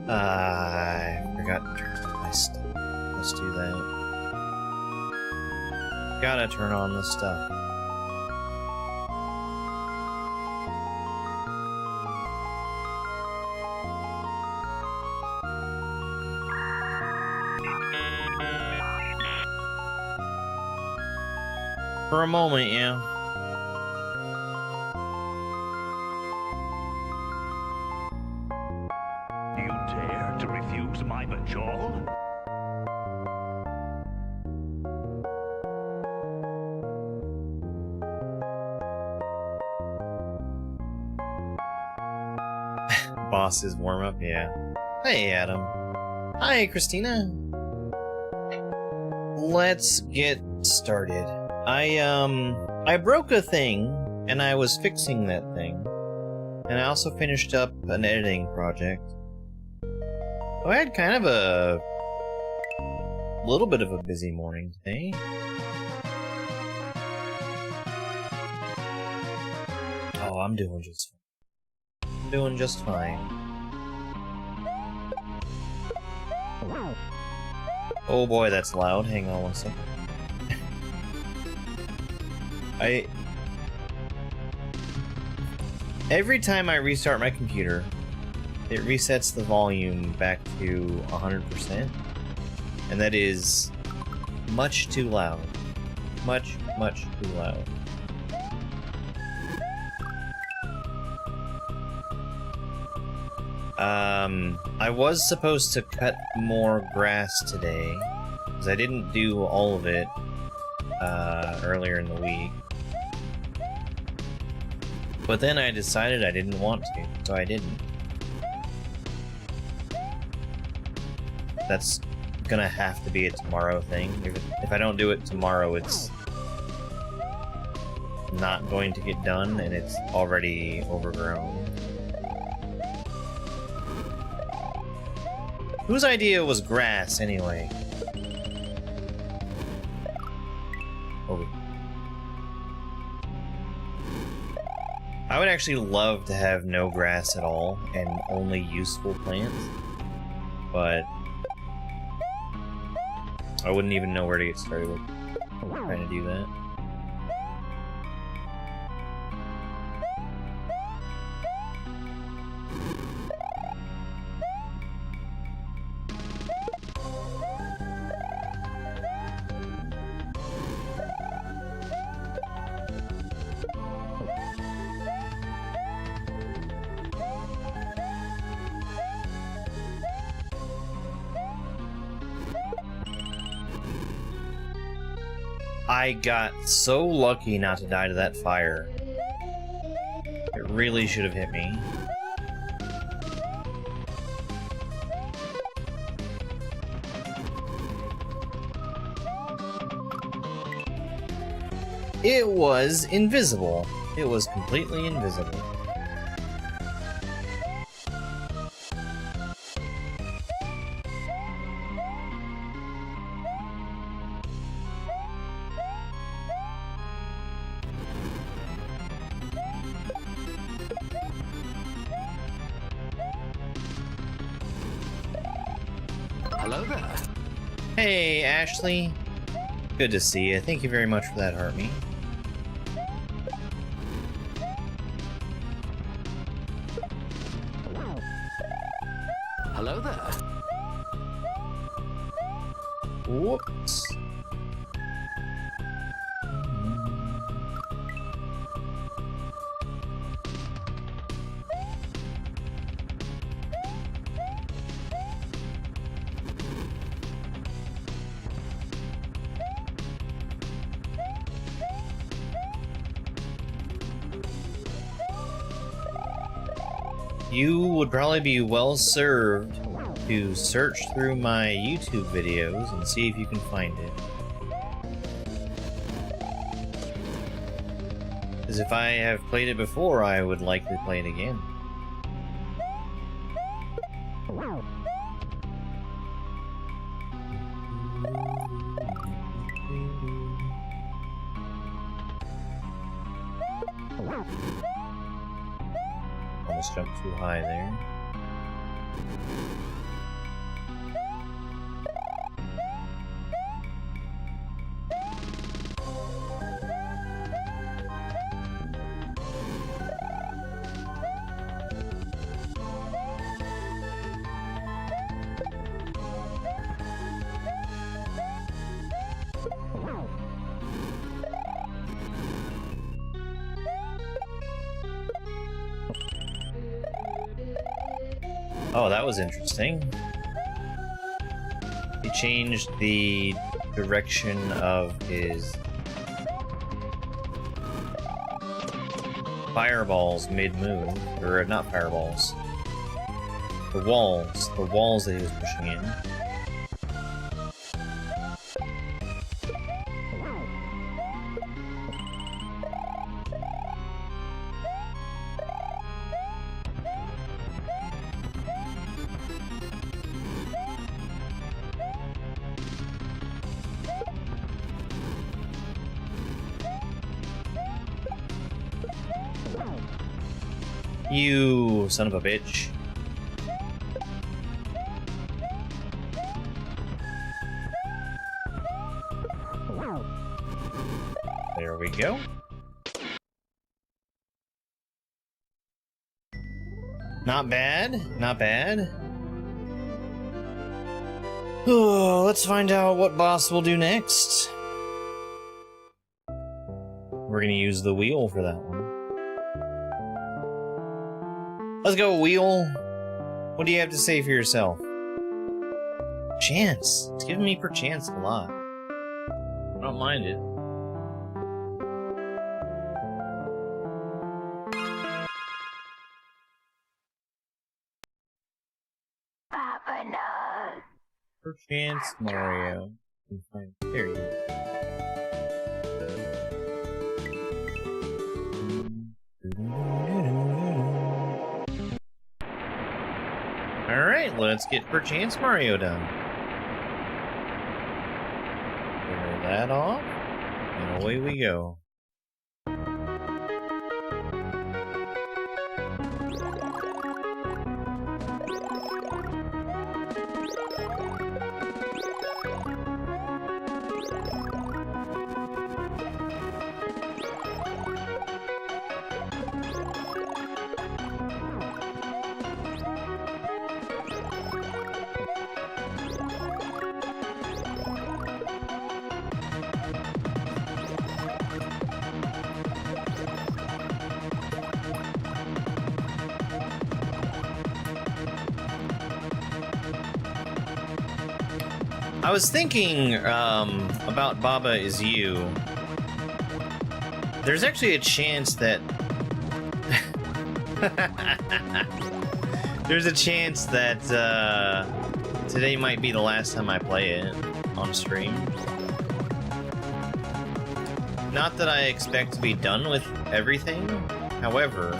I forgot to turn on my stuff. Let's do that. Gotta turn on the stuff. For a moment, yeah. You dare to refuse my bajol? Boss's warm-up, yeah. Hey, Adam. Hi, Christina. Let's get started. I broke a thing, and I was fixing that thing. And I also finished up an editing project. So I had kind of a little bit of a busy morning today. Oh, I'm doing just fine. I'm doing just fine. Oh boy, that's loud. Hang on one second. Every time I restart my computer, it resets the volume back to 100%, and that is much too loud. Much too loud. I was supposed to cut more grass today, because I didn't do all of it earlier in the week. But then I decided I didn't want to, so I didn't. That's gonna have to be a tomorrow thing. If I don't do it tomorrow, it's not going to get done, and it's already overgrown. Whose idea was grass, anyway? Oh. I would actually love to have no grass at all, and only useful plants. But I wouldn't even know where to get started with trying to do that. I got so lucky not to die to that fire. It really should have hit me. It was invisible. It was completely invisible. Hello there. Hey, Ashley. Good to see you. Thank you very much for that, Hartme. Hello there. Whoops. You would probably be well served to search through my YouTube videos and see if you can find it. Because if I have played it before, I would likely play it again. Almost jumped too high there. Oh, that was interesting. He changed the direction of his fireballs mid-move. Or not fireballs. The walls that he was pushing in. You son of a bitch. There we go. Not bad, not bad. Oh, let's find out what boss will do next. We're gonna use the wheel for that one. Let's go, wheel. What do you have to say for yourself? Chance. It's giving me per chance a lot. I don't mind it. Per chance, Mario. There you go. Alright, let's get Perchance Mario done. Clear that off, and away we go. I was thinking about Baba Is You. There's actually a chance that there's a chance that today might be the last time I play it on stream. Not that I expect to be done with everything, however,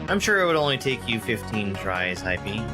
I'm sure it would only take you 15 tries, Hypey.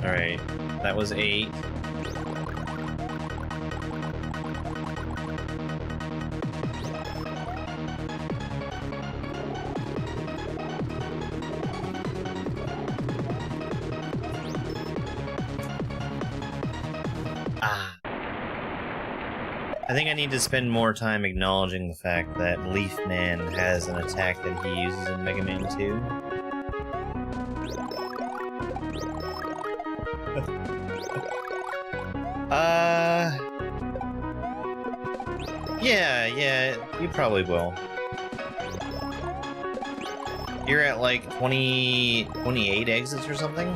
Alright, that was 8. I think I need to spend more time acknowledging the fact that Leaf Man has an attack that he uses in Mega Man 2. Yeah, you probably will. You're at like 28 exits or something?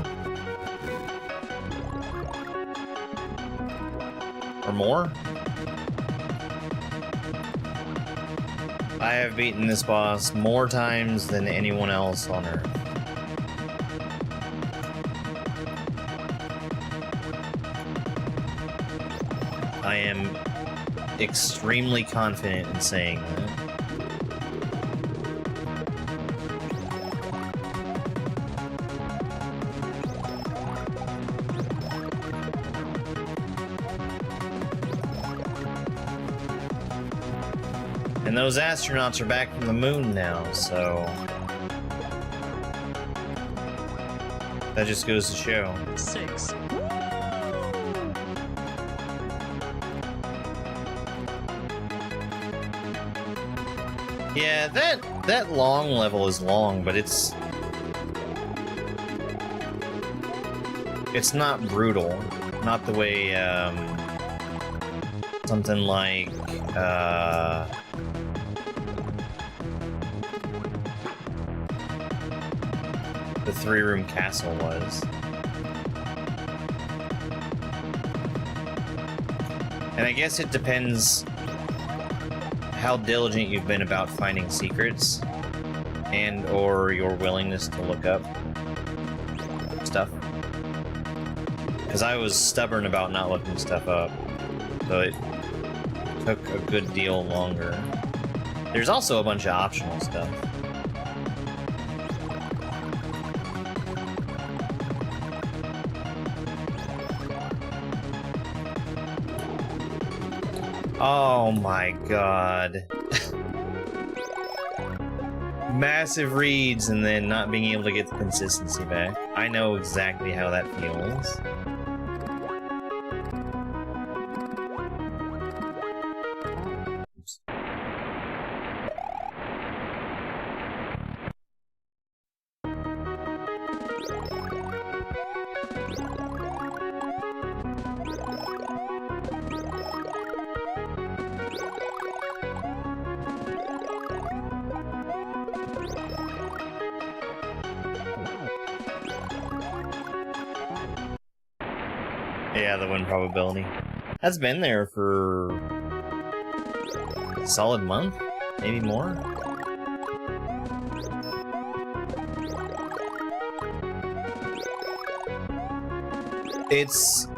Or more? I have beaten this boss more times than anyone else on Earth. I am extremely confident in saying that. And those astronauts are back from the moon now, so... that just goes to show. 6. Yeah, that long level is long, but it's not brutal. Not the way, something like, the 3-room castle was. And I guess it depends how diligent you've been about finding secrets and or your willingness to look up stuff. Because I was stubborn about not looking stuff up, so it took a good deal longer. There's also a bunch of optional stuff. Oh my god. Massive reads and then not being able to get the consistency back. I know exactly how that feels. Oops. Yeah, the win probability. That's been there for a solid month, maybe more. It's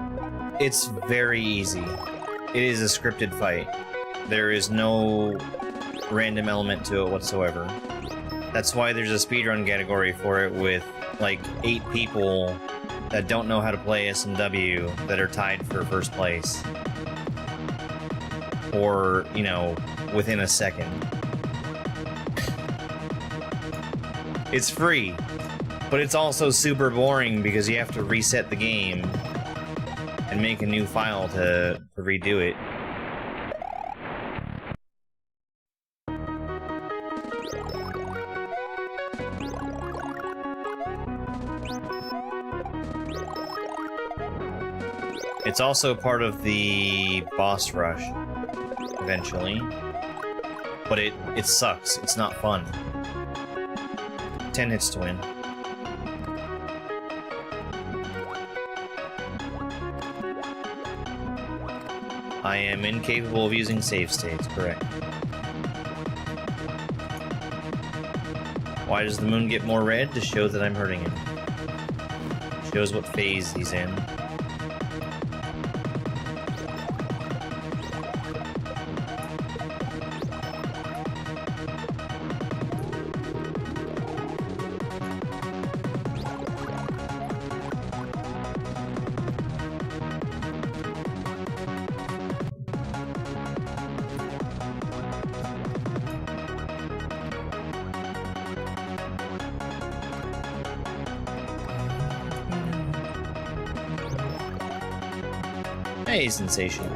very easy. It is a scripted fight. There is no random element to it whatsoever. That's why there's a speedrun category for it with like 8 people that don't know how to play S&W that are tied for first place. Or, you know, within a second. It's free, but it's also super boring because you have to reset the game and make a new file to redo it. It's also part of the boss rush, eventually. But it sucks. It's not fun. 10 hits to win. I am incapable of using save states, correct. Why does the moon get more red? To show that I'm hurting him. Shows what phase he's in. Hey, sensation.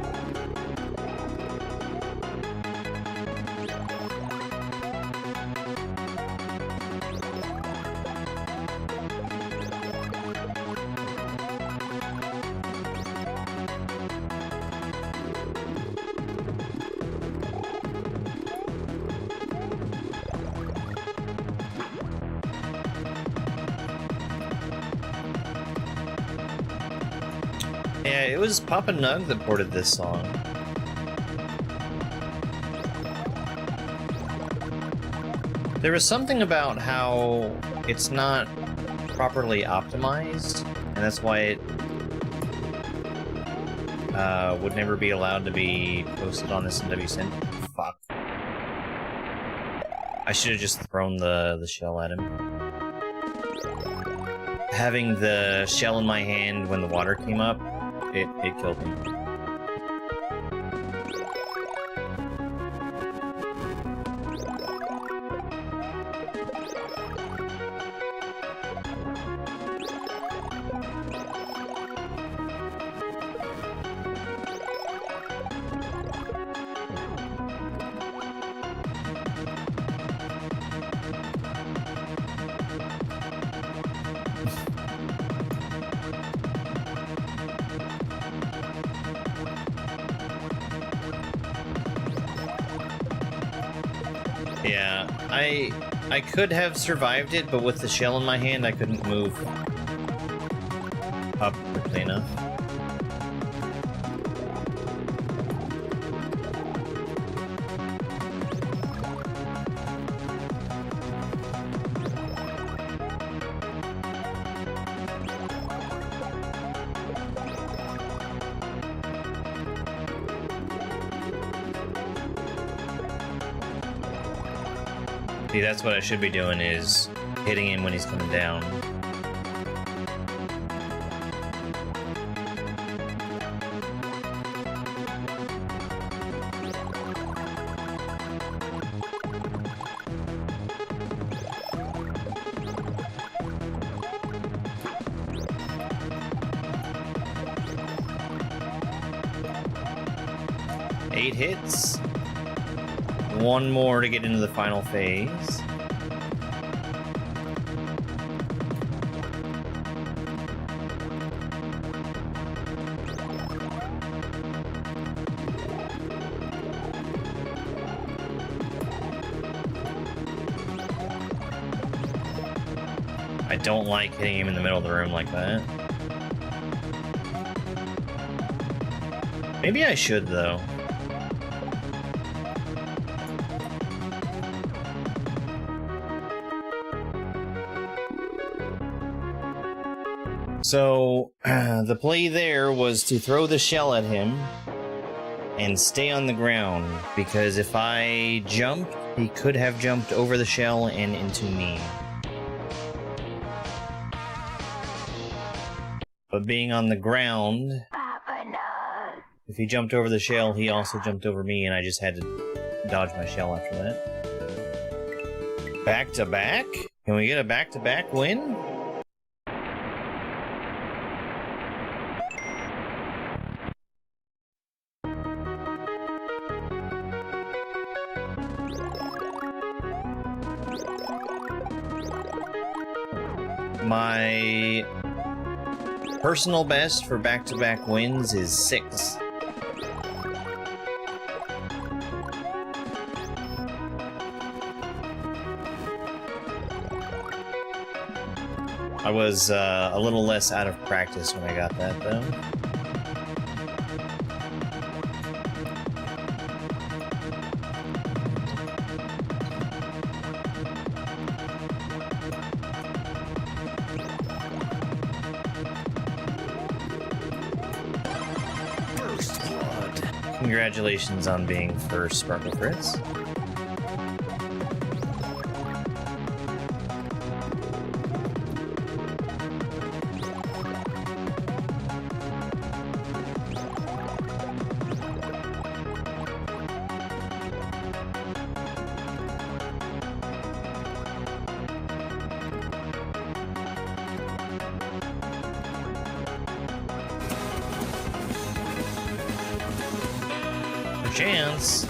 Yeah, it was Papa Nug that ported this song. There was something about how it's not properly optimized, and that's why it would never be allowed to be posted on SMWSynth. Fuck. I should have just thrown the shell at him. Having the shell in my hand when the water came up, it killed me. Yeah, I could have survived it, but with the shell in my hand, I couldn't move up quickly enough. See, that's what I should be doing, is hitting him when he's coming down. Eight hits. One more to get into the final phase. I don't like hitting him in the middle of the room like that. Maybe I should, though. So, the play there was to throw the shell at him and stay on the ground, because if I jumped, he could have jumped over the shell and into me. But being on the ground, if he jumped over the shell, he also jumped over me, and I just had to dodge my shell after that. Back-to-back? Can we get a back-to-back win? My personal best for back-to-back wins is 6. I was a little less out of practice when I got that, though. Congratulations on being first, Sparkle Fritz. Chance.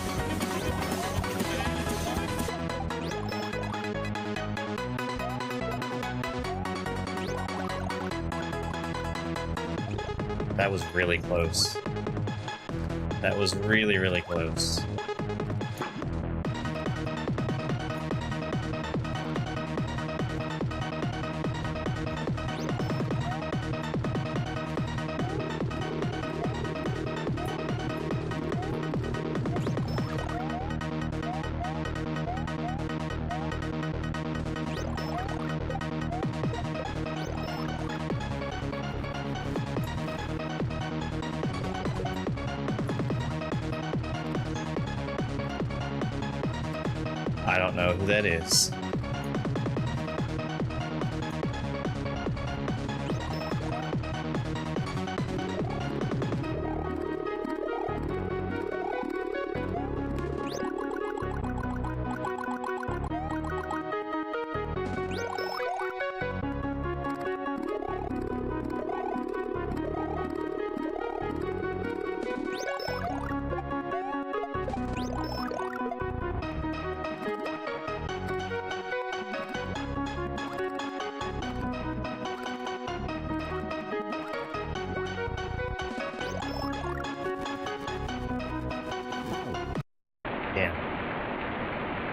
That was really close. That was really, really close. don't know who that is.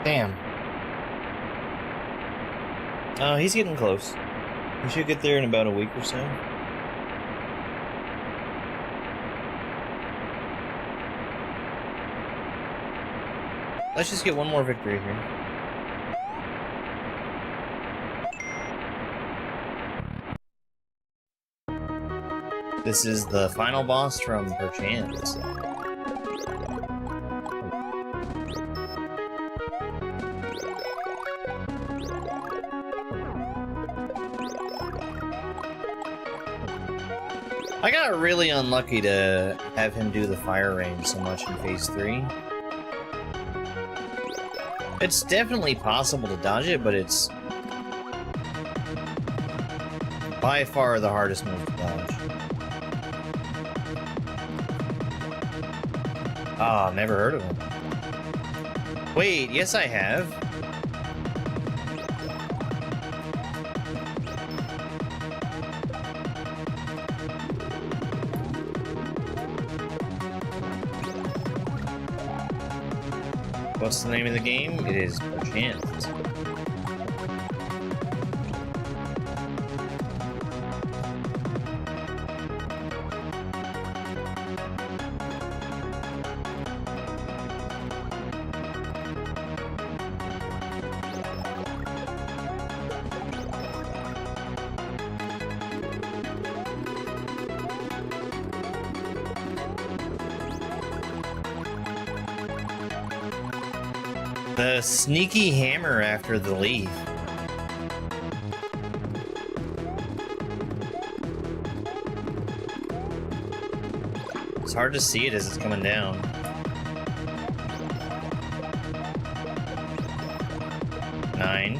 Damn. Oh, he's getting close. We should get there in about a week or so. Let's just get one more victory here. This is the final boss from Perchance. I got really unlucky to have him do the fire range so much in Phase 3. It's definitely possible to dodge it, but it's by far the hardest move to dodge. Ah, never heard of him. Wait, yes I have. What's the name of the game? It is Perchance. The sneaky hammer after the leaf. It's hard to see it as it's coming down. Nine.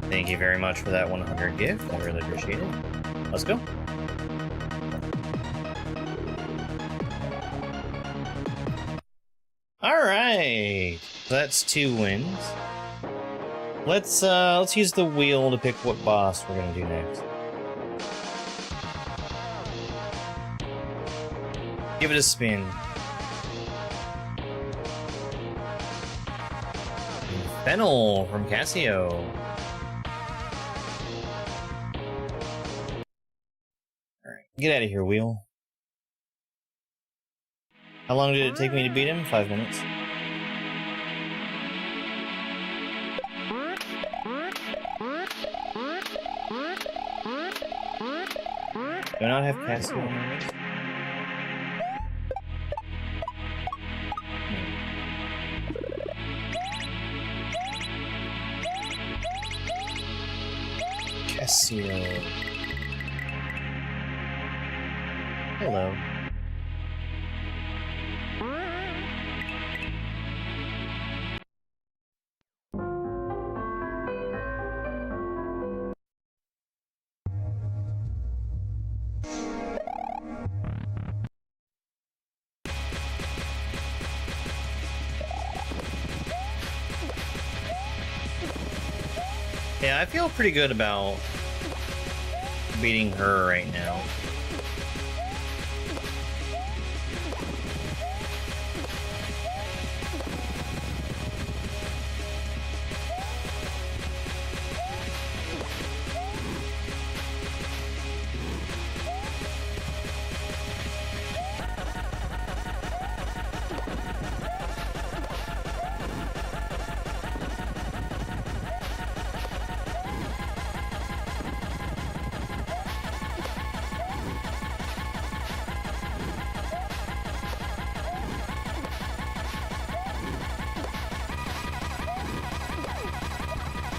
Thank you very much for that 100 gift. I really appreciate it. Let's go. Alright, that's 2 wins. Let's use the wheel to pick what boss we're gonna do next. Give it a spin. Fennel from Casio. Alright, get out of here, wheel. How long did it take me to beat him? 5 minutes. Do I not have Casio on my list? Casio. Hello. Yeah, I feel pretty good about beating her right now.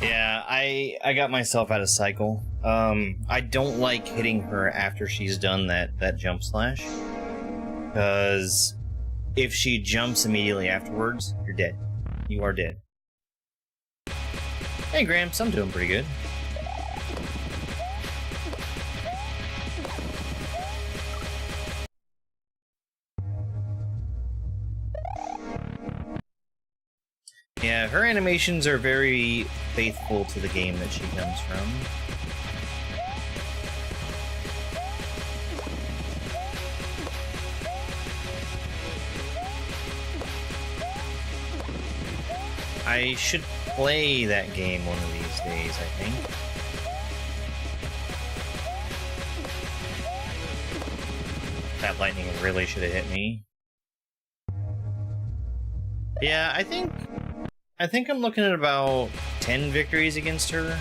Yeah, I got myself out of cycle. I don't like hitting her after she's done that jump slash, because if she jumps immediately afterwards, you're dead. You are dead. Hey Gramps, I'm doing pretty good. Yeah, her animations are very faithful to the game that she comes from. I should play that game one of these days, I think. That lightning really should have hit me. Yeah, I think I'm looking at about 10 victories against her.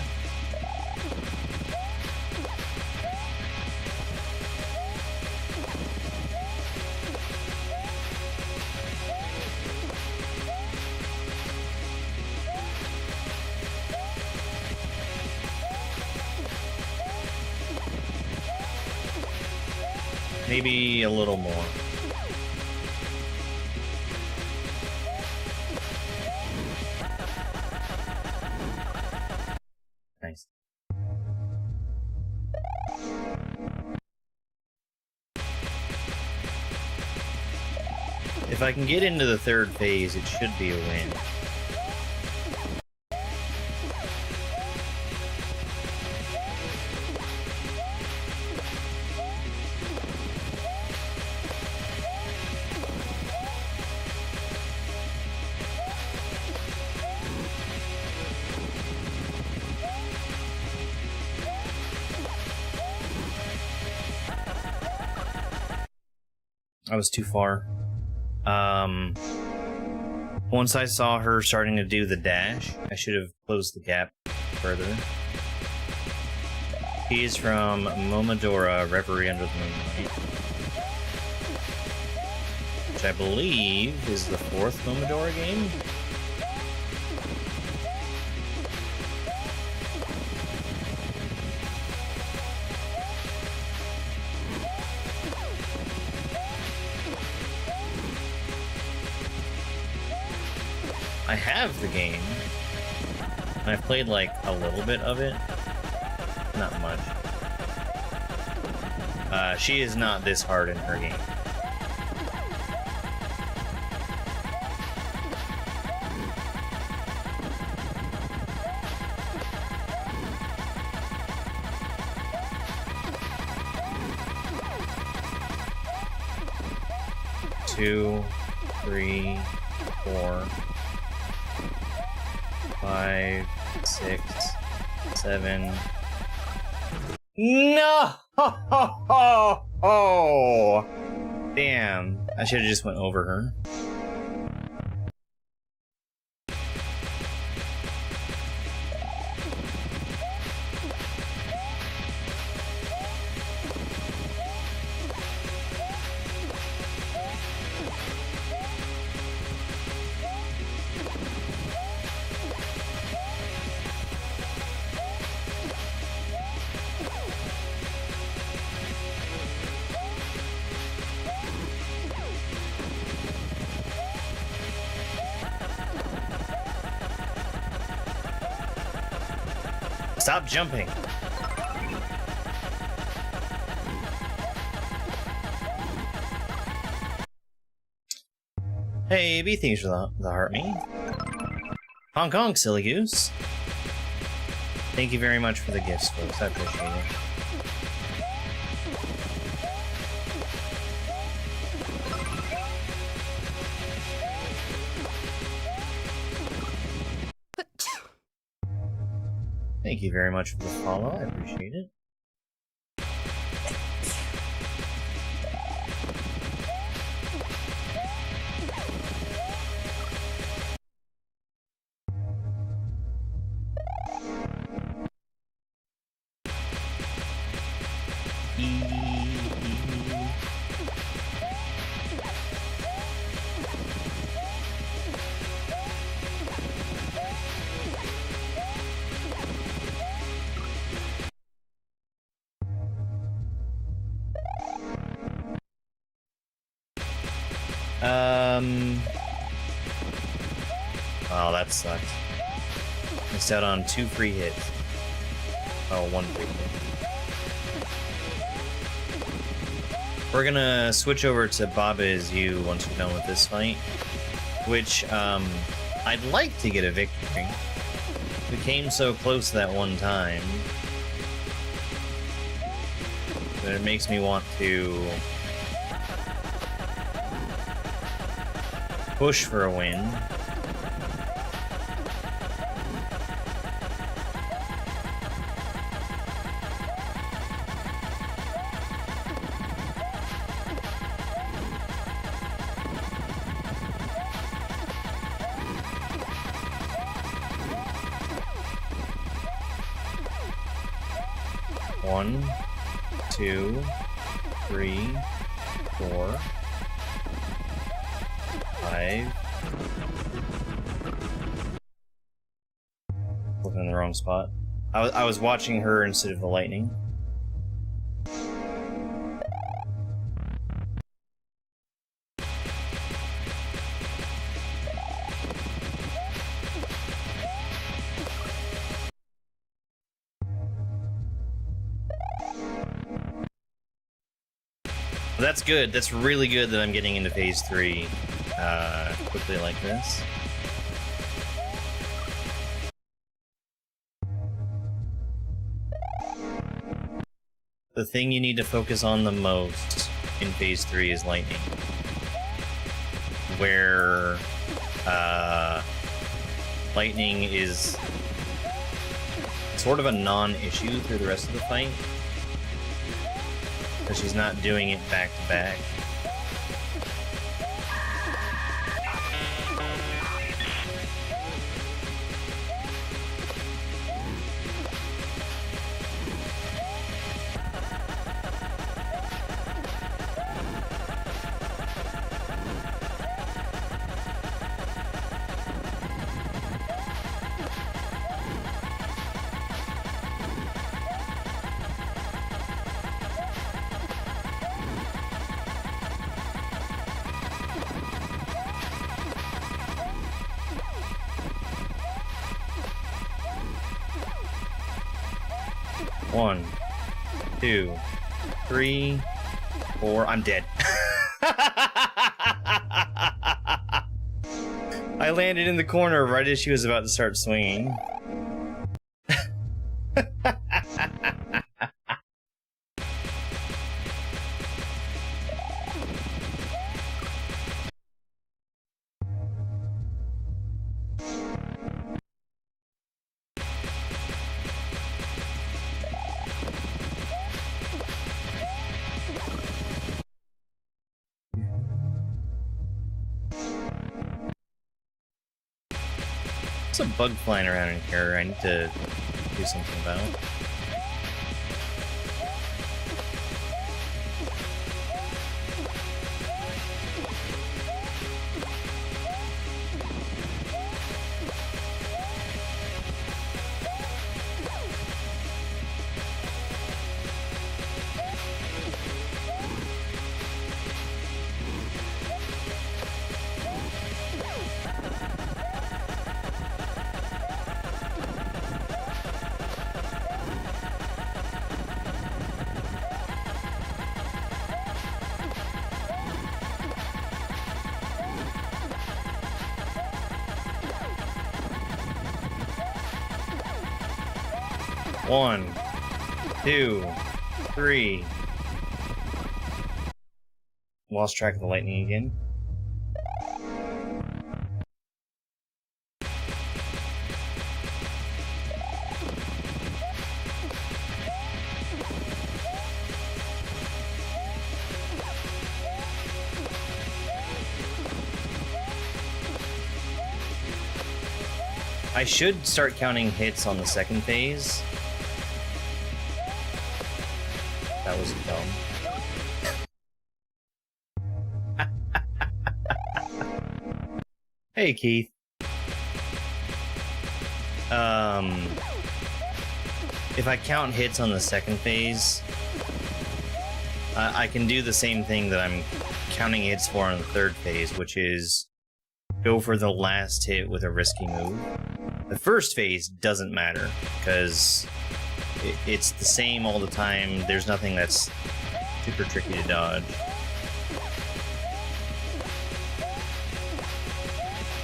Maybe a little more. Nice. If I can get into the third phase, it should be a win. I was too far. Once I saw her starting to do the dash, I should have closed the gap further. He is from Momodora, Reverie Under the Moonlight, which I believe is the 4th Momodora game. I have the game, and I've played like a little bit of it, not much. She is not this hard in her game. Two, 3, 4, 5, 6, 7. No! Oh! Damn. I should have just went over her. Stop jumping. Hey, B, thanks for the heart me. Hong Kong, silly goose. Thank you very much for the gifts, folks. I appreciate it. Thank you very much for the follow. I appreciate it. Oh, that sucks. Missed out on 2 free hits. Oh, 1 free hit. We're gonna switch over to Baba Is You once we're done with this fight. Which, I'd like to get a victory. We came so close that one time. But it makes me want to push for a win. One, 2, 3, 4, 5. Looking in the wrong spot. I was watching her instead of the lightning. That's good. That's really good that I'm getting into phase 3 quickly like this. The thing you need to focus on the most in phase 3 is lightning. Where lightning is sort of a non-issue through the rest of the fight. Because she's not doing it back to back. One, 2, 3, 4. I'm dead. I landed in the corner right as she was about to start swinging. There's a bug flying around in here I need to do something about. One, 2, 3. Lost track of the lightning again. I should start counting hits on the second phase. That was dumb. Hey, Keith. If I count hits on the second phase, I can do the same thing that I'm counting hits for on the third phase, which is go for the last hit with a risky move. The first phase doesn't matter, because it's the same all the time. There's nothing that's super tricky to dodge.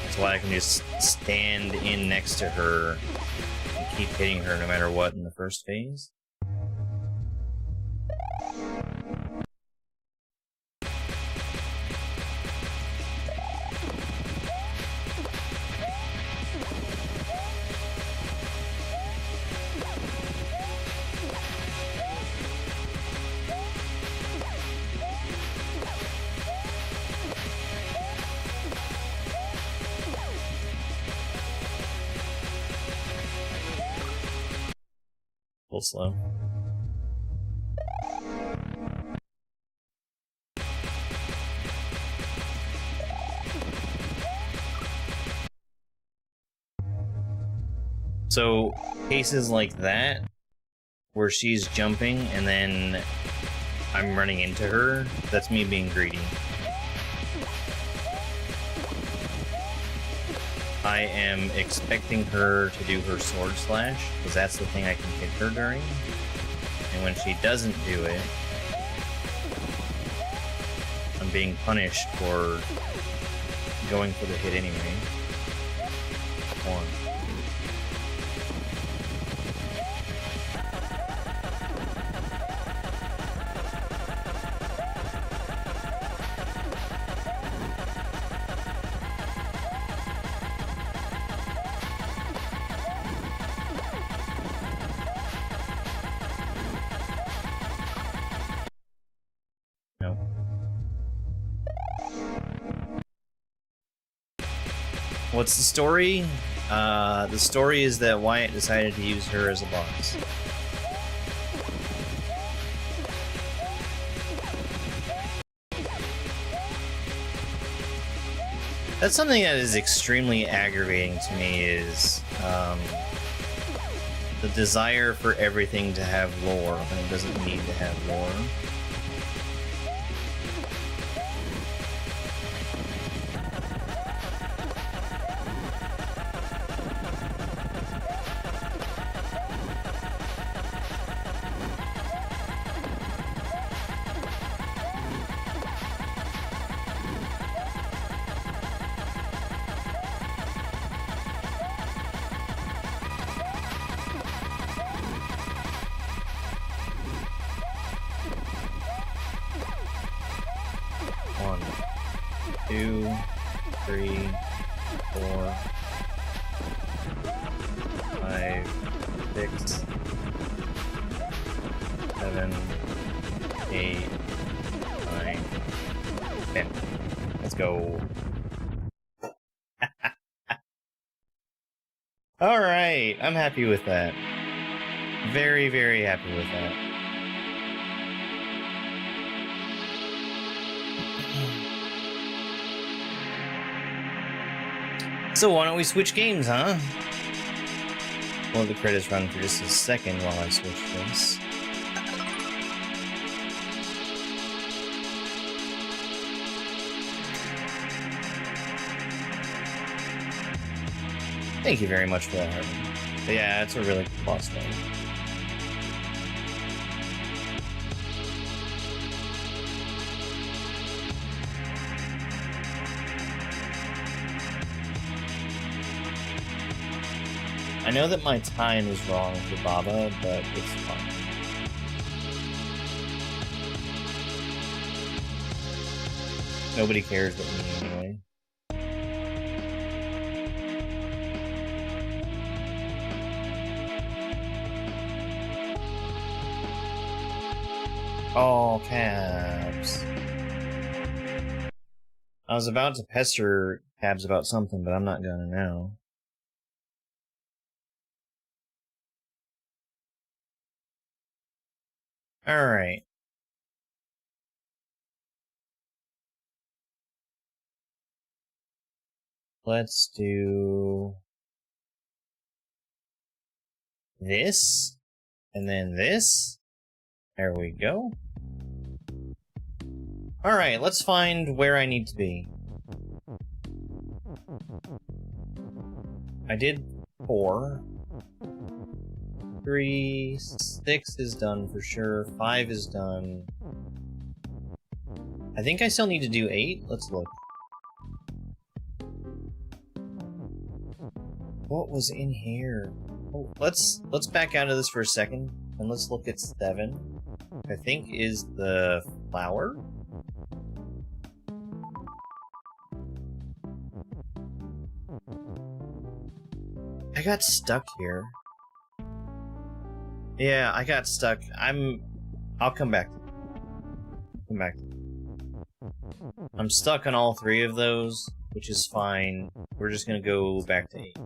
That's why I can just stand in next to her and keep hitting her no matter what in the first phase. Slow. So, cases like that, where she's jumping and then I'm running into her, that's me being greedy. I am expecting her to do her sword slash, because that's the thing I can hit her during. And when she doesn't do it, I'm being punished for going for the hit anyway. One. What's the story? The story is that Wyatt decided to use her as a boss. That's something that is extremely aggravating to me, is the desire for everything to have lore when it doesn't need to have lore. Alright, I'm happy with that. Very, very happy with that. So why don't we switch games, huh? Well, the credits run for just a second while I switch this. Thank you very much for that, Harvey. But yeah, it's a really good boss fight. I know that my time is wrong for Baba, but it's fine. Nobody cares but me anyway. Oh, Cabs. I was about to pester Cabs about something, but I'm not gonna now. Alright. Let's do this, and then this. There we go. Alright, let's find where I need to be. I did 4. 3, 6 is done for sure. 5 is done. I think I still need to do 8. Let's look. What was in here? Oh, let's back out of this for a second and let's look at 7. I think is the flower. I got stuck here. Yeah, I got stuck. I'll come back. Come back. I'm stuck on all 3 of those, which is fine. We're just gonna go back to 8.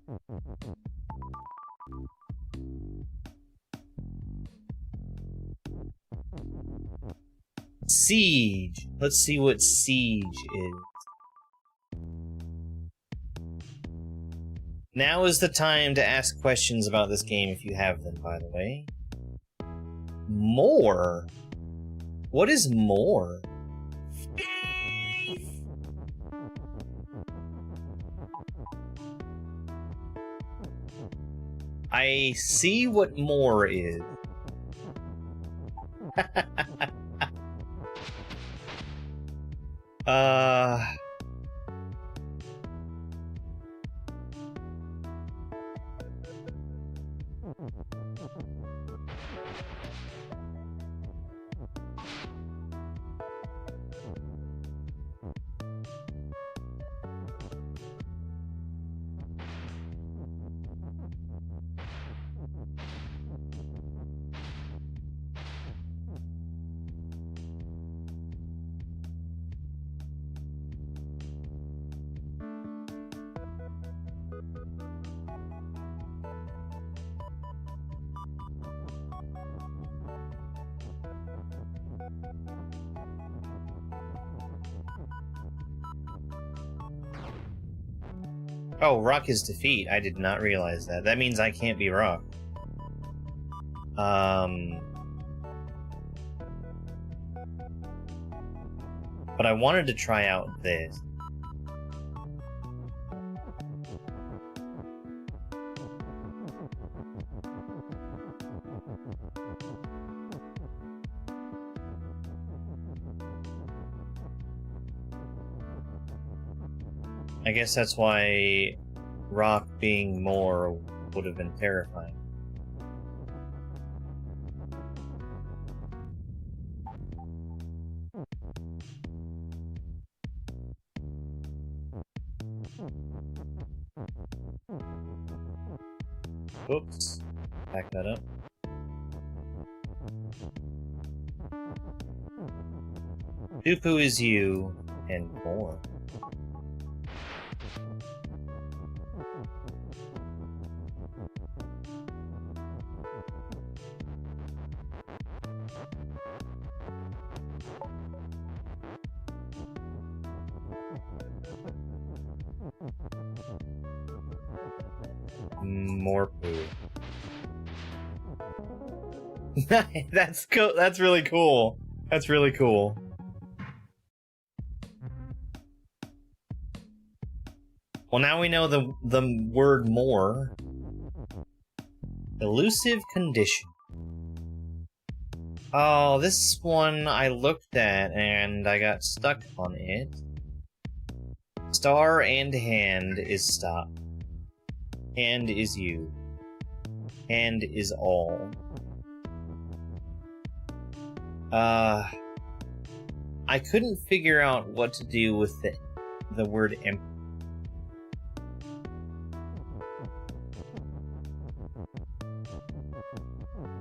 Siege! Let's see what siege is. Now is the time to ask questions about this game if you have them, by the way. More? What is more? I see what more is. Oh, rock is defeat. I did not realize that. That means I can't be rock. But I wanted to try out this. I guess that's why rock being more would have been terrifying. Oops. Back that up. Tupu is you, and more. More poo. That's cool. That's really cool. That's really cool. Well, now we know the word more. Elusive condition. Oh, this one I looked at and I got stuck on it. Star and hand is stop. Hand is you. Hand is all. I couldn't figure out what to do with the word empty.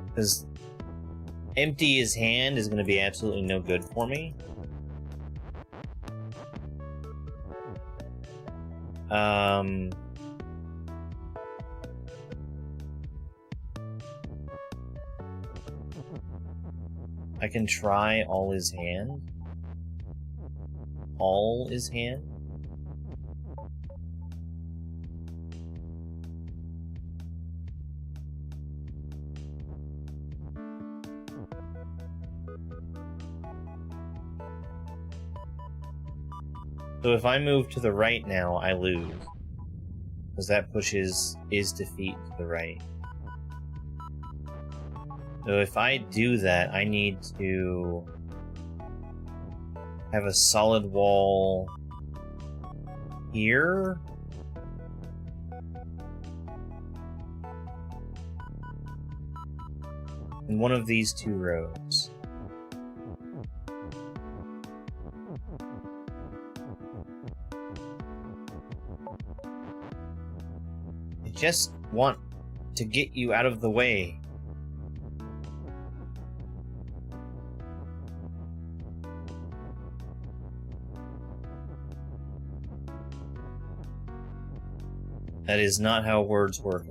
Because empty as hand is going to be absolutely no good for me. I can try all is hand. All is hand. So if I move to the right now, I lose. Because that pushes is defeat to the right. So if I do that, I need to have a solid wall here. In one of these two rows. I just want to get you out of the way. That is not how words work.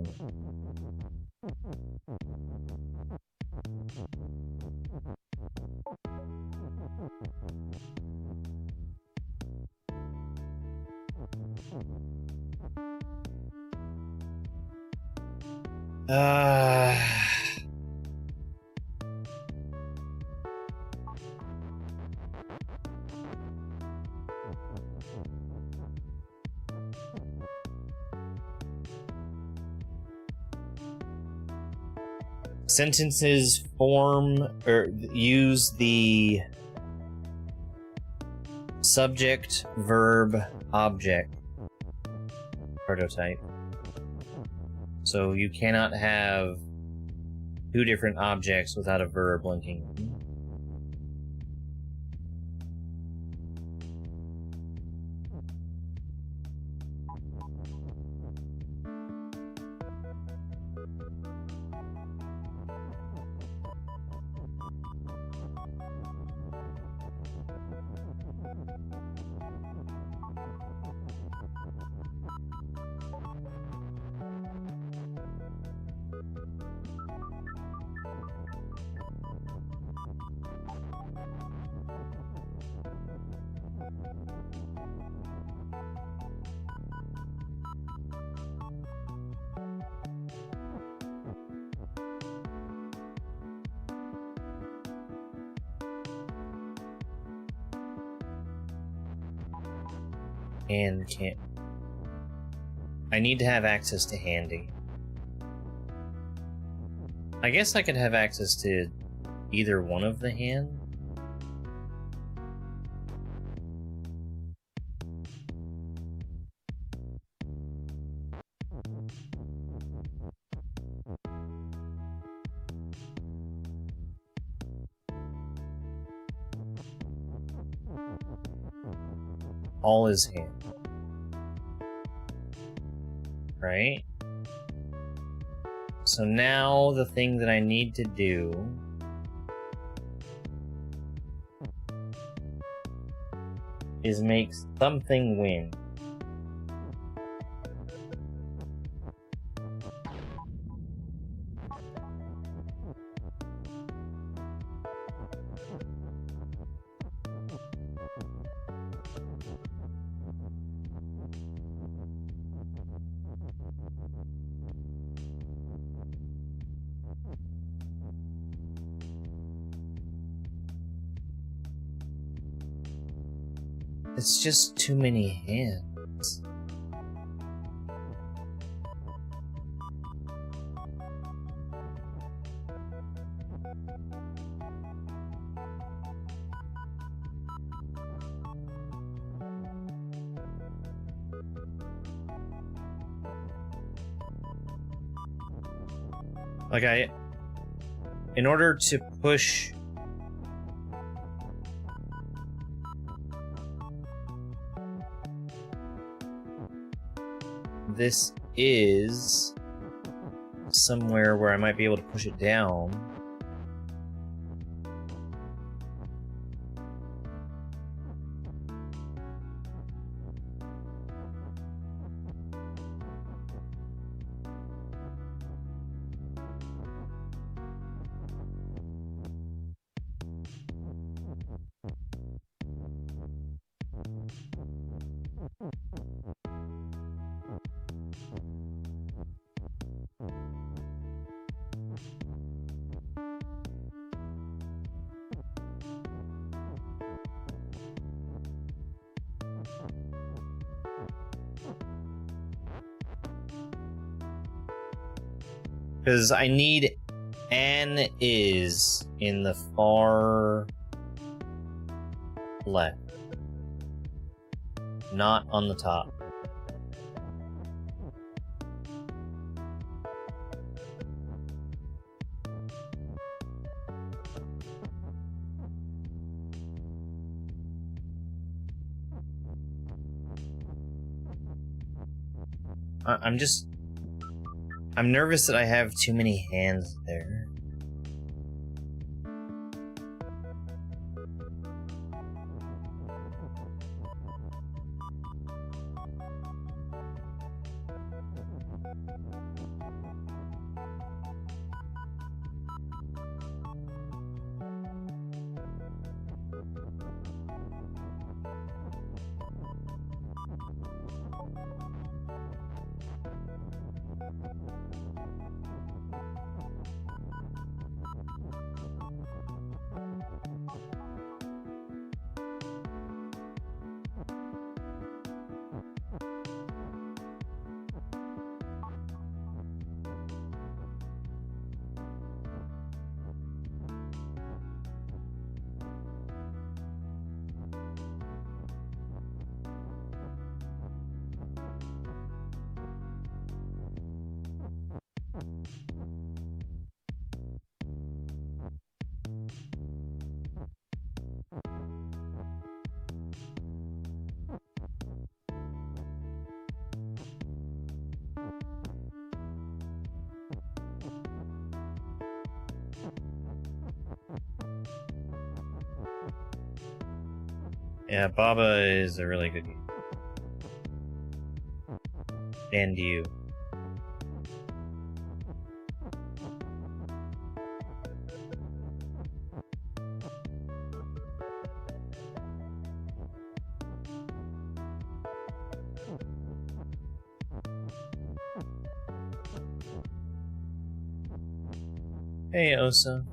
Sentences form or use the subject, verb, object prototype. So you cannot have two different objects without a verb linking them. And can't. I need to have access to handy. I guess I could have access to either one of the hand. All is hand. Right? So now the thing that I need to do is make something win. It's just too many hands. Like in order to push this is somewhere where I might be able to push it down. Because I need an is in the far left. Not on the top. I'm nervous that I have too many hands there. Yeah, Baba is a really good game. And you. Hey, Osa.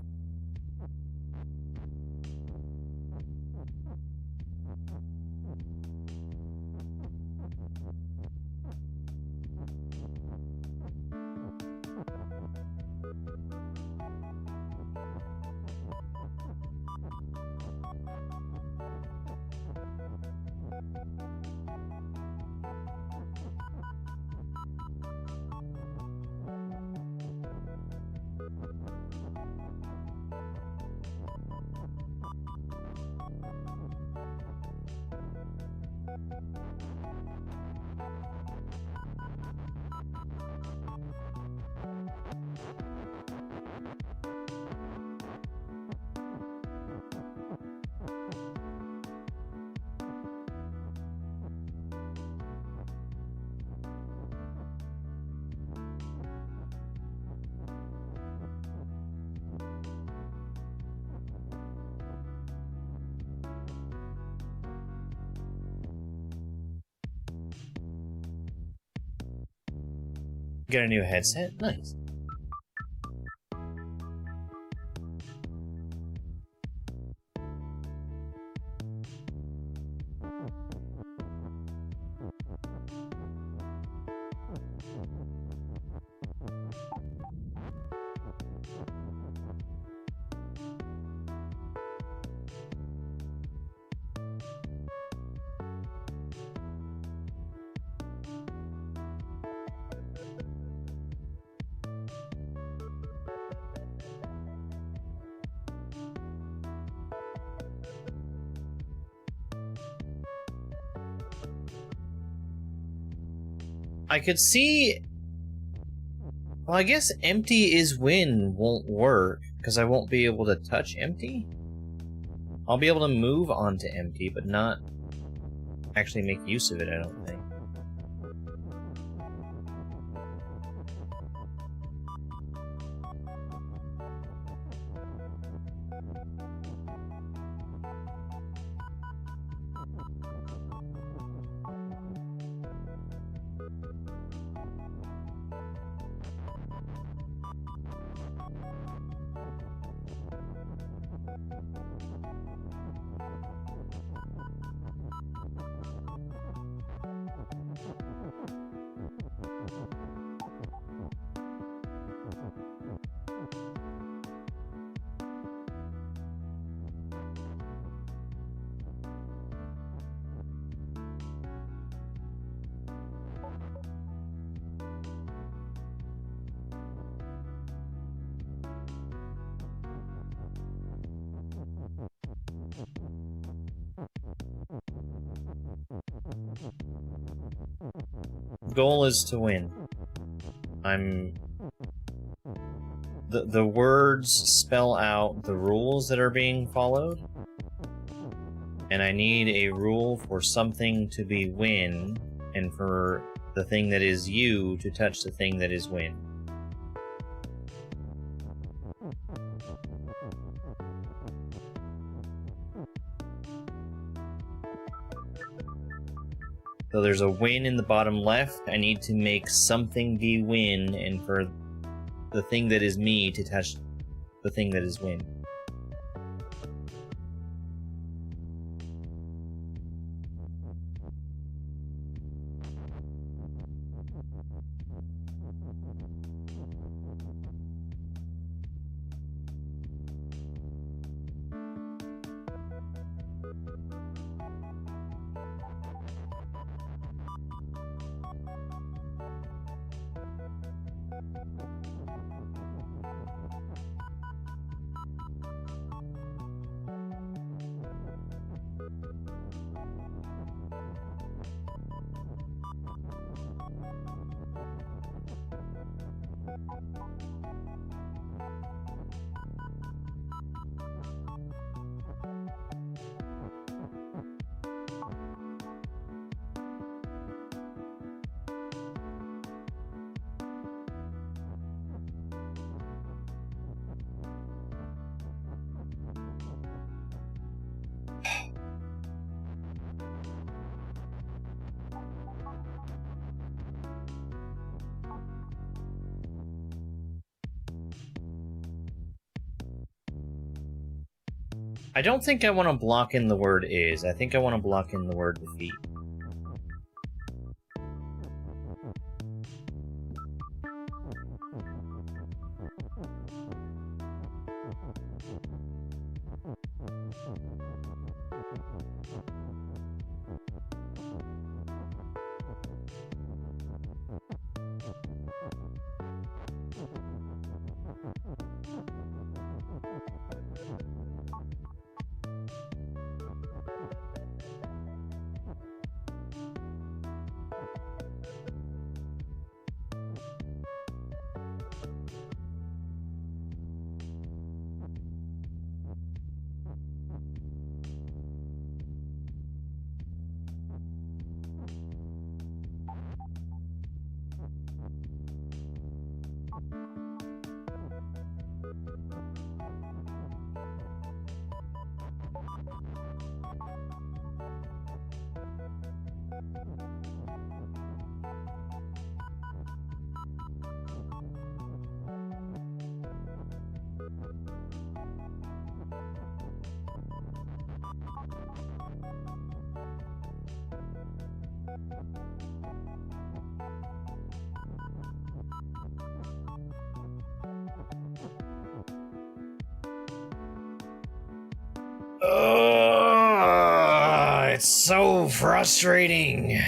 Get a new headset? Nice. I could see... Well, I guess empty is win won't work, because I won't be able to touch empty? I'll be able to move onto empty, but not actually make use of it, I don't think. goal is to win. The words spell out the rules that are being followed, and I need a rule for something to be win, and for the thing that is you to touch the thing that is win. So there's a win in the bottom left. I need to make something be win, and for the thing that is me to touch the thing that is win. I don't think I want to block in the word is. I think I want to block in the word defeat. It's so frustrating.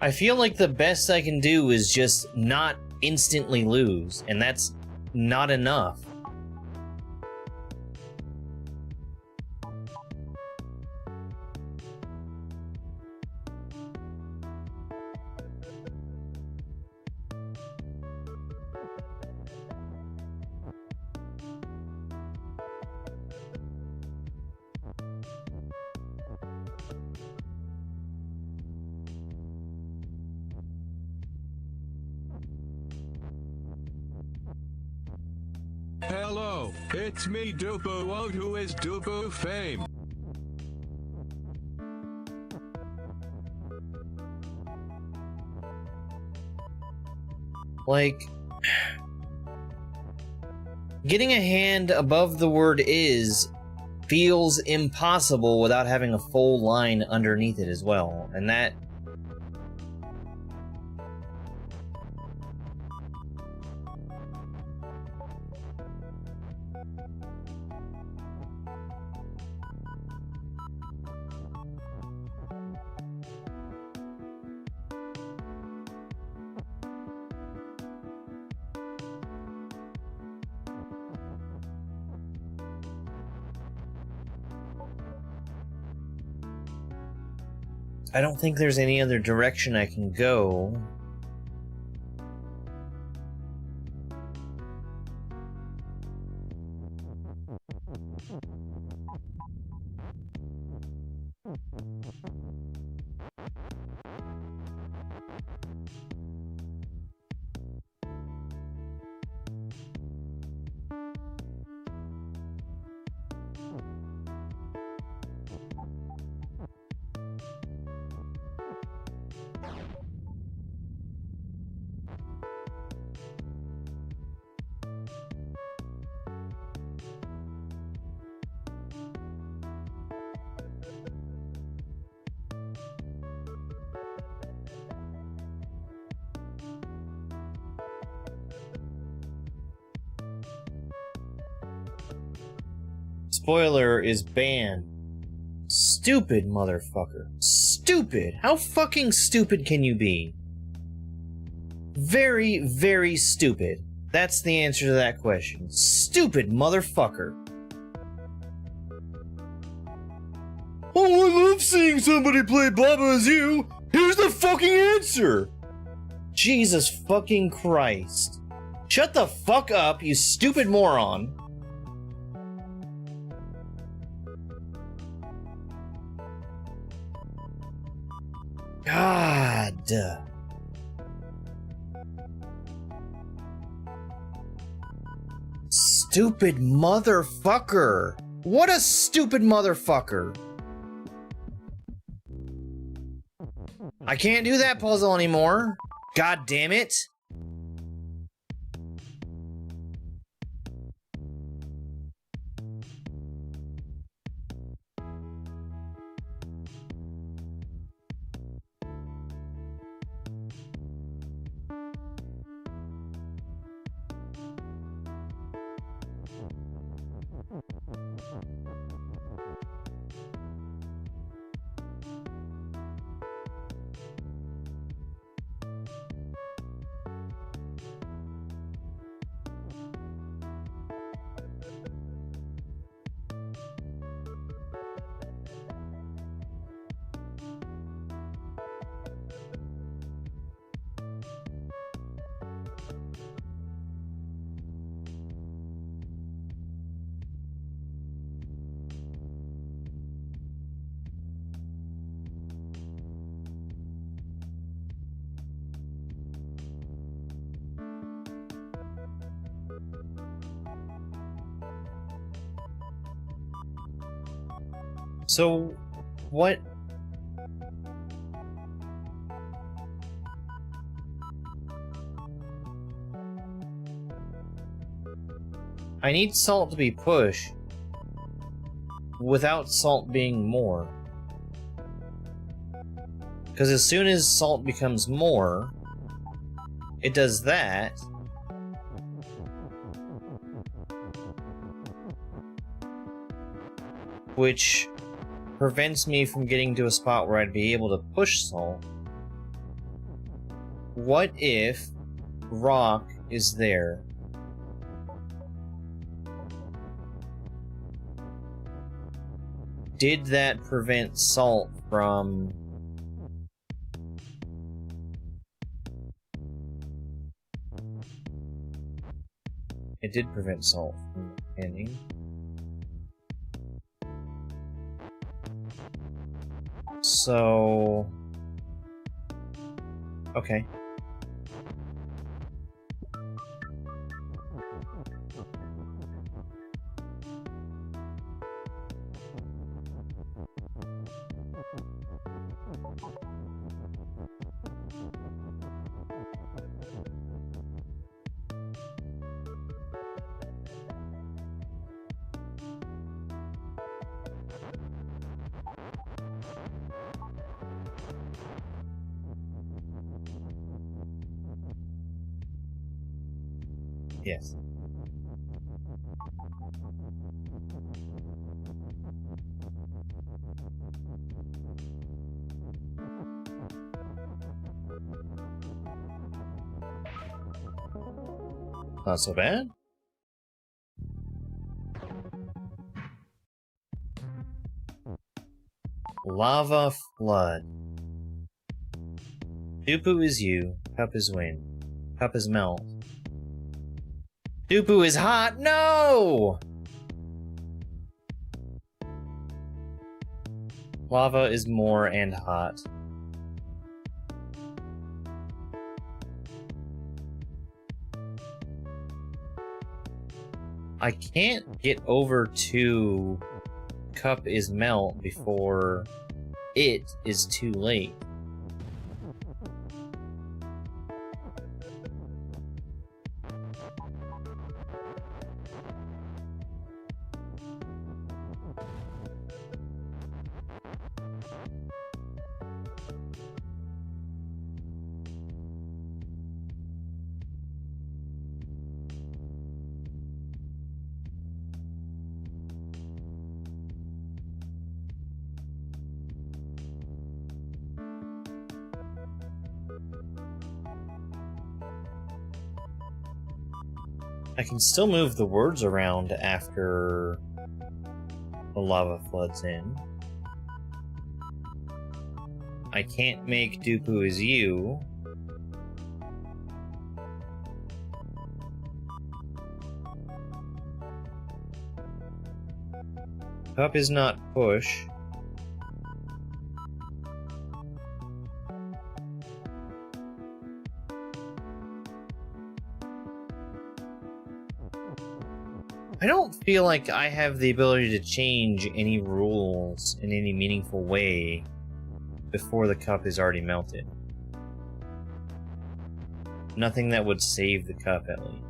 I feel like the best I can do is just not instantly lose, and that's not enough. Hello, it's me Dubo who is Dubo Fame. Like, getting a hand above the word is feels impossible without having a full line underneath it as well. And that... I don't think there's any other direction I can go. Spoiler is banned. Stupid motherfucker. Stupid! How fucking stupid can you be? Very, very stupid. That's the answer to that question. Stupid motherfucker. Oh, I love seeing somebody play Baba as you! Here's the fucking answer! Jesus fucking Christ. Shut the fuck up, you stupid moron. God. Stupid motherfucker. What a stupid motherfucker. I can't do that puzzle anymore. God damn it. So, what? I need salt to be pushed without salt being more. Because as soon as salt becomes more, it does that. Which prevents me from getting to a spot where I'd be able to push salt. What if rock is there? Did that prevent salt from... It did prevent salt from ending. So... Okay. Yes. Not so bad. Lava flood. Dupu is you. Cup is wind. Cup is melt. Dupu is hot. No! Lava is more and hot. I can't get over to cup is melt before it is too late. I can still move the words around after the lava floods in. I can't make Dupu is you. Cup is not push. I don't feel like I have the ability to change any rules in any meaningful way before the cup is already melted. Nothing that would save the cup, at least.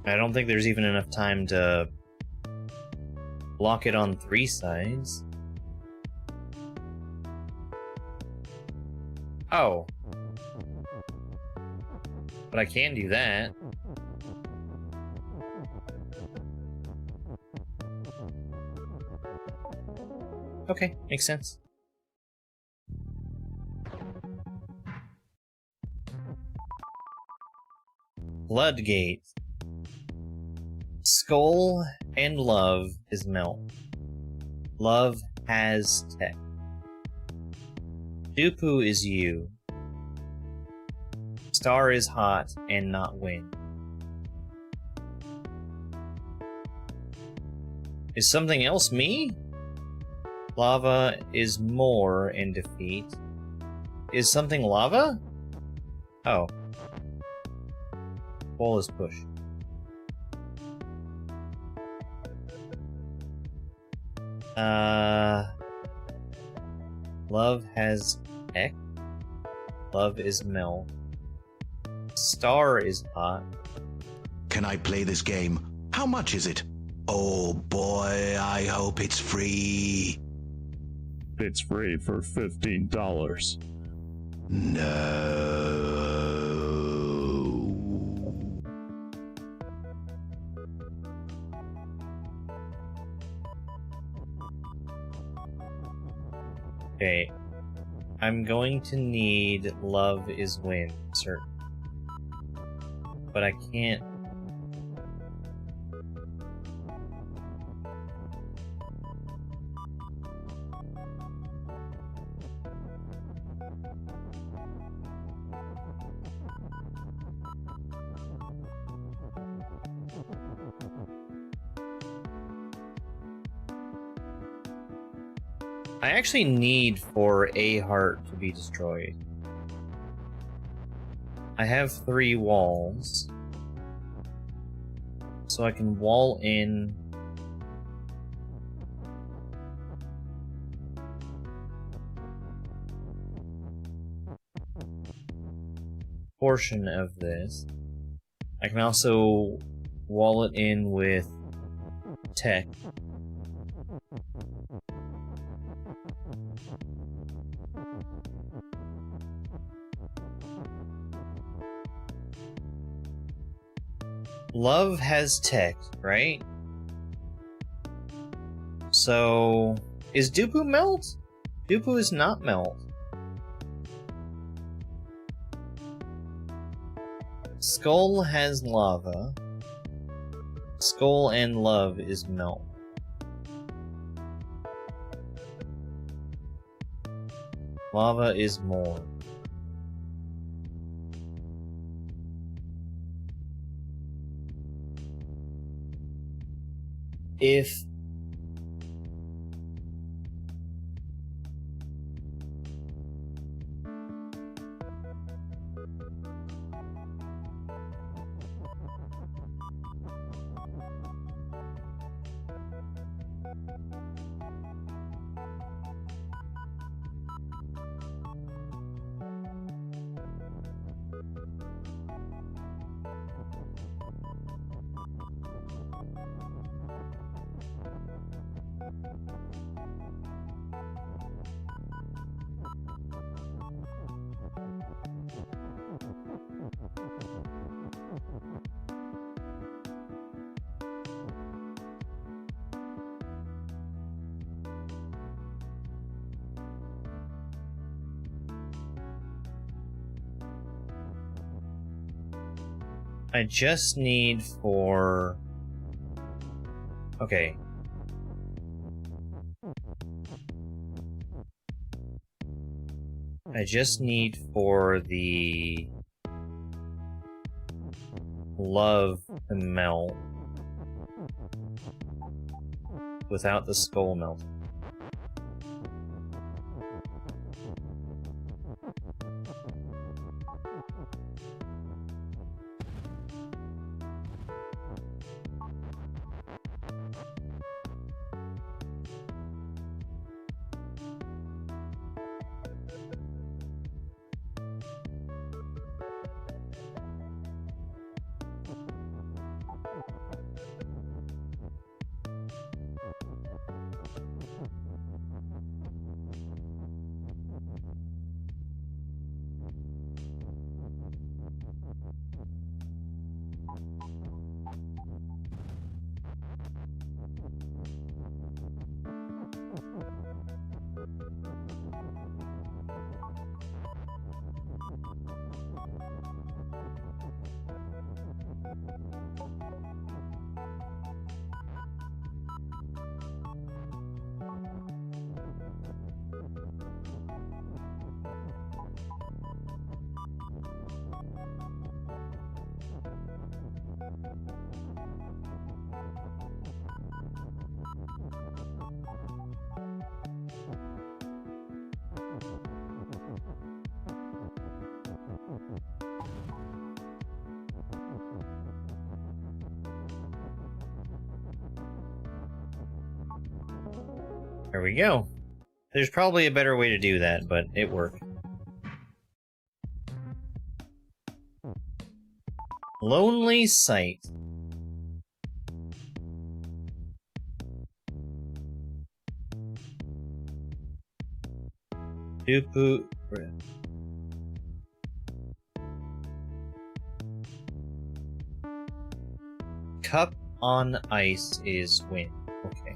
I don't think there's even enough time to block it on 3 sides. Oh. But I can do that. Okay, makes sense. Floodgate. Skull and love is melt. Love has tech. Dupu is you. Star is hot and not wind. Is something else me? Lava is more and defeat. Is something lava? Oh. Wall is push. Love has X. Love is melt. Star is hot. Can I play this game? How much is it? Oh boy, I hope it's free. It's free for $15. No. Okay. I'm going to need love is wind, certain. But I can't. I actually need for a heart to be destroyed. I have 3 walls. So I can wall in. portion of this. I can also wall it in with tech. Love has tech, right? So, is Dupu melt? Dupu is not melt. Skull has lava. Skull and love is melt. Lava is more. If I just need for... Okay. I just need for the love to melt without the skull melting. There we go. There's probably a better way to do that, but it worked. Lonely Sight. Dupu... Cup on ice is wind. Okay.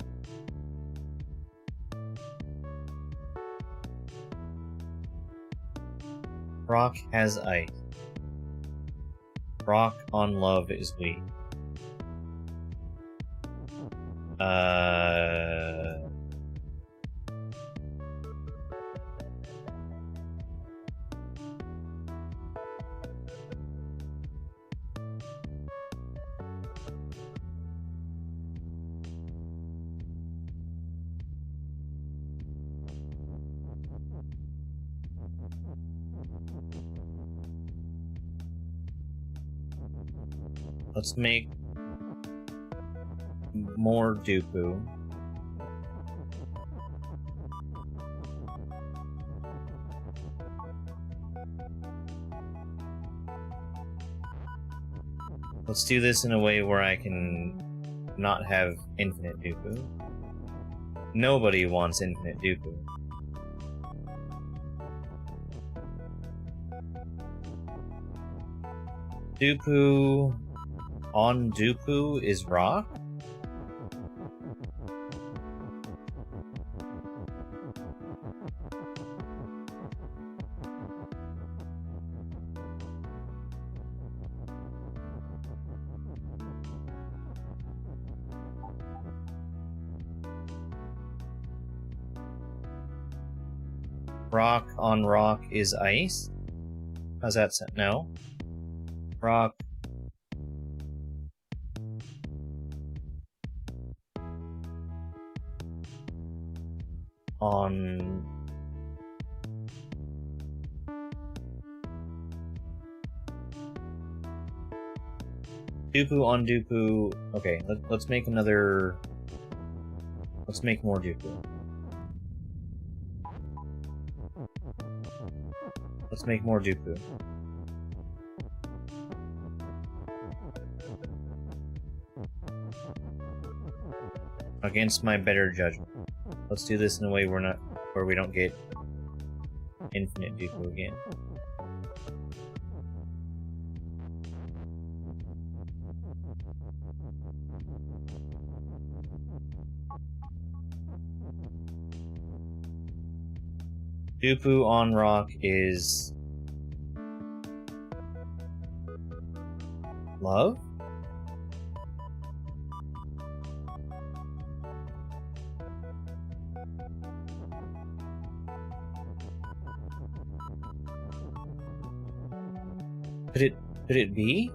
Rock has ice. Rock on love is weak. Let's make more Dupu. Let's do this in a way where I can not have infinite Dooku. Nobody wants infinite Dooku. Dooku on Dooku is rock? Rock on rock is ice? How's that sound? No. Rock. On... Dooku on Dooku... Okay, let's make another... Let's make more Dooku. Let's make more Dooku. Against my better judgment. Let's do this in a way where we don't get infinite Dooku again. Dooku on rock is... love? Could it be?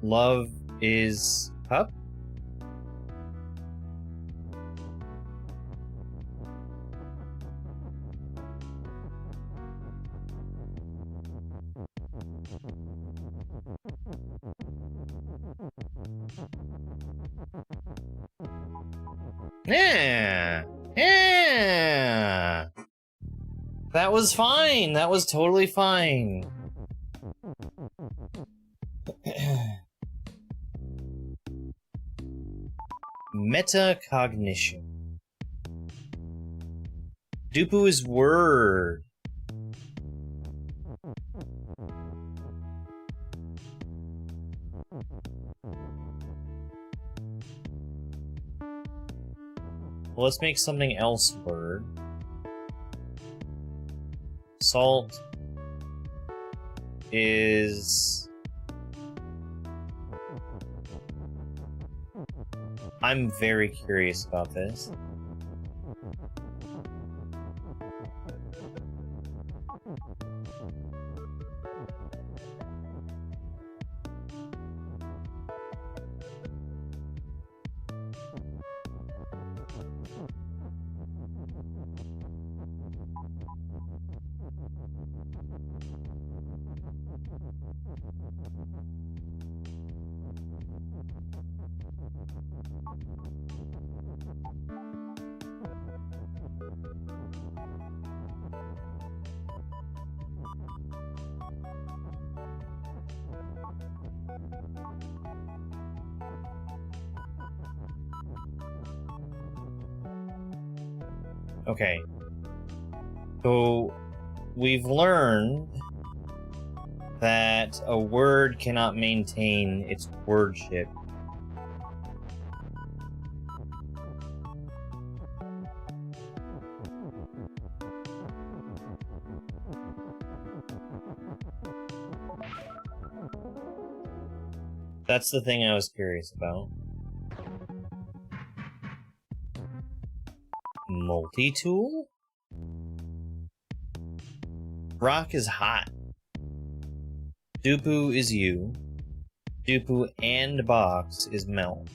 Love is up? Yeah! Yeah! That was fine! That was totally fine! Metacognition. Dooku is word. Well, let's make something else word. Salt is... I'm very curious about this. Okay. So, we've learned that a word cannot maintain its wordship. That's the thing I was curious about. Multi-tool? Rock is hot. Dooku is you. Dooku and box is melt.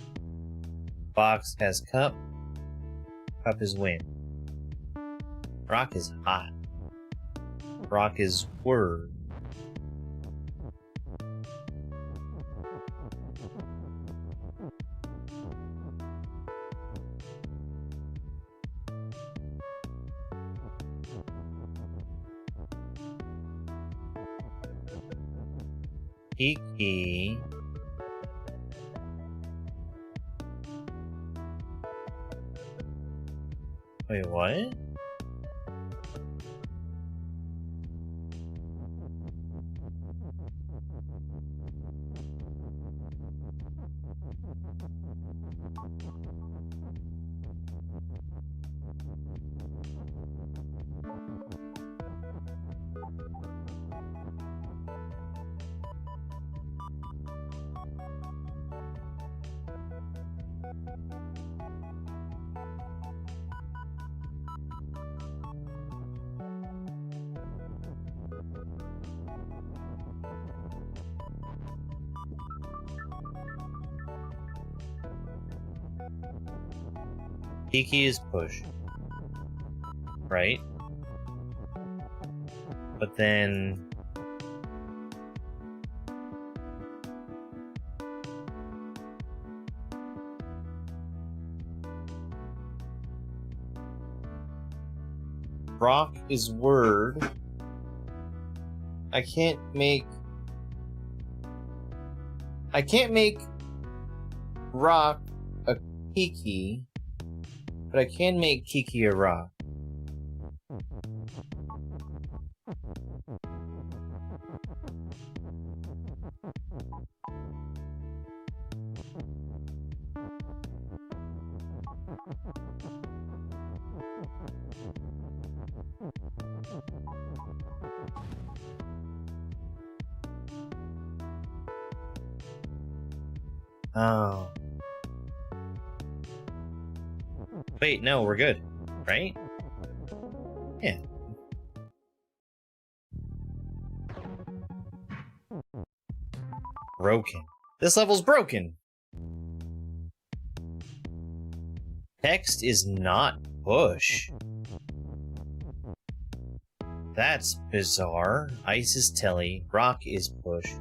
Box has cup. Cup is wind. Rock is hot. Rock is word. Kiki. Wait, what? Kiki is push. Right? But then... Rock is word. I can't make rock a Kiki, but I can make Kiki a rock. Oh. Wait, no, we're good, right? Yeah. Broken. This level's broken! Text is not push. That's bizarre. Ice is telly, rock is push.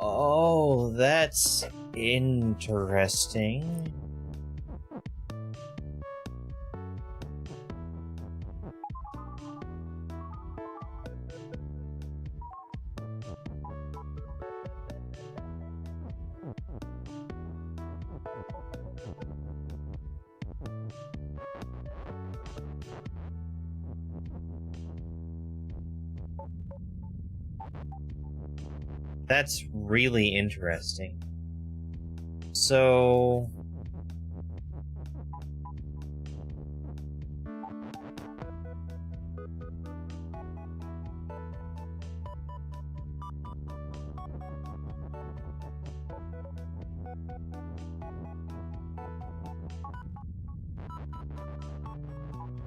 Oh, that's interesting. That's really interesting. So...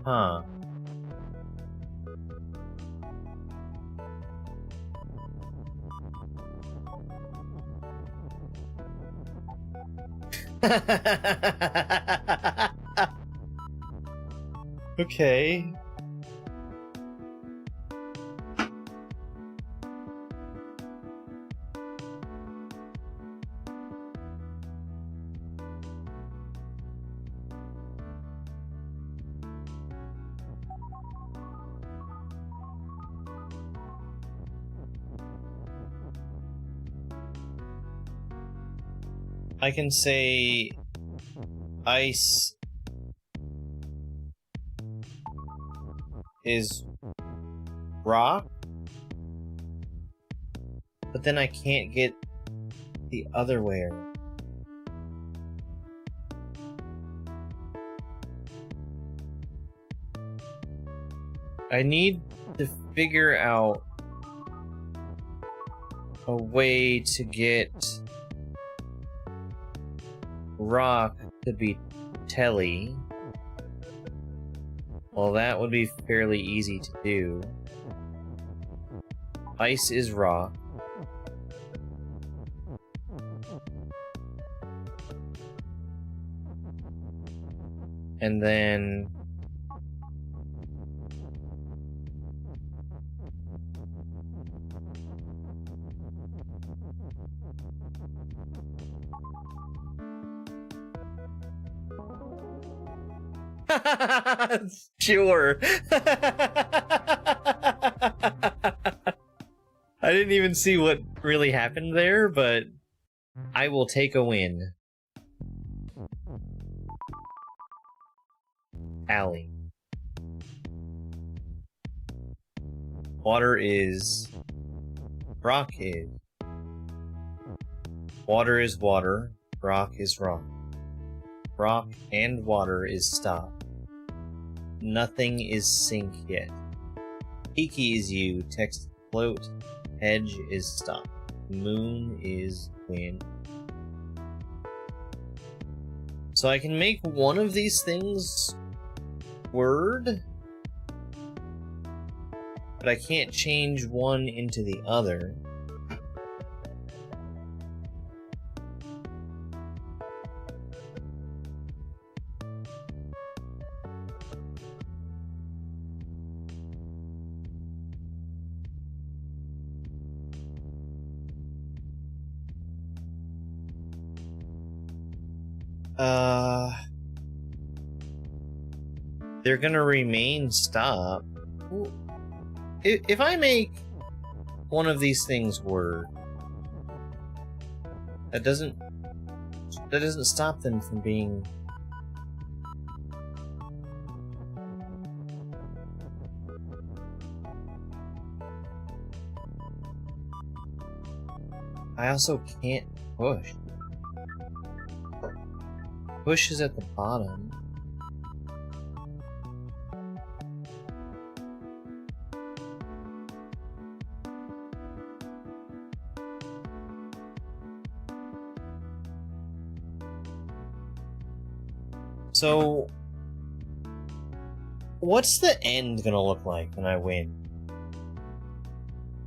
Huh. Okay. I can say ice is rock, but then I can't get the other way around. I need to figure out a way to get rock to be telly. Well, that would be fairly easy to do. Ice is rock. And then... Sure. I didn't even see what really happened there, but I will take a win. Alley. Water is... Rock is. Water is water. Rock is rock. Rock and water is stop. Nothing is sink yet. Peaky is you. Text float. Hedge is stop. Moon is wind. So I can make one of these things word, but I can't change one into the other. They're gonna remain stop. If I make one of these things word, that doesn't stop them from being... I also can't push. Push is at the bottom. So, what's the end gonna look like when I win?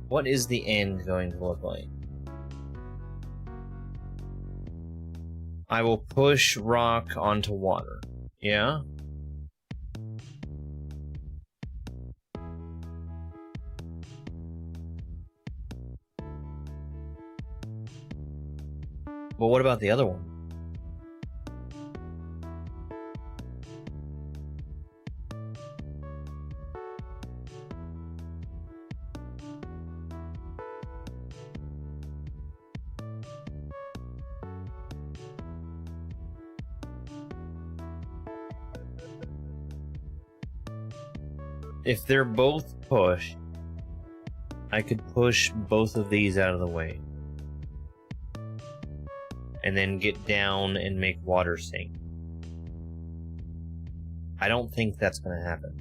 What is the end going to look like? I will push rock onto water. Yeah? But what about the other one? If they're both pushed, I could push both of these out of the way. And then get down and make water sink. I don't think that's gonna happen.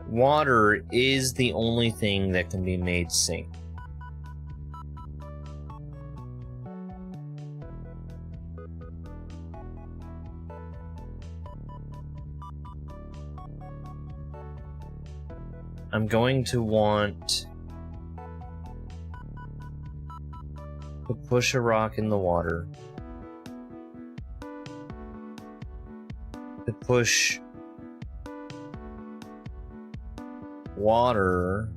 Water is the only thing that can be made sink. I'm going to want to push a rock in the water, to push water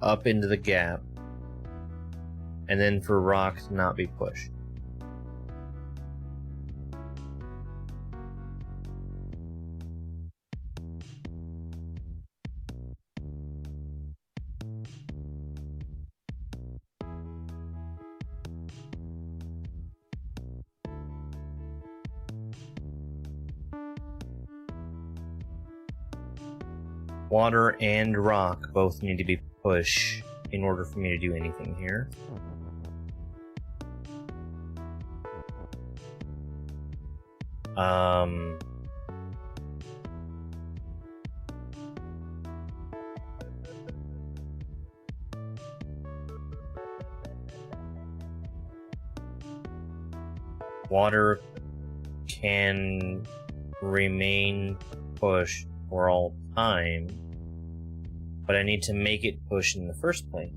up into the gap, and then for rock to not be pushed. Water and rock both need to be pushed in order for me to do anything here. water can remain pushed for all time, but I need to make it push in the first place.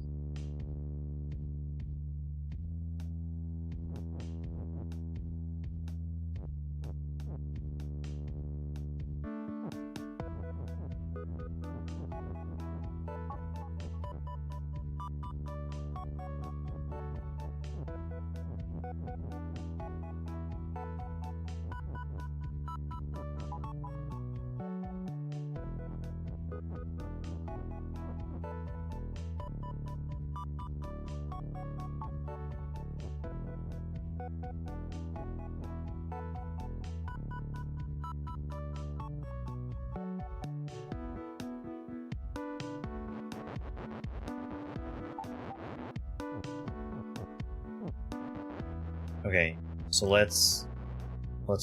Okay, so let's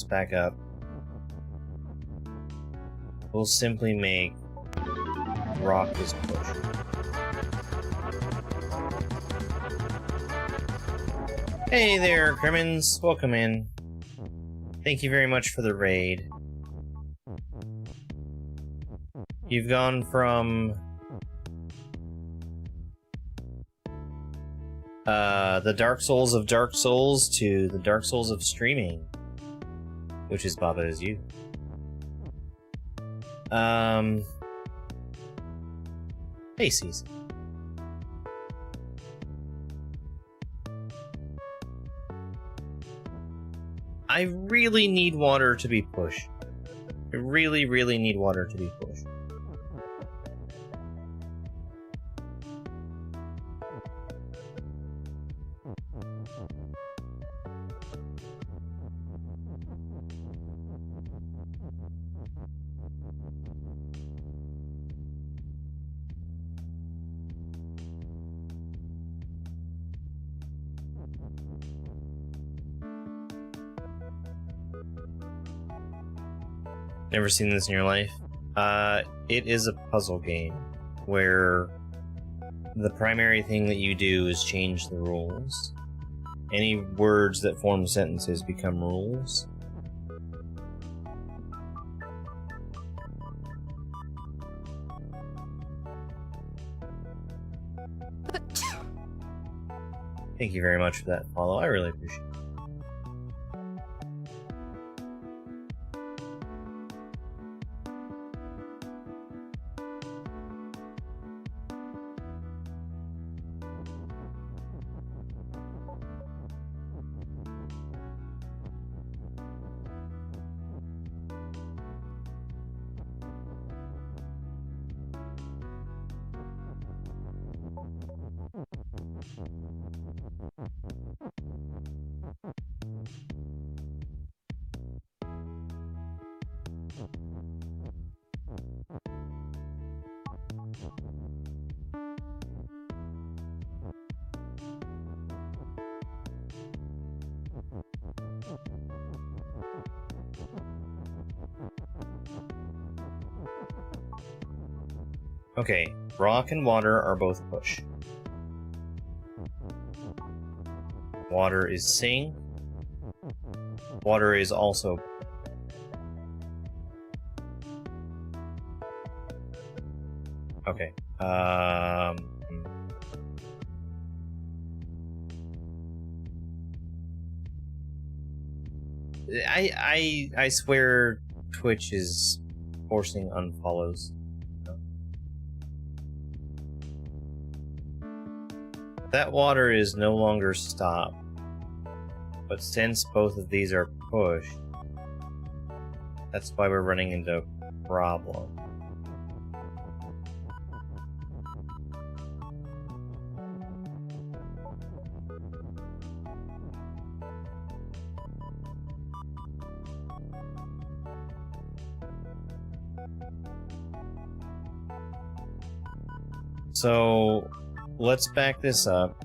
back up. We'll simply make rock this push. Hey there, Crimmins. Welcome in. Thank you very much for the raid. You've gone from the Dark Souls of Dark Souls to the Dark Souls of streaming, which is Baba is you. Hey, Cease. I really need water to be pushed. I really, really need water to be pushed. Never seen this in your life? It is a puzzle game where the primary thing that you do is change the rules. Any words that form sentences become rules. Thank you very much for that follow. I really appreciate it. Okay, rock and water are both push. Water is sing. Water is also... Okay, I swear Twitch is forcing unfollows. That water is no longer stopped, but since both of these are pushed, that's why we're running into a problem. So, let's back this up.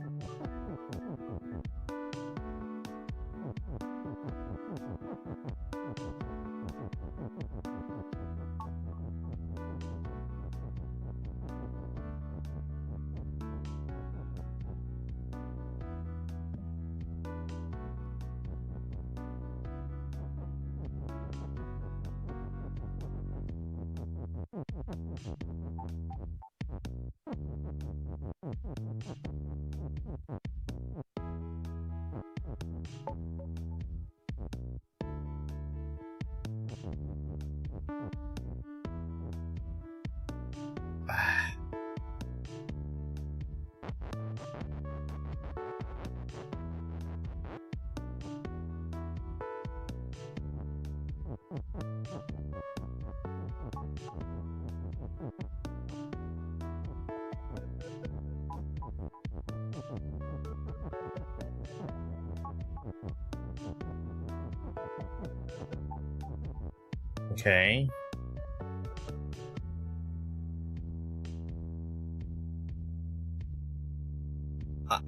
Okay.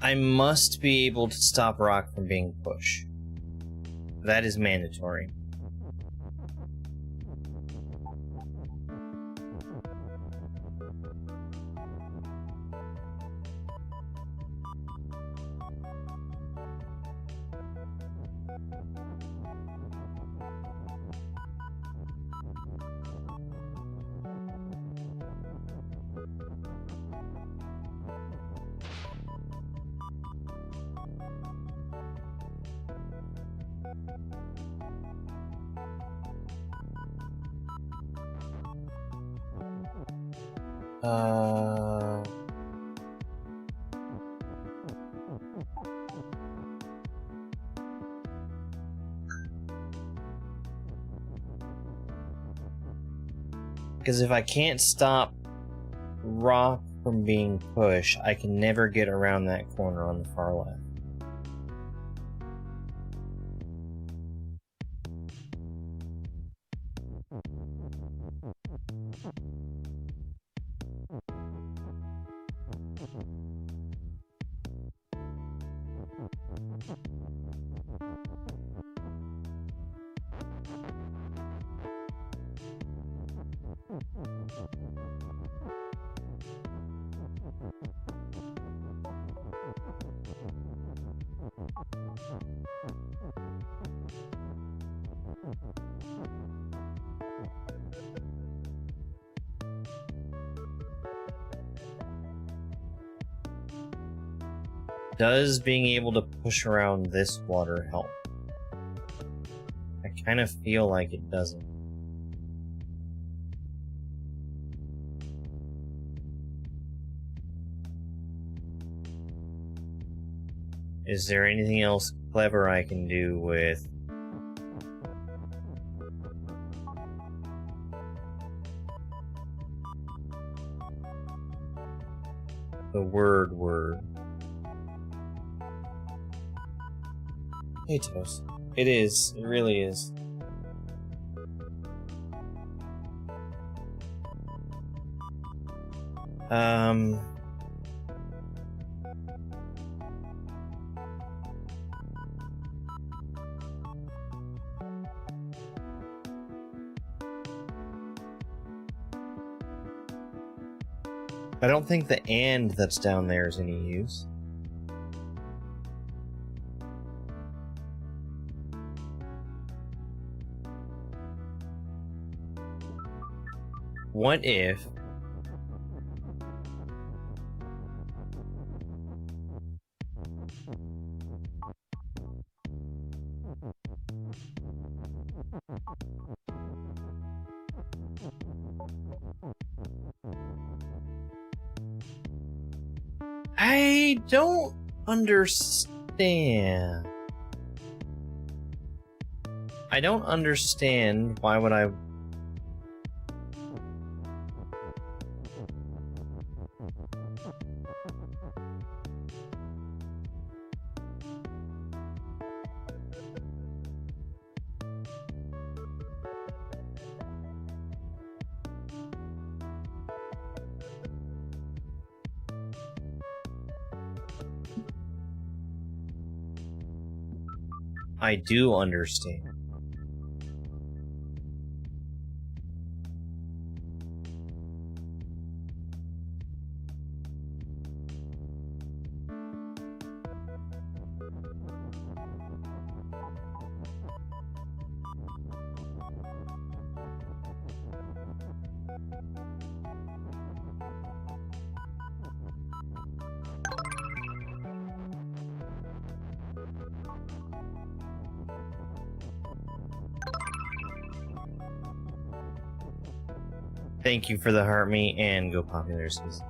I must be able to stop rock from being pushed. That is mandatory. Because if I can't stop rock from being pushed, I can never get around that corner on the far left. Does being able to push around this water help? I kind of feel like it doesn't. Is there anything else clever I can do with the word? Hey, Toast. It is. It really is. I don't think the "and" that's down there is any use. What if I don't understand. I don't understand why would I... I do understand. Thank you for the heart me and go popular season.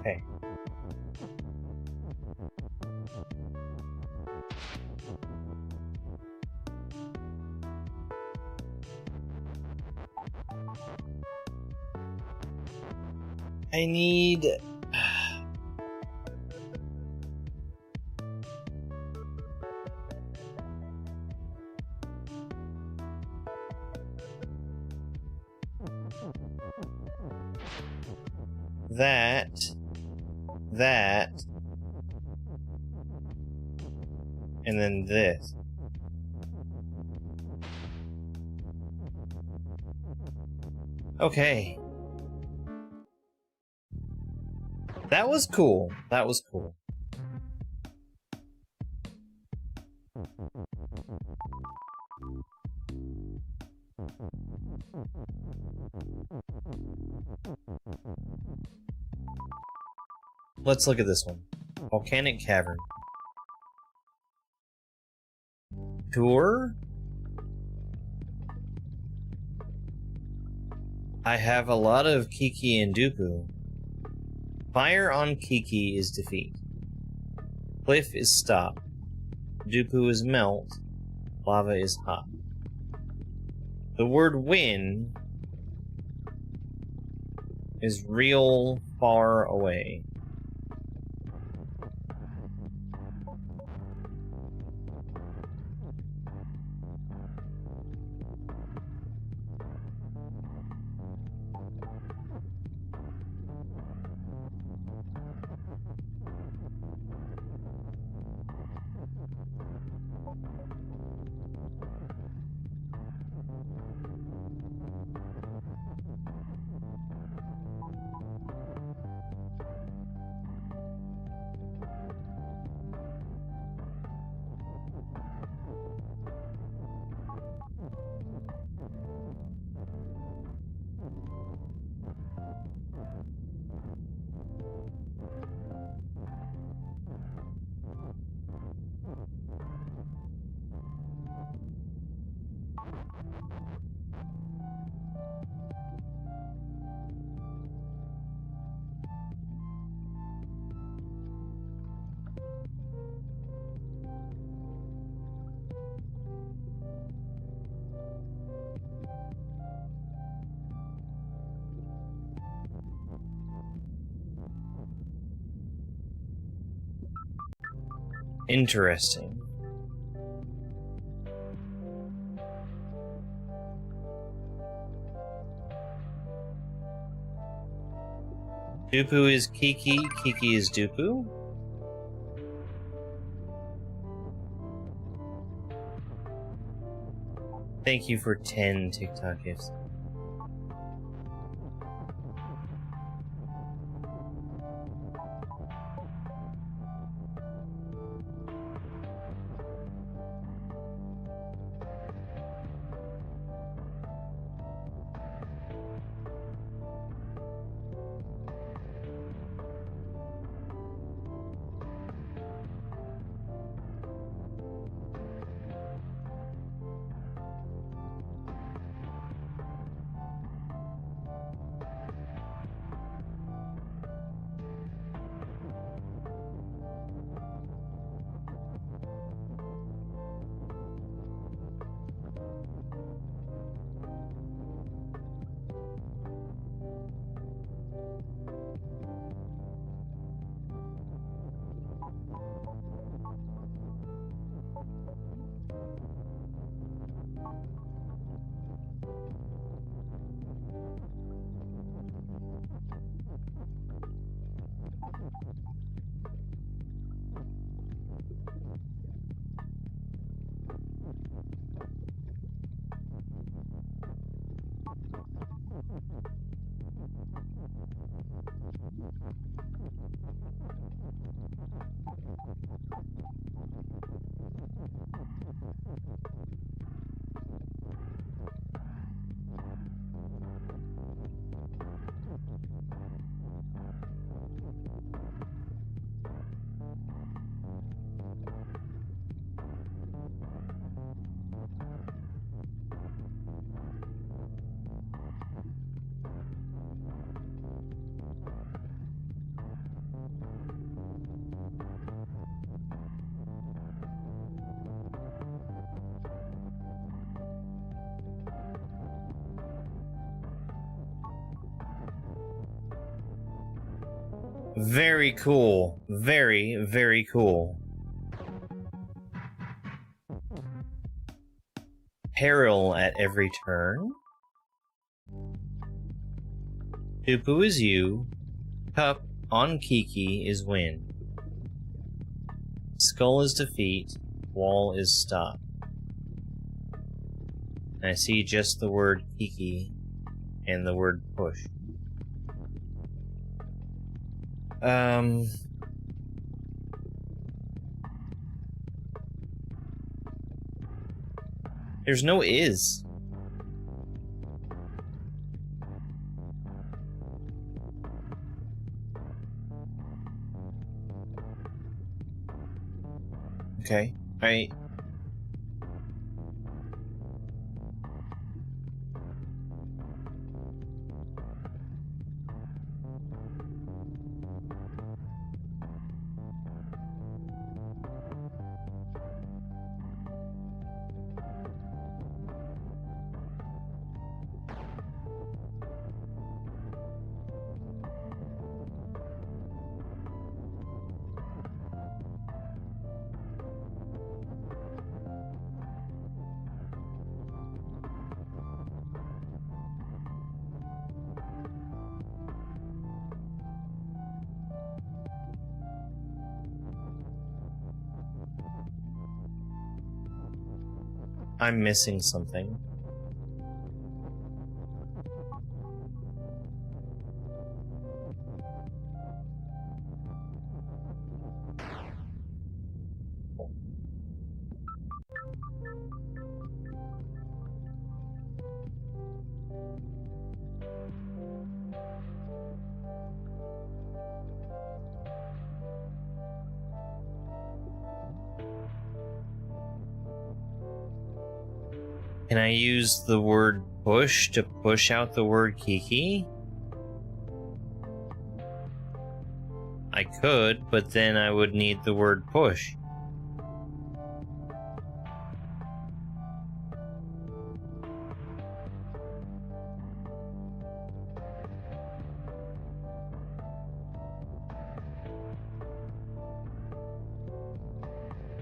Okay. I need... that, and then this. Okay. That was cool. That was cool. Let's look at this one. Volcanic cavern. Tour? I have a lot of Kiki and Dupu. Fire on Kiki is defeat. Cliff is stop. Dupu is melt. Lava is hot. The word win is real far away. Interesting. Dupu is Kiki, Kiki is Dupu. Thank you for 10 TikTok gifts. Very cool. Very, very cool. Peril at every turn. Dupu is you. Cup on Kiki is win. Skull is defeat. Wall is stop. And I see just the word Kiki and the word push. There's no is. Okay, I'm missing something. Can I use the word push to push out the word Kiki? I could, but then I would need the word push.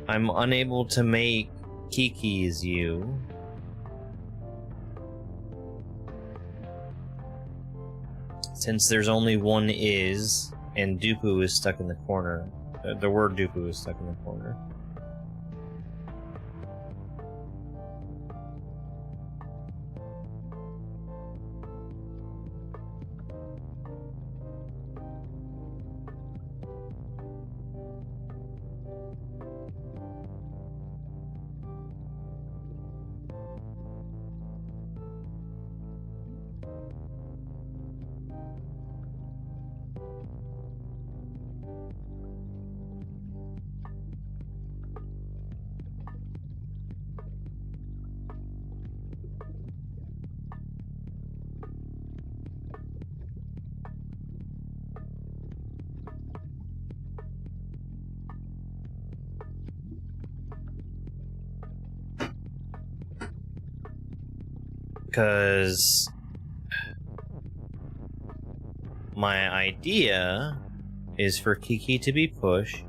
I'm unable to make Kiki is you. Since there's only one is, and Dupu is stuck in the corner. The word Dupu is stuck in the corner. Because my idea is for Kiki to be push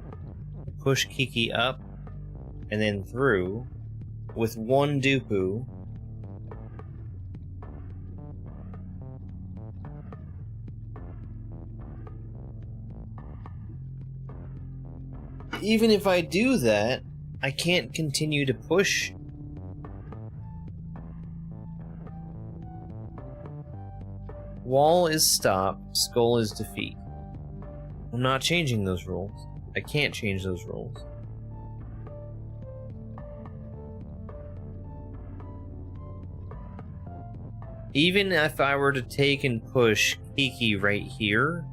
Kiki up and then through with one Dupu. Even if I do that, I can't continue to push. Wall is stop, skull is defeat. I'm not changing those rules. I can't change those rules. Even if I were to take and push Kiki right here,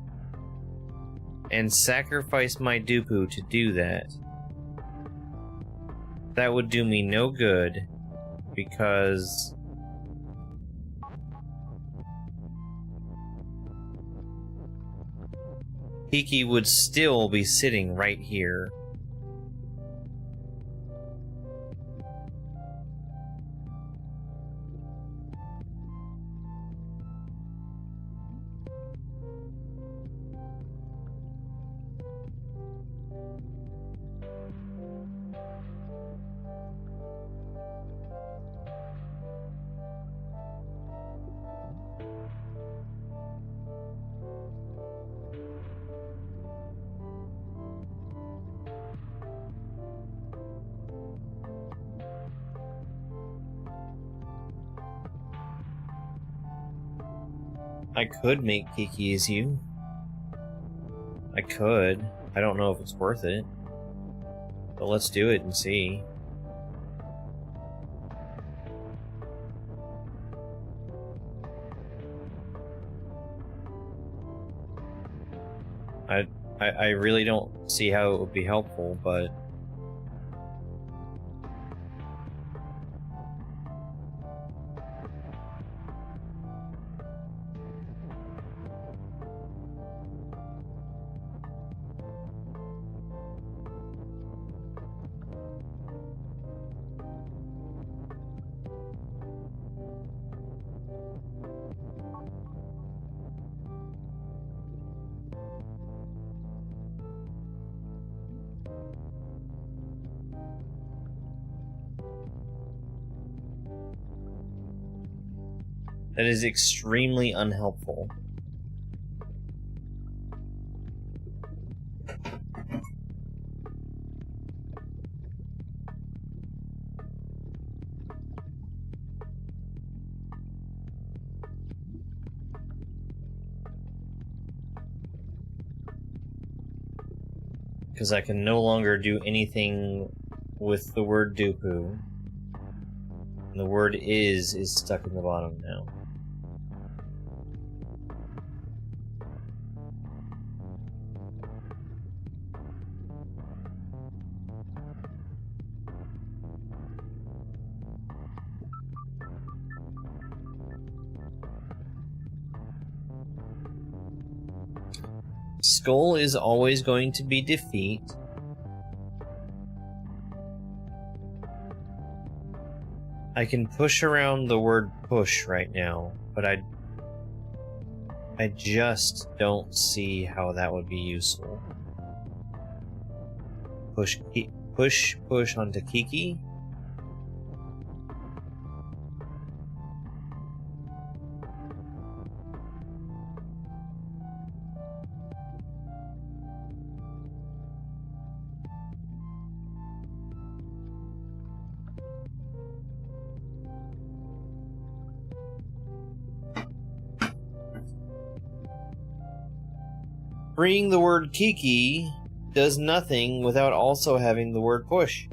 and sacrifice my Dupu to do that, that would do me no good, because Kiki would still be sitting right here. I could make Kiki as you. I could. I don't know if it's worth it. But let's do it and see. I really don't see how it would be helpful, but... That is extremely unhelpful. Because I can no longer do anything with the word Dupu. And the word is stuck in the bottom now. Skull is always going to be defeat. I can push around the word push right now, but I just don't see how that would be useful. Push onto Kiki. Freeing the word Kiki does nothing without also having the word push.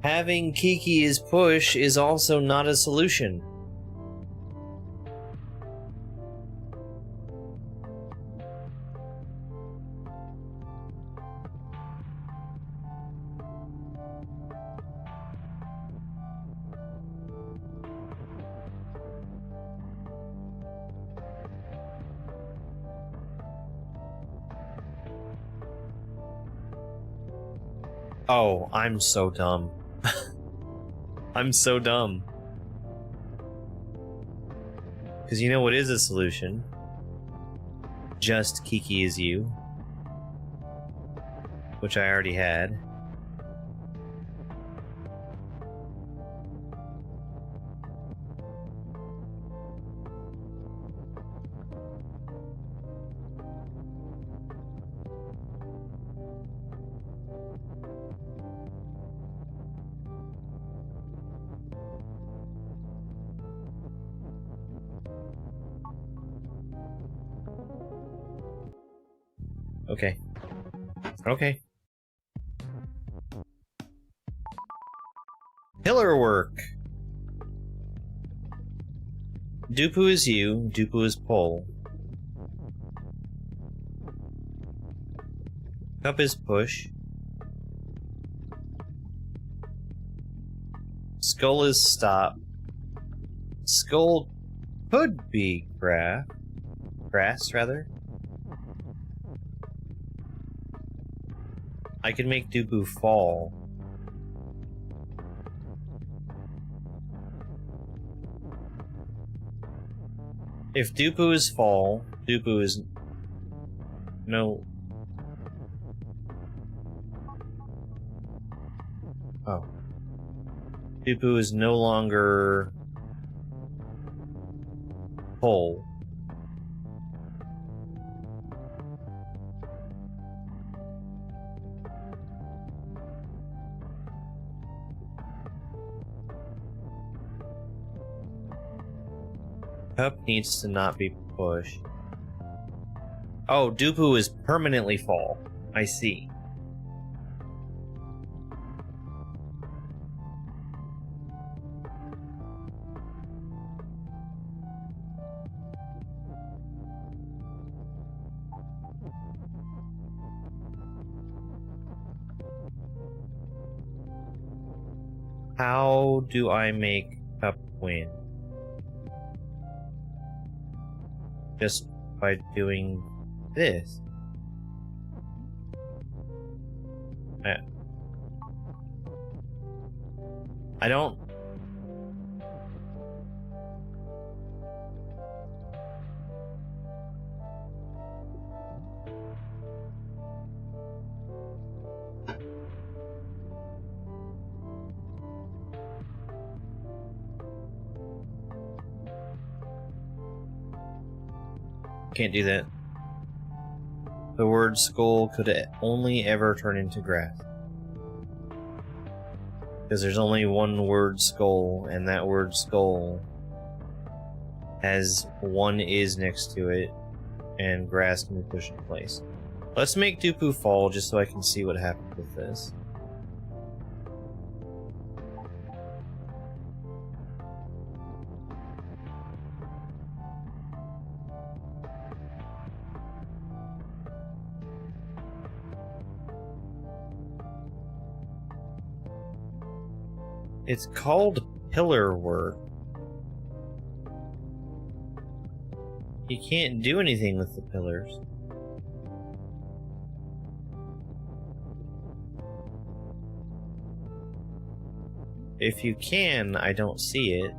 Having Kiki as push is also not a solution. Oh, I'm so dumb. I'm so dumb. Because you know what is a solution? Just Kiki is you. Which I already had. Okay. Okay. Pillar work! Dupu is you, Dupu is pull. Cup is push. Skull is stop. Skull could be grass, rather. I can make Dupu fall. If Dupu is fall, Dupu is no... Oh. Dupu is no longer pull. Cup needs to not be pushed. Oh, Dupu is permanently fall. I see. How do I make Cup win? Just by doing this. I don't... Can't do that. The word skull could only ever turn into grass. Because there's only one word skull, and that word skull has one is next to it, and grass can be pushed in place. Let's make Dupu fall just so I can see what happens with this. It's called pillar work. You can't do anything with the pillars. If you can, I don't see it.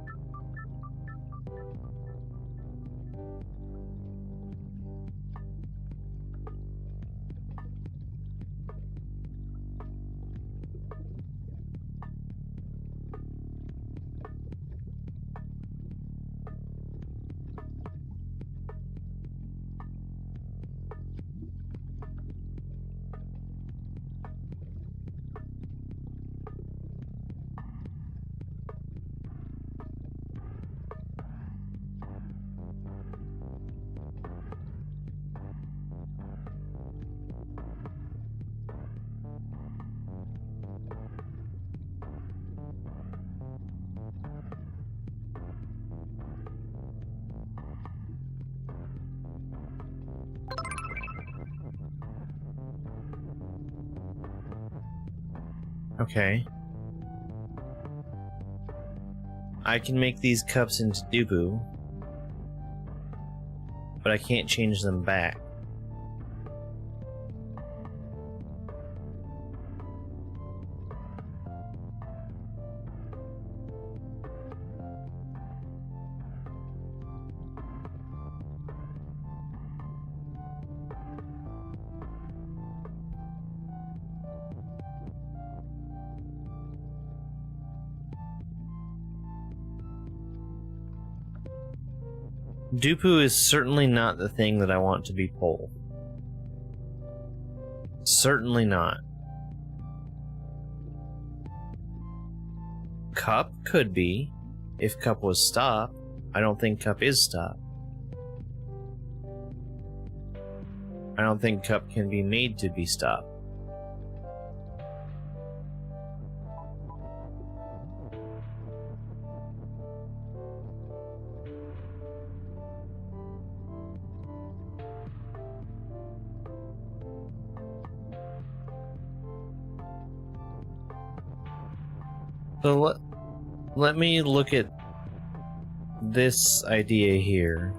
Okay. I can make these cups into Dupu, but I can't change them back. Dupu is certainly not the thing that I want to be pole. Certainly not. Cup could be, if Cup was stop. I don't think Cup is stop. I don't think Cup can be made to be stop. So let me look at this idea here.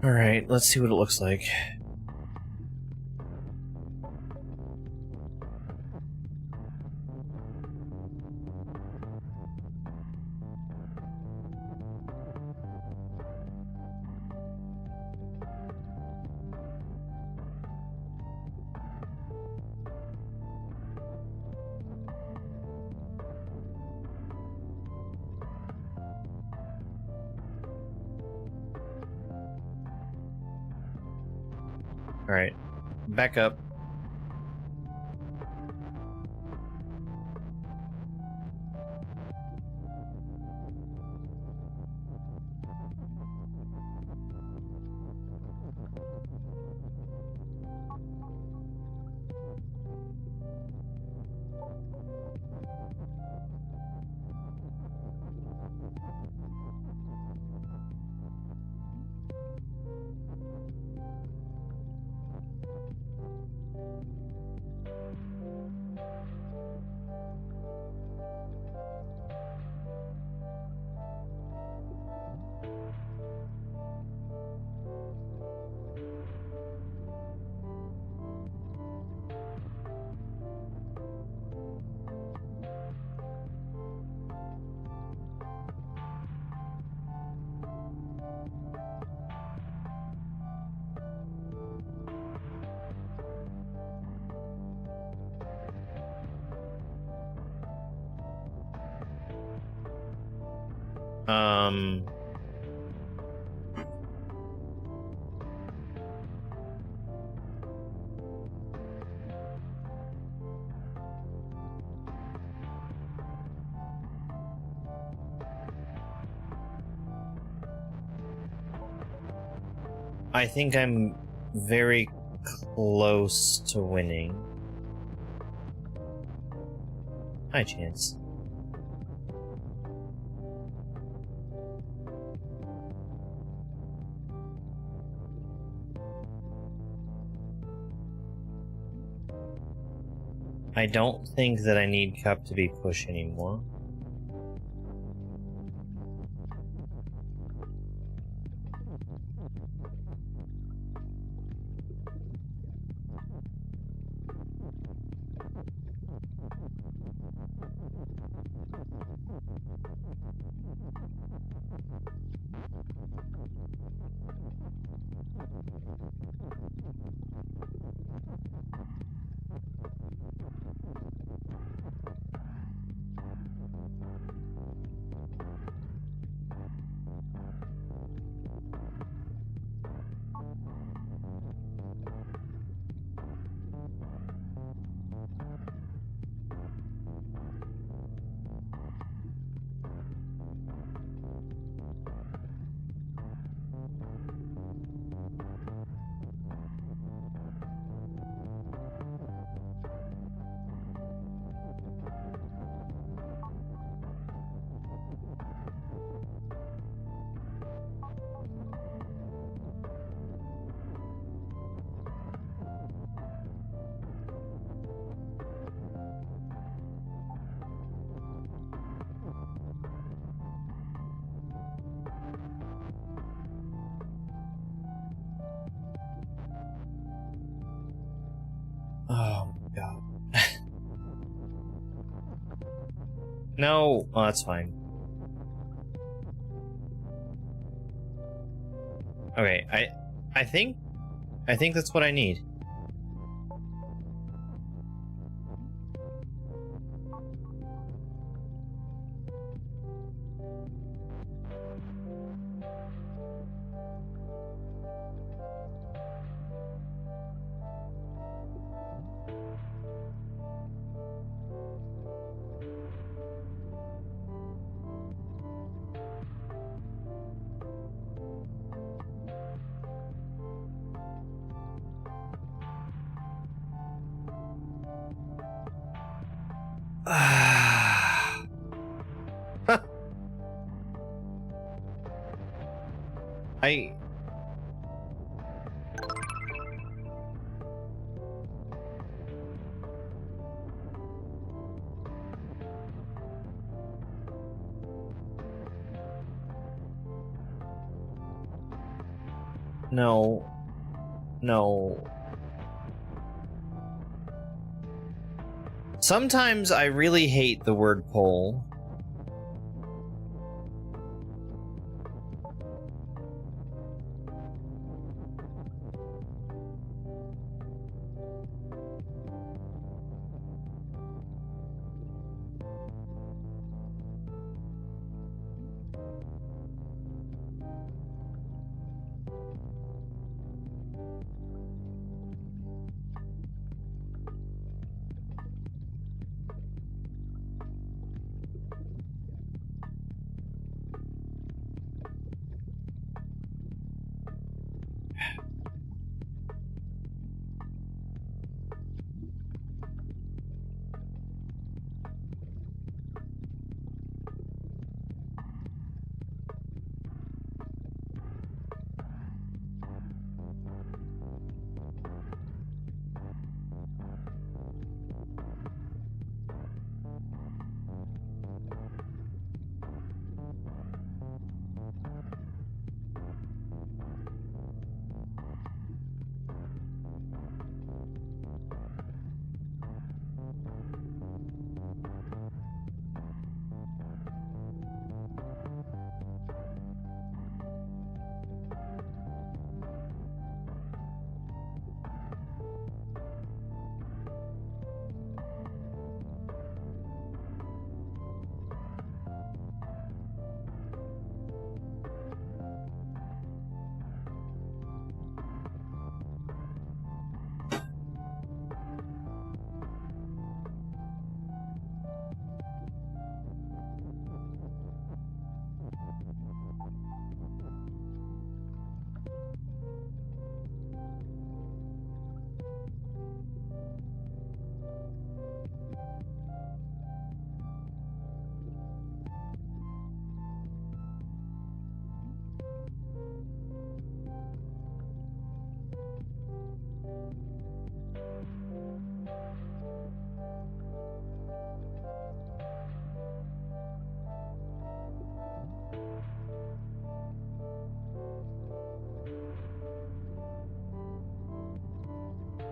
Alright, let's see what it looks like. Alright, back up. I think I'm very close to winning. High chance. I don't think that I need Cup to be push anymore. Oh my god. No, oh, that's fine. Okay, I think that's what I need. No. No. Sometimes I really hate the word pole.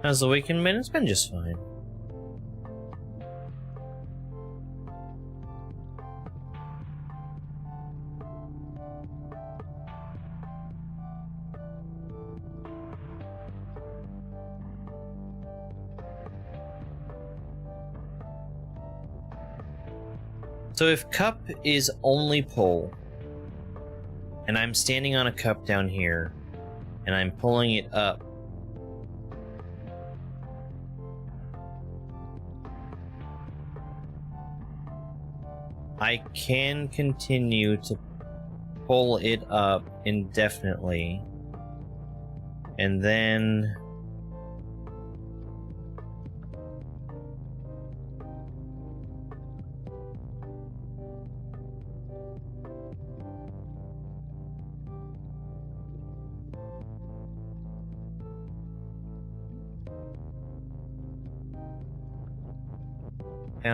How's the weekend been? It's been just fine. So if cup is only pull, and I'm standing on a cup down here, and I'm pulling it up, I can continue to pull it up indefinitely, and then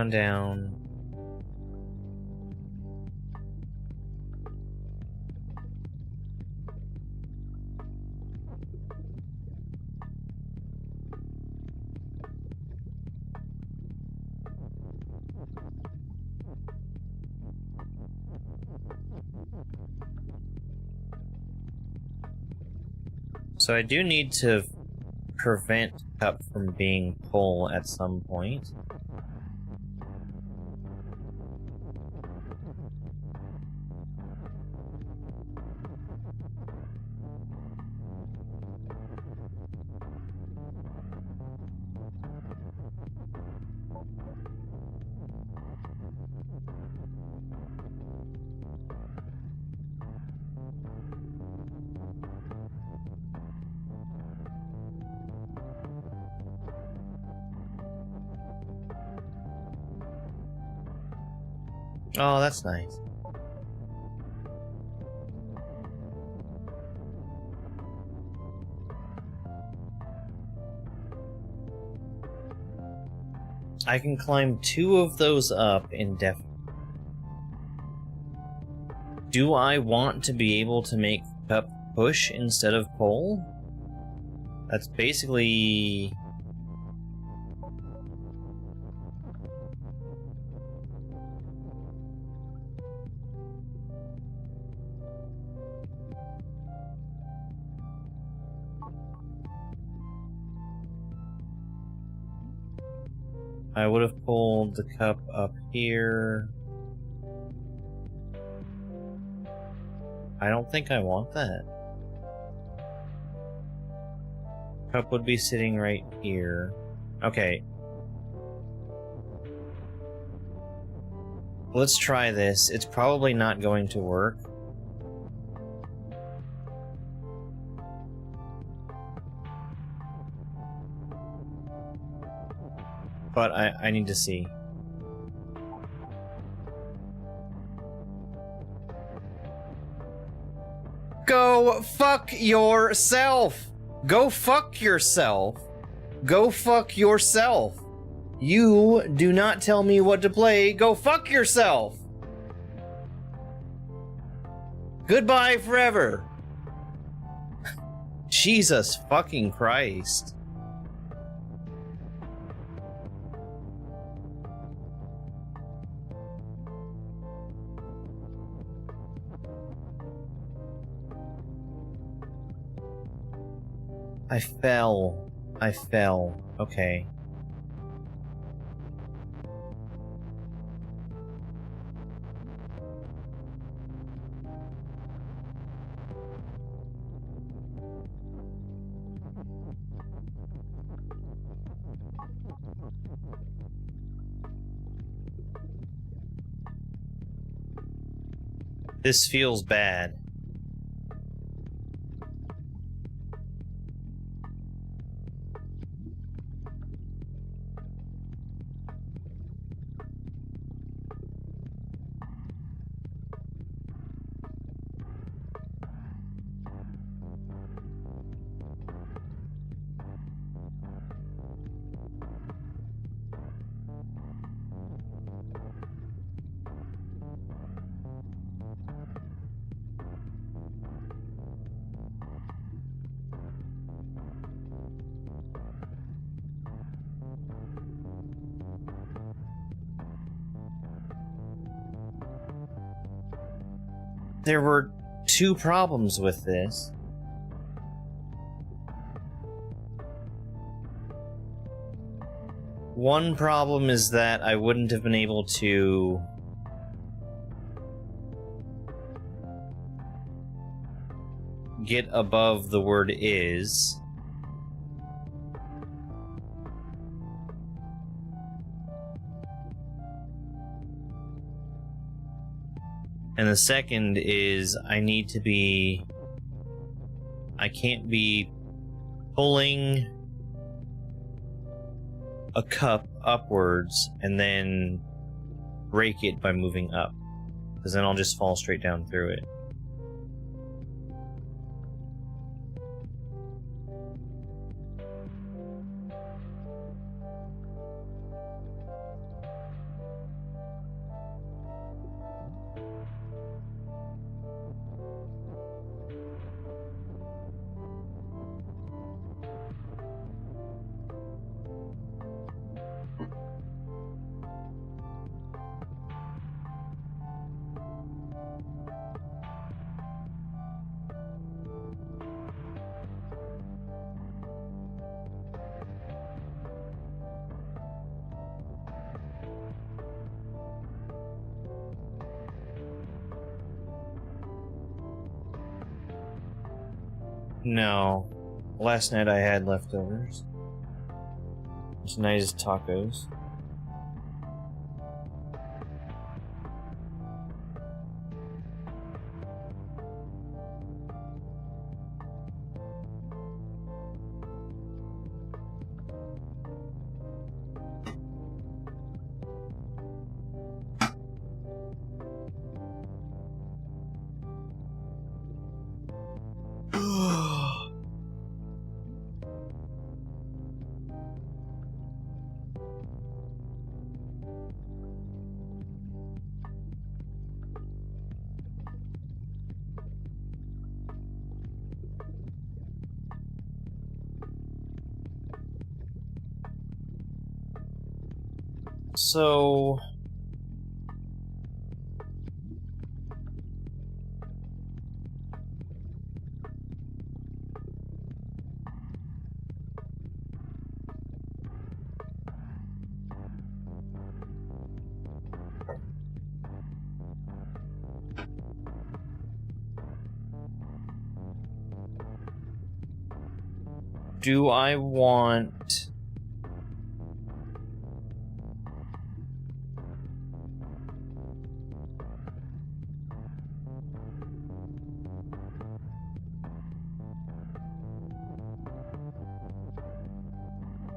down. So I do need to prevent cup from being pull at some point. Oh, that's nice. I can climb 2 of those up indefinitely. Do I want to be able to make cup push instead of pull? That's basically... I would have pulled the cup up here. I don't think I want that. Cup would be sitting right here. Okay. Let's try this. It's probably not going to work. But I need to see. Go fuck yourself! Go fuck yourself! Go fuck yourself! You do not tell me what to play, go fuck yourself! Goodbye forever! Jesus fucking Christ. I fell. I fell. Okay. This feels bad. There were two problems with this. One problem is that I wouldn't have been able to get above the word is. And the second is I can't be pulling a cup upwards and then break it by moving up, because then I'll just fall straight down through it. No. Last night I had leftovers. Tonight is tacos. So... do I want...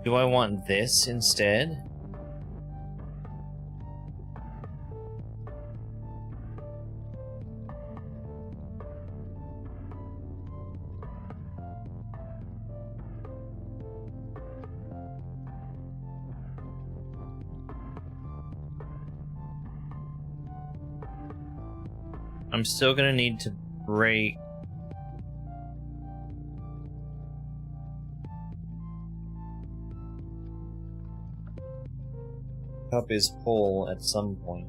do I want this instead? I'm still gonna need to break... Cup is full at some point.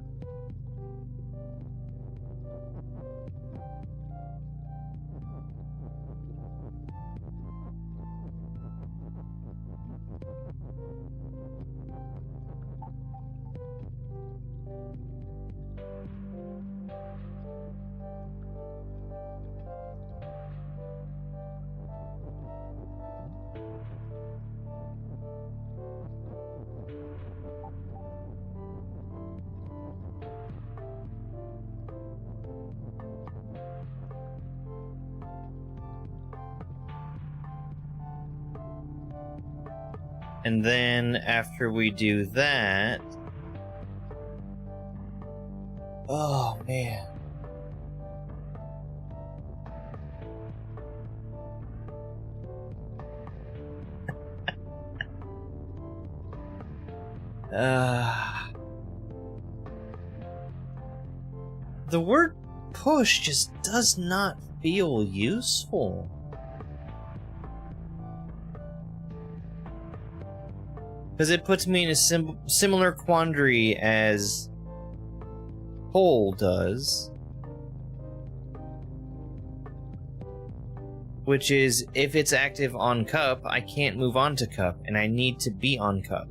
And then after we do that... oh, man. The word push just does not feel useful. Because it puts me in a similar quandary as pull does. Which is, if it's active on cup, I can't move on to cup, and I need to be on cup.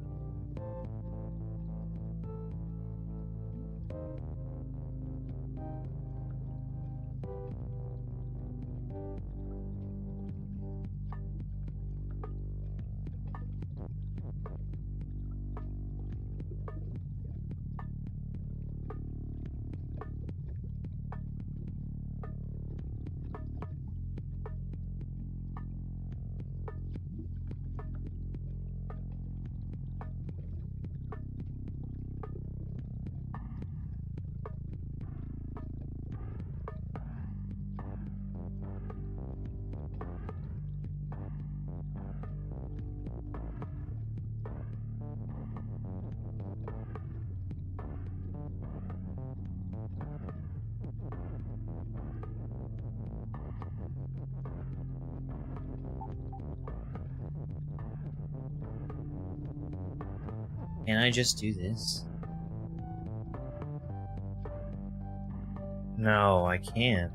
Can I just do this? No, I can't.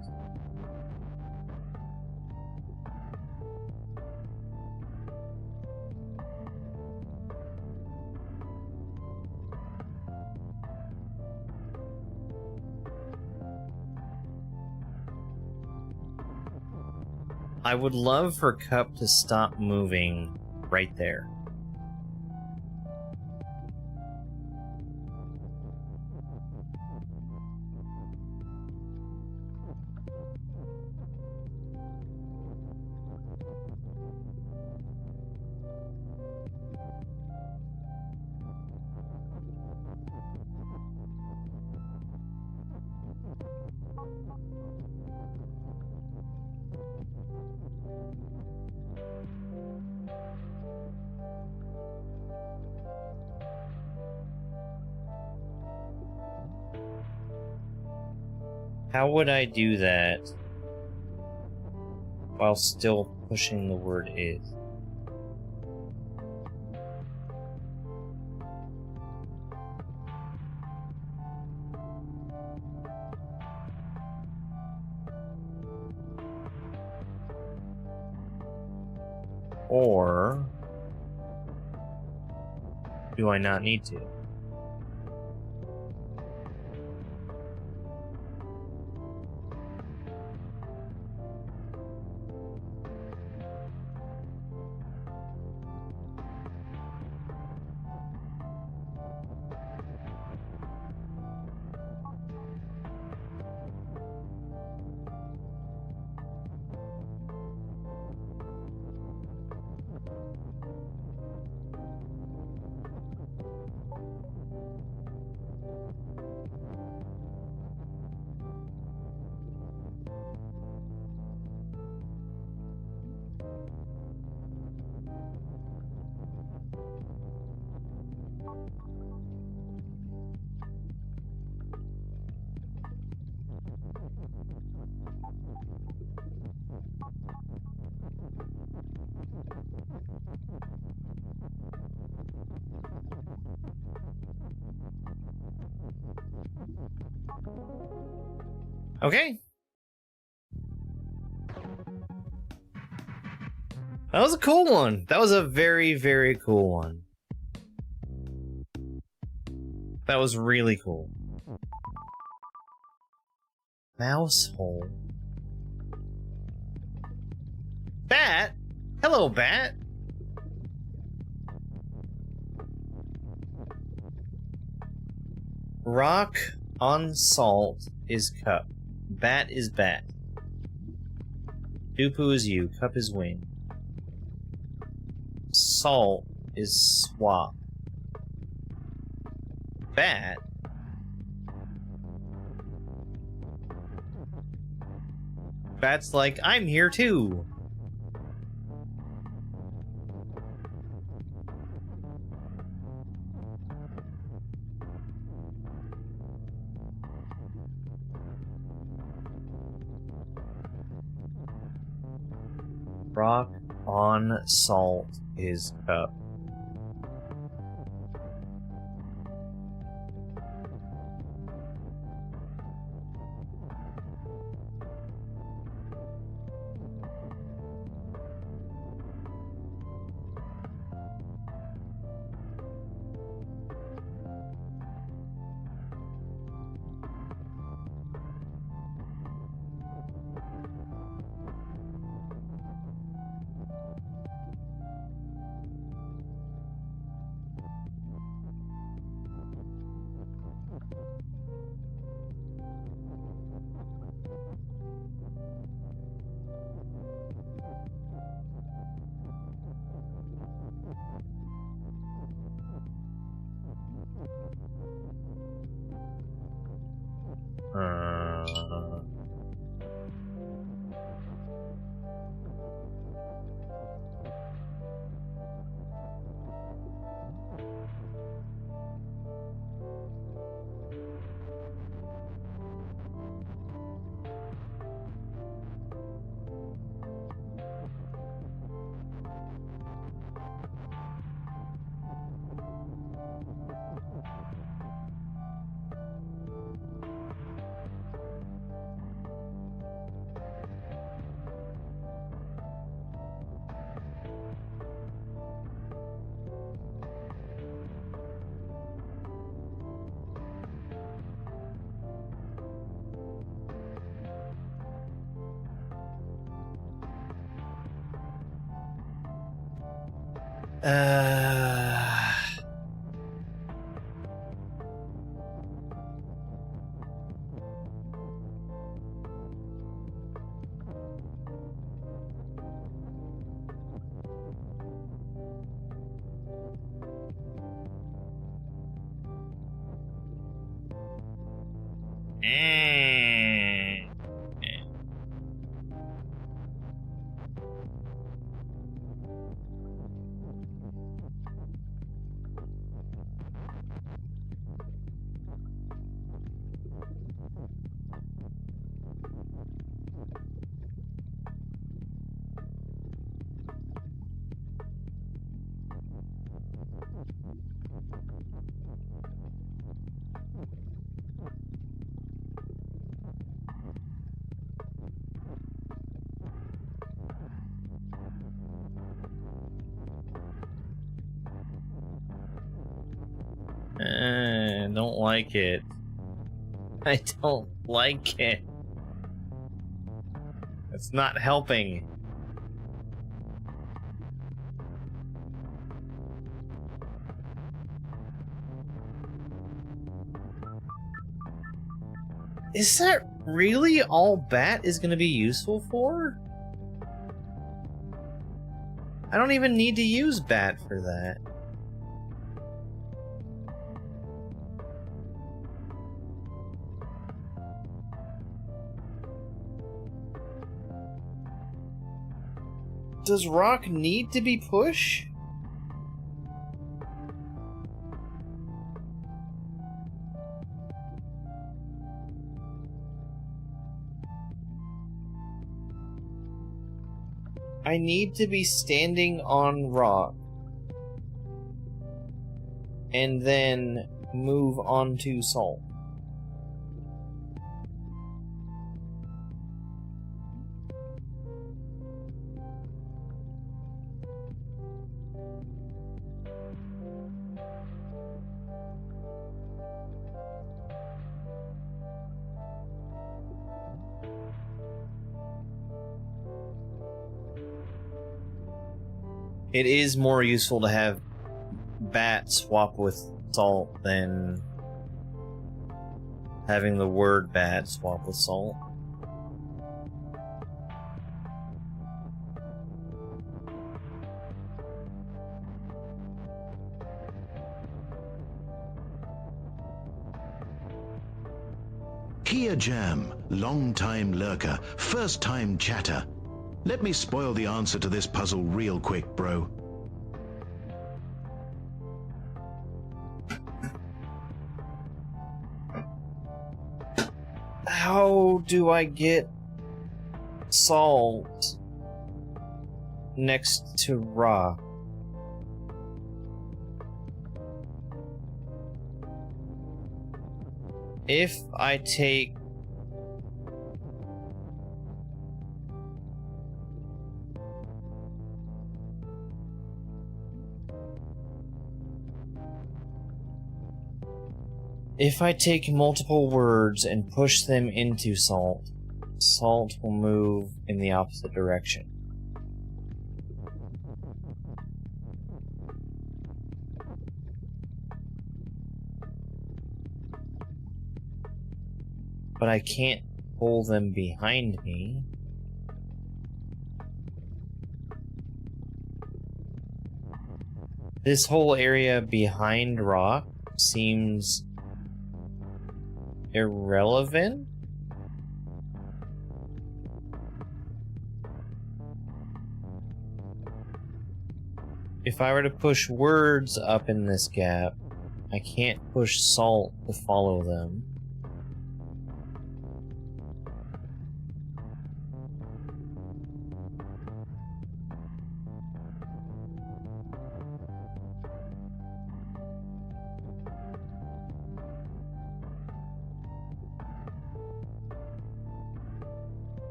I would love for Cup to stop moving right there. How would I do that while still pushing the word is? Or do I not need to? Okay. That was a cool one. That was a very, very cool one. That was really cool. Mouse hole. Bat? Hello, Bat. Rock on salt is cup. Bat is bat. Dupu is you. Cup is wing. Salt is swap. Bat? Bat's like, I'm here too. Rock on salt is cup. Uh... don't like it. I don't like it. It's not helping. Is that really all bat is going to be useful for? I don't even need to use bat for that. Does rock need to be pushed? I need to be standing on rock and then move on to salt. It is more useful to have bat swap with salt than having the word bat swap with salt. Kia Jam, long-time lurker, first-time chatter. Let me spoil the answer to this puzzle real quick, bro. How do I get salt next to rock? If I take multiple words and push them into salt, salt will move in the opposite direction. But I can't pull them behind me. This whole area behind rock seems irrelevant? If I were to push words up in this gap, I can't push salt to follow them.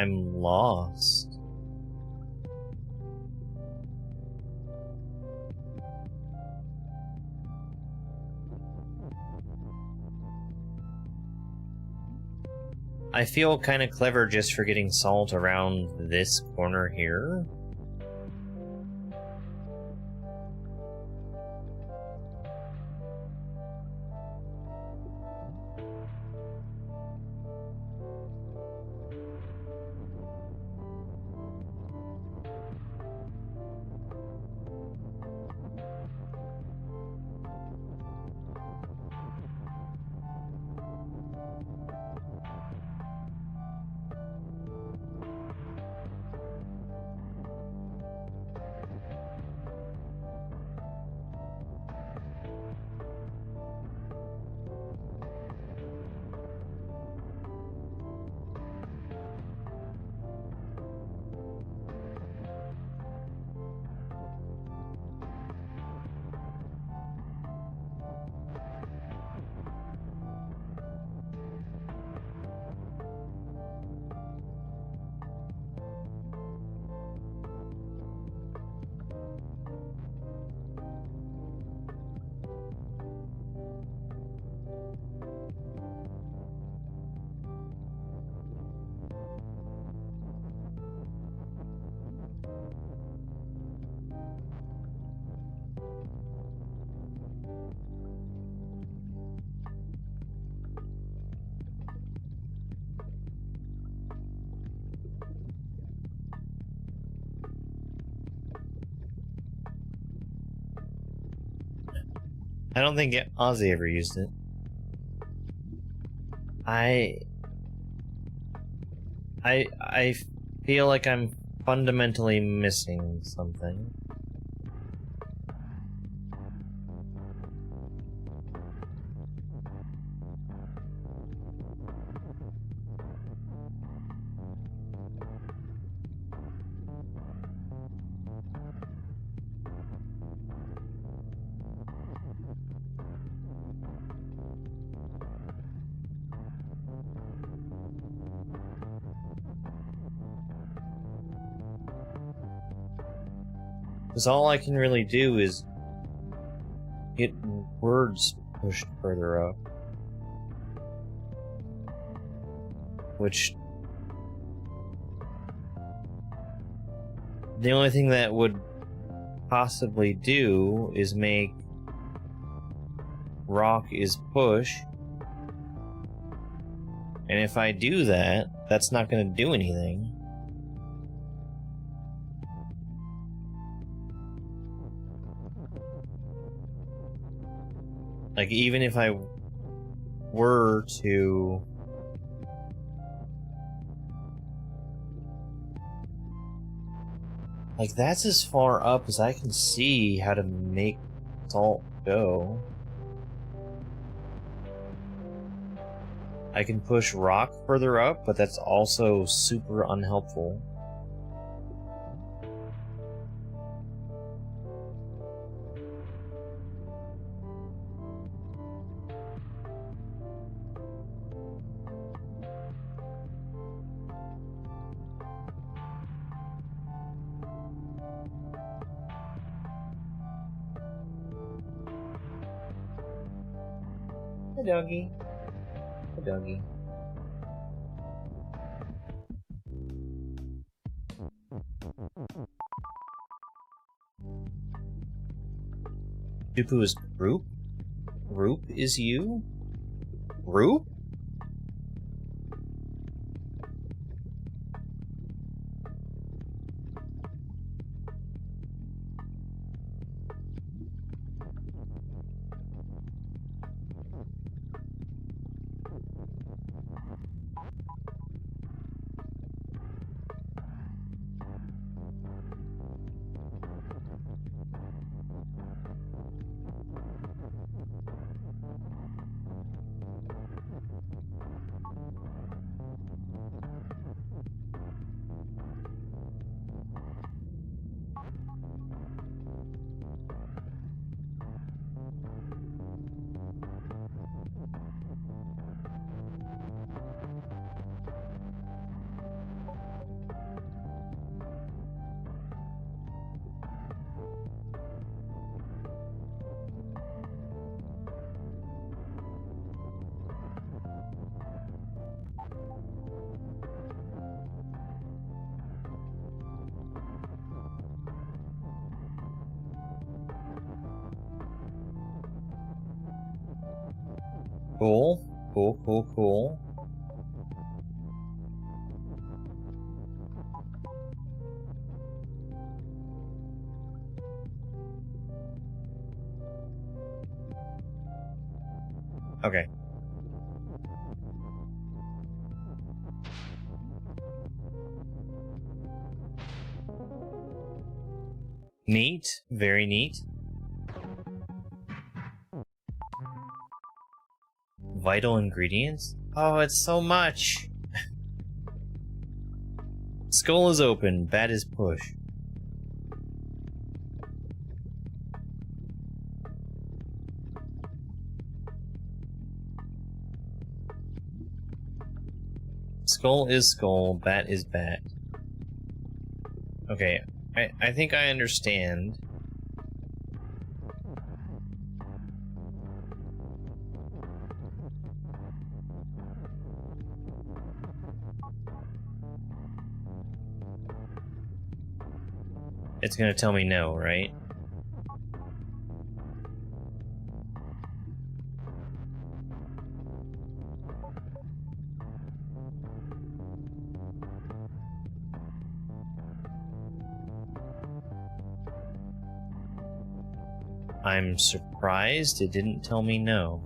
I'm lost. I feel kind of clever just for getting salt around this corner here. I don't think Ozzy ever used it. I feel like I'm fundamentally missing something. Because all I can really do is get words pushed further up. Which... the only thing that would possibly do is make rock is push. And if I do that, that's not going to do anything. Like, even if I were to... like, that's as far up as I can see how to make salt go. I can push rock further up, but that's also super unhelpful. Hey, doggy. Hey, doggy. Dupu is group? Group is you? Group? Cool. Cool, cool, cool. Okay. Neat. Very neat. Vital ingredients? Oh, it's so much! Skull is open, bat is push. Skull is skull, bat is bat. Okay, I think I understand. It's gonna tell me no, right? I'm surprised it didn't tell me no.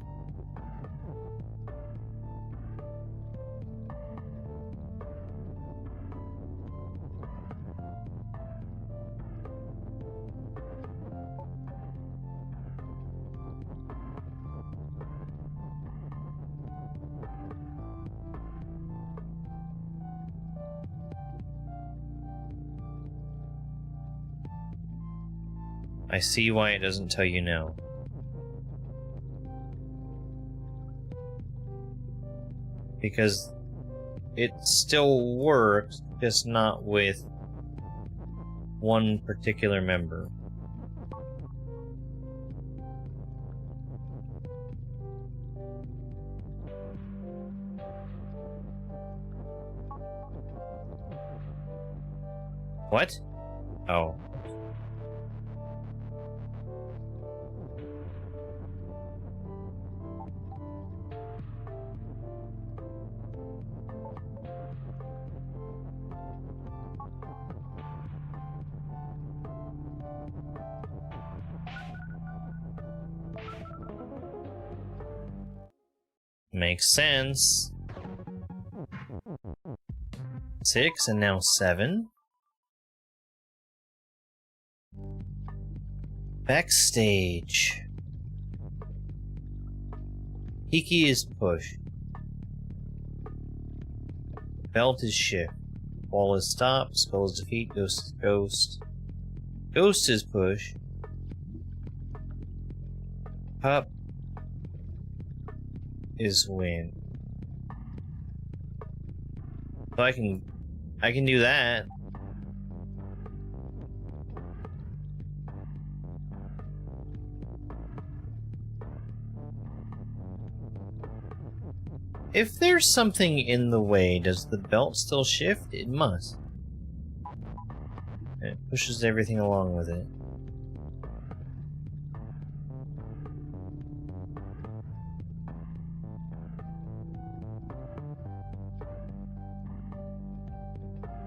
I see why it doesn't tell you no. Because it still works, just not with one particular member. What? Oh. Makes sense. 6 and now 7. Backstage. Kiki is push. Belt is shift. Wall is stop. Skull is defeat. Ghost is ghost. Ghost is push. Cup is win. So I can do that. If there's something in the way, does the belt still shift? It must. It pushes everything along with it.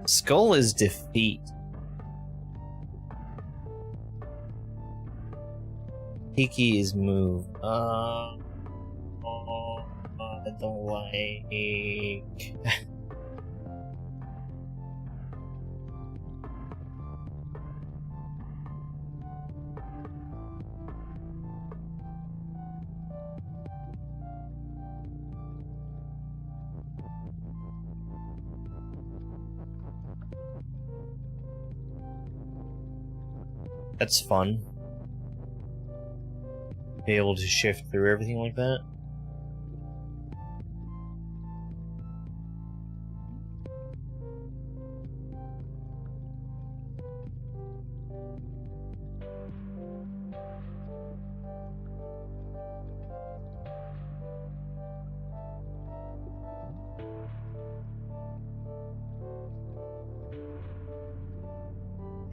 Skull is defeat. Kiki is move. I don't like. That's fun. Be able to shift through everything like that.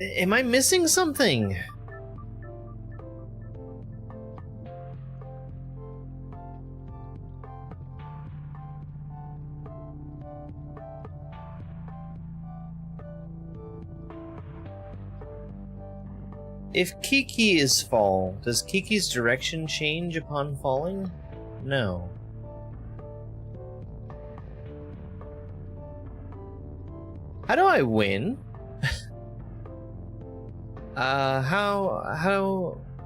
Am I missing something? If Kiki is fall, does Kiki's direction change upon falling? No. How do I win?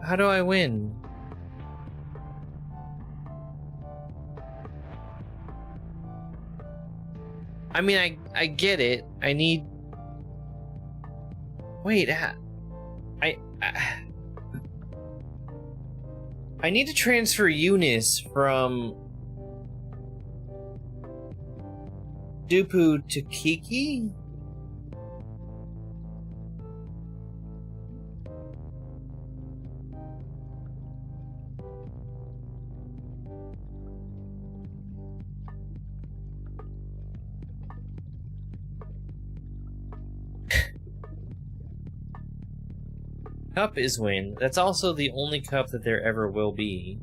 How do I win? I mean, I get it. I need... Wait, I need to transfer Eunice from Dupu to Kiki? Cup is win. That's also the only cup that there ever will be.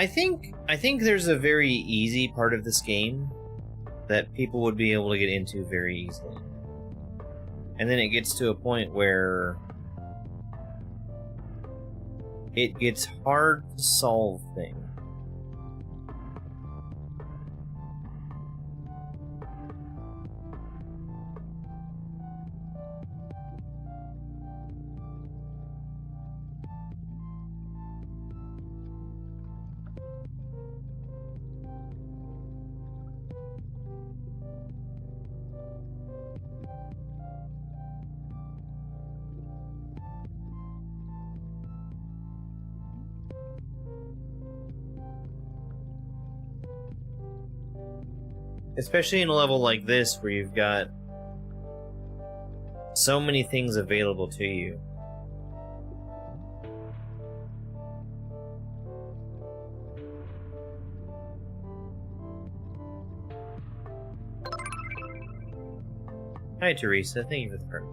I think there's a very easy part of this game that people would be able to get into very easily. And then it gets to a point where it gets hard to solve things. Especially in a level like this, where you've got so many things available to you. Hi, Teresa. Thank you for the card.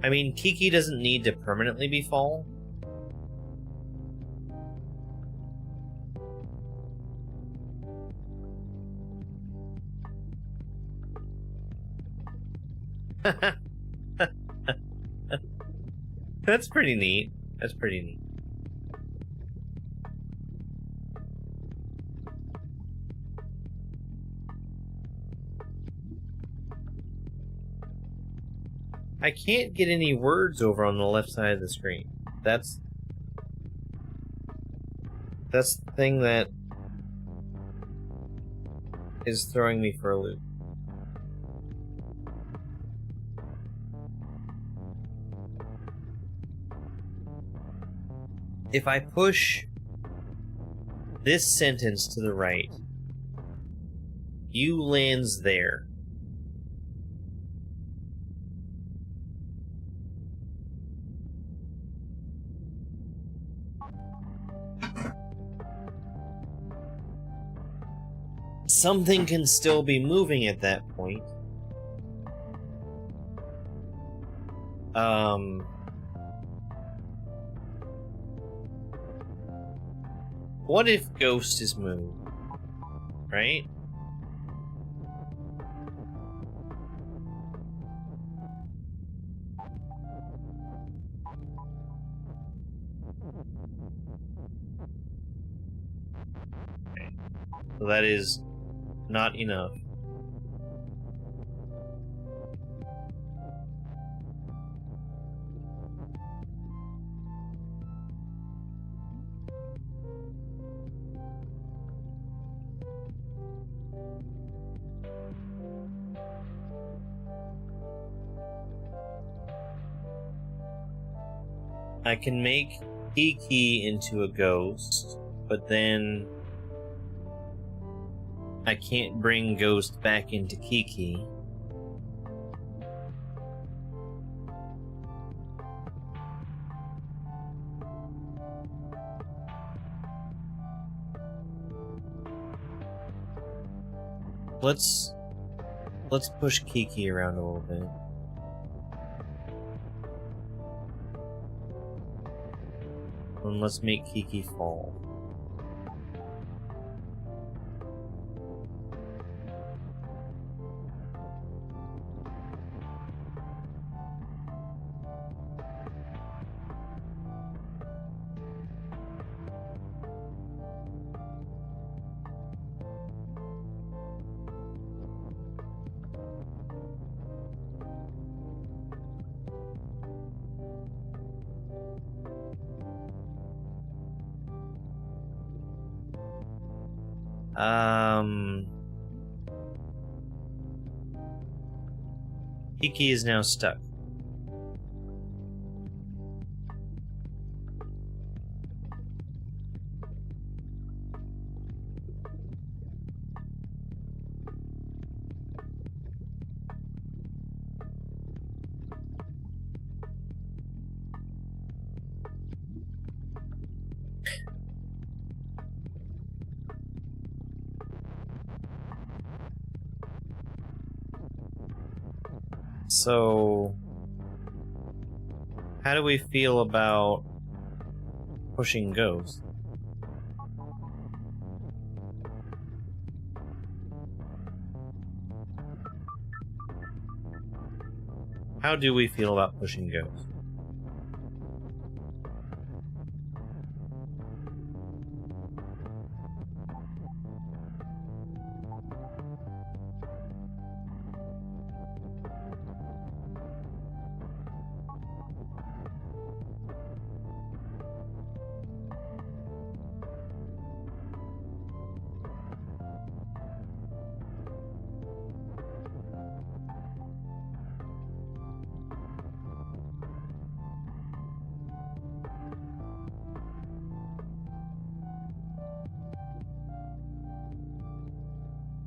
I mean, Kiki doesn't need to permanently be fall. That's pretty neat. That's pretty neat. I can't get any words over on the left side of the screen. That's the thing that is throwing me for a loop. If I push this sentence to the right, you lands there. Something can still be moving at that point. What if Ghost is moved? Right? Okay. So that is not enough. I can make Kiki into a ghost, but then I can't bring Ghost back into Kiki. Let's push Kiki around a little bit. And let's make Kiki fall. Kiki is now stuck. So, how do we feel about pushing ghosts? How do we feel about pushing ghosts?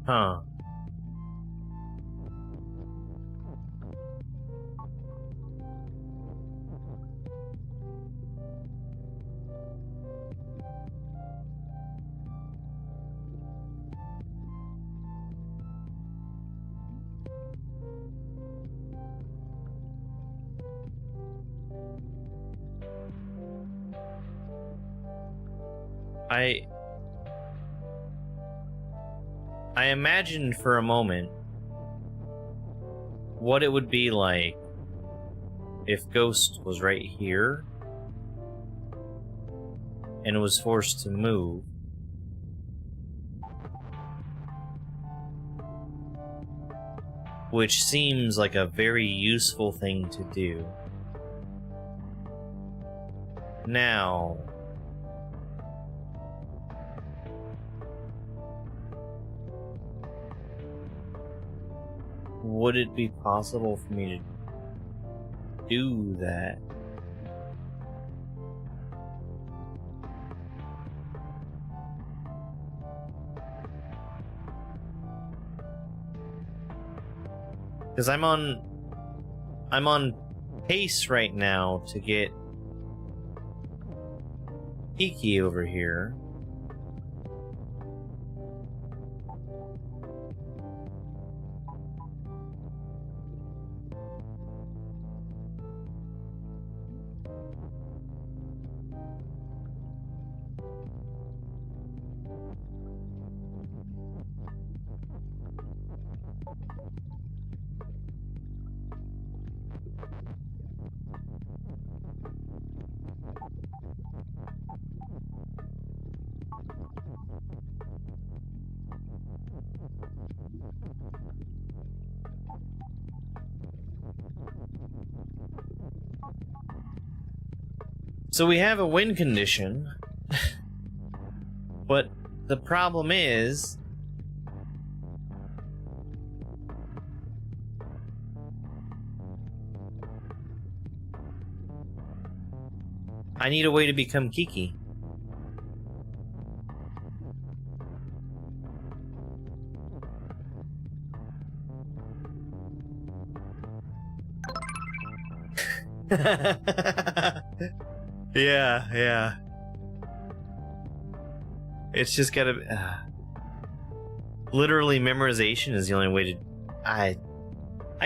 Huh. I imagined for a moment what it would be like if Ghost was right here and was forced to move. Which seems like a very useful thing to do. Now, would it be possible for me to do that? Because I'm on pace right now to get Kiki over here. So we have a win condition, but the problem is I need a way to become Kiki. Yeah. It's just gotta... literally, memorization is the only way to... I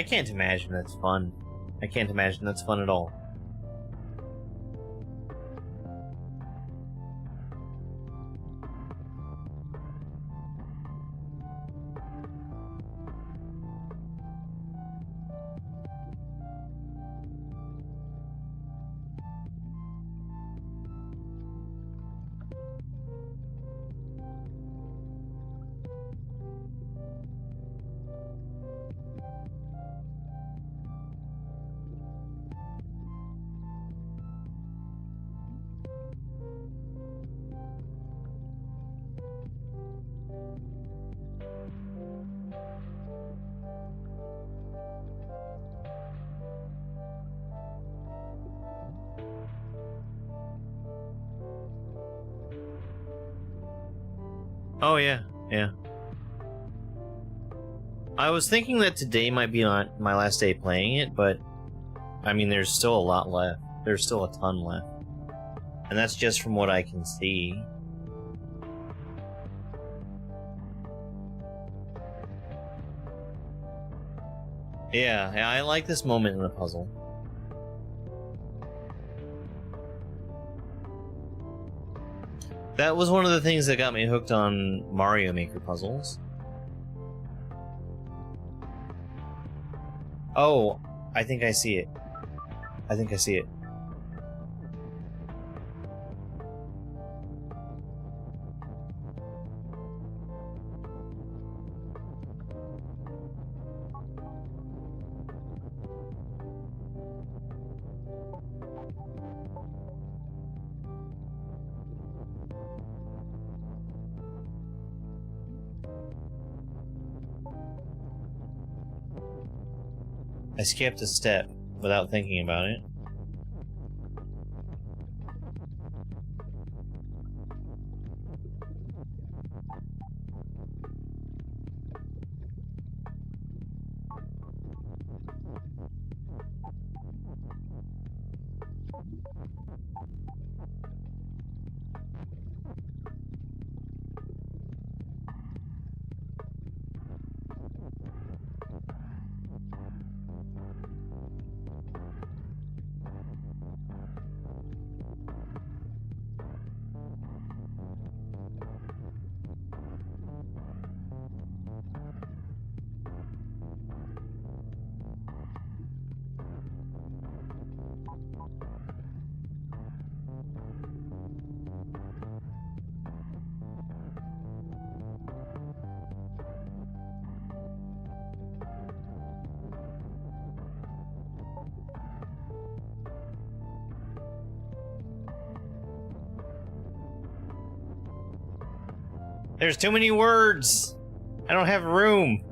can't imagine that's fun. I can't imagine that's fun at all. Oh yeah, yeah. I was thinking that today might be not my last day playing it, but I mean, there's still a lot left. There's still a ton left. And that's just from what I can see. Yeah, I like this moment in the puzzle. That was one of the things that got me hooked on Mario Maker puzzles. Oh, I think I see it. I think I see it. I skipped a step without thinking about it. There's too many words! I don't have room!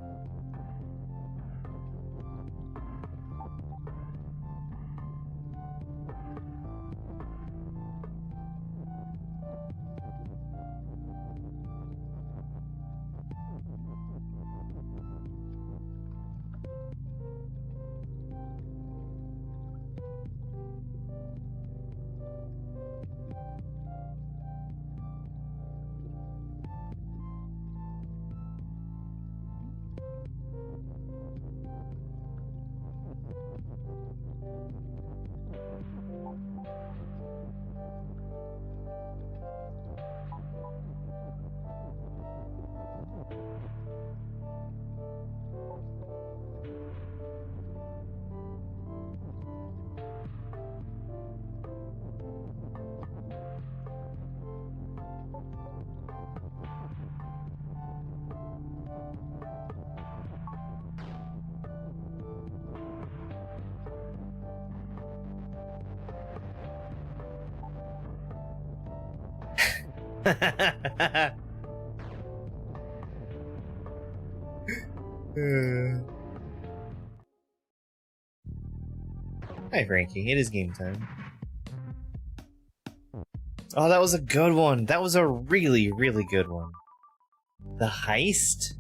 Hi, Frankie. It is game time. Oh, that was a good one. That was a really, really good one. The heist?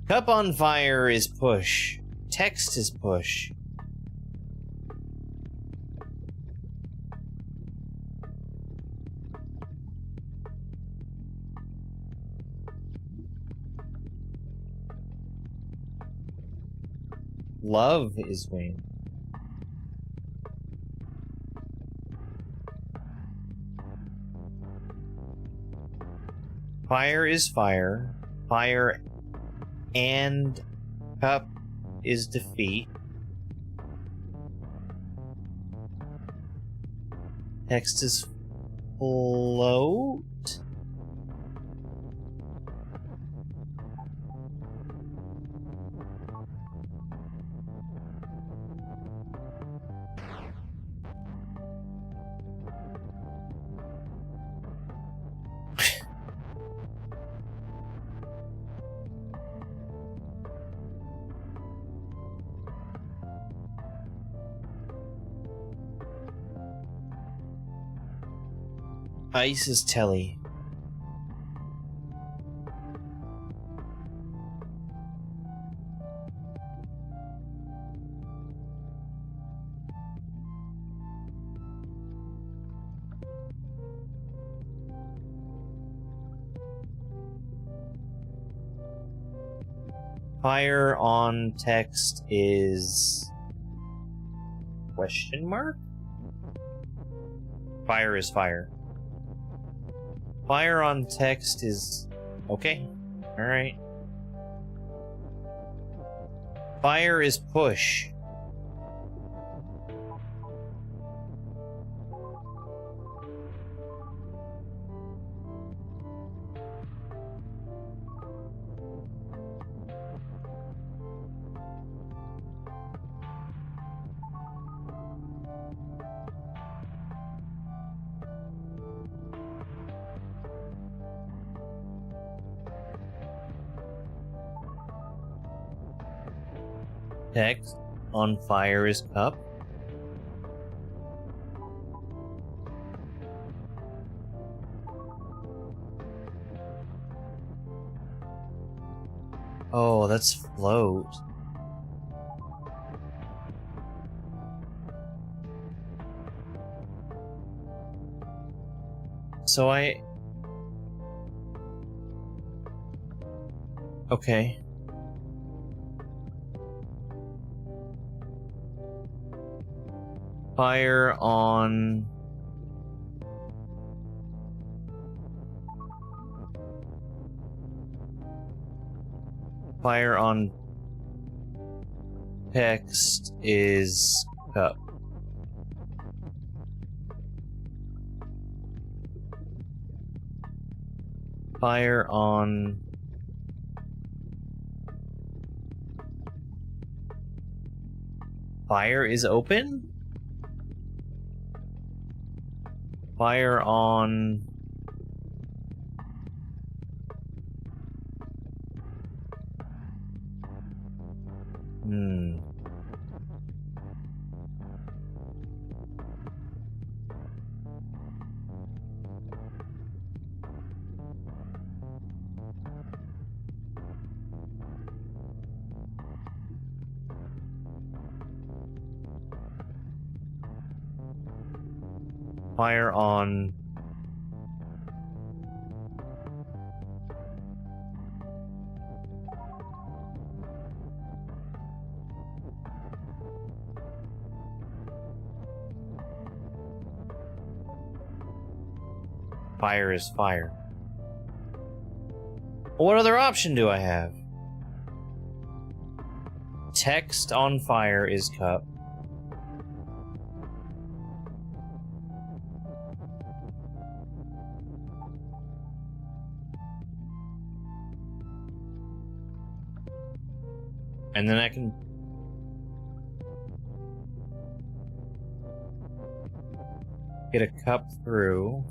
Cup on fire is push. Text is push. Love is win. Fire is fire. Fire and cup is defeat. Text is float. Ice is telly. Fire on text is... question mark? Fire is fire. Fire on text is... okay. Alright. Fire is push. Text on fire is cup. Oh, that's float. So okay. Fire on... fire on text is cup. Fire on... fire is open? Fire on... Fire on... fire is fire. What other option do I have? Text on fire is cup. And then I can... get a cup through.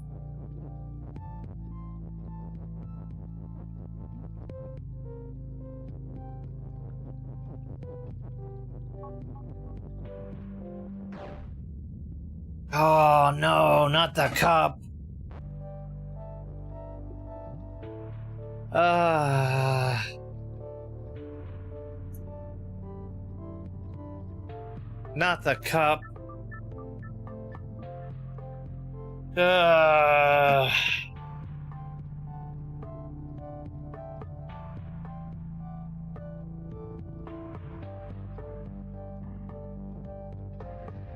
Oh no, not the cup. Not the cup.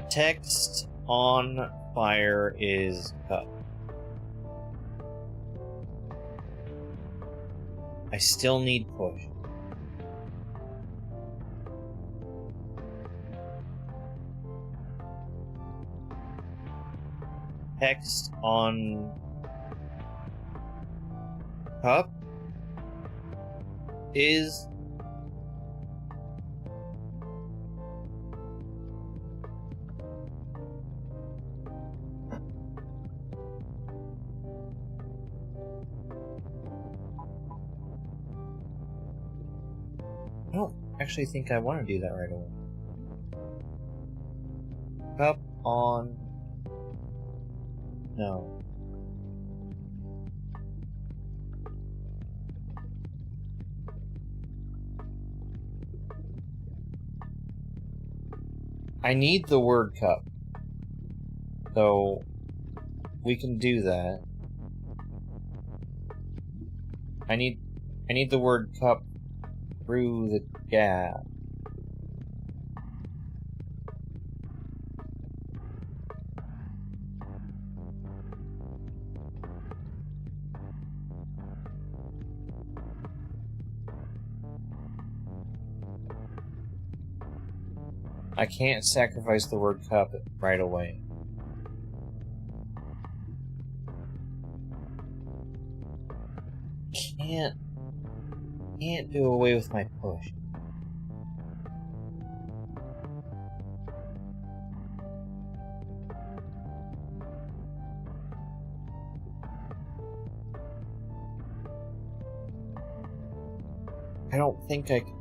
Text on fire is cup. I still need push. Text on cup is I don't actually think I want to do that right away. Cup on... no. I need the word cup. So we can do that. I need the word cup through the gap. I can't sacrifice the word cup right away. Can't do away with my push. I don't think I can.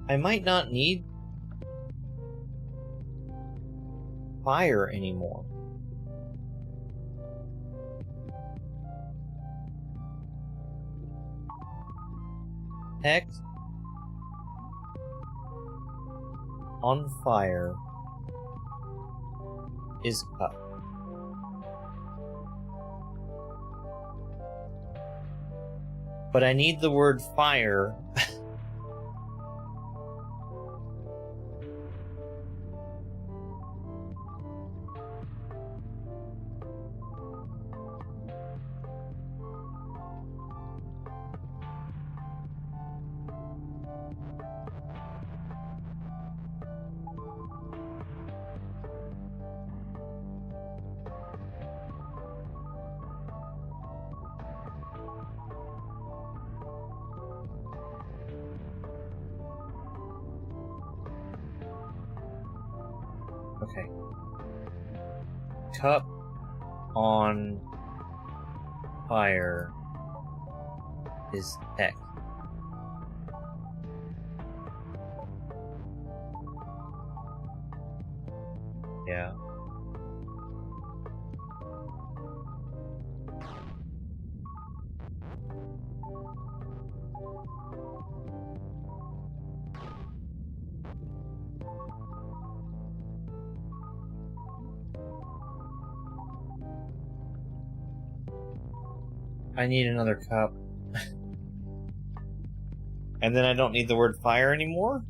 I might not need fire anymore. Text on fire is cup. But I need the word fire. Okay. Cup on fire is text. Yeah. I need another cup. And then I don't need the word fire anymore?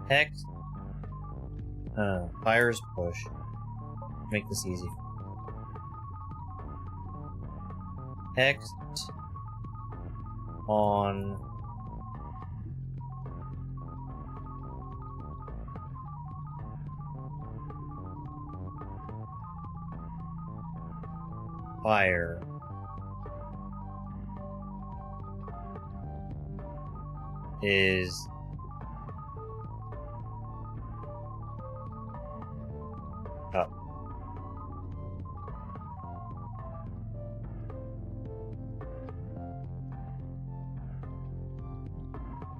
Text. Fire's push. Make this easy. Text on fire is up.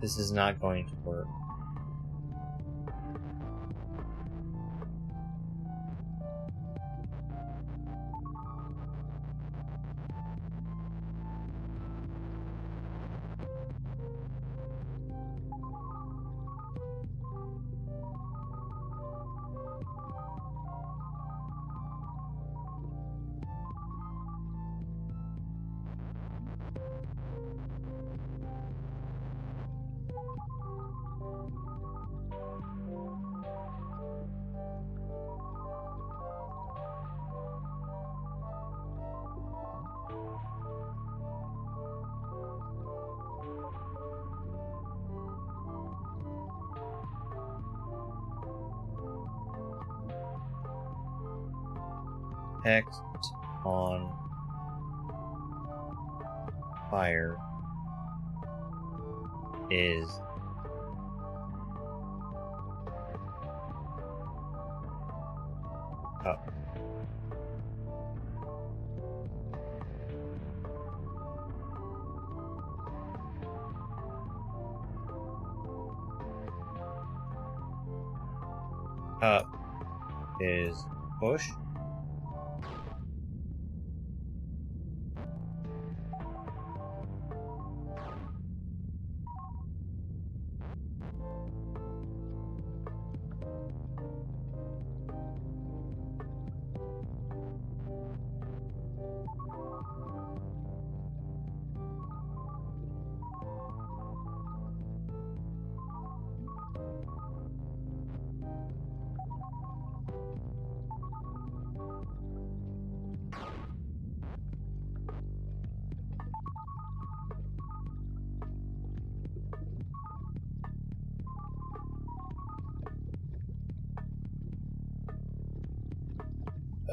This is not going to work. Text on is up. Up is push.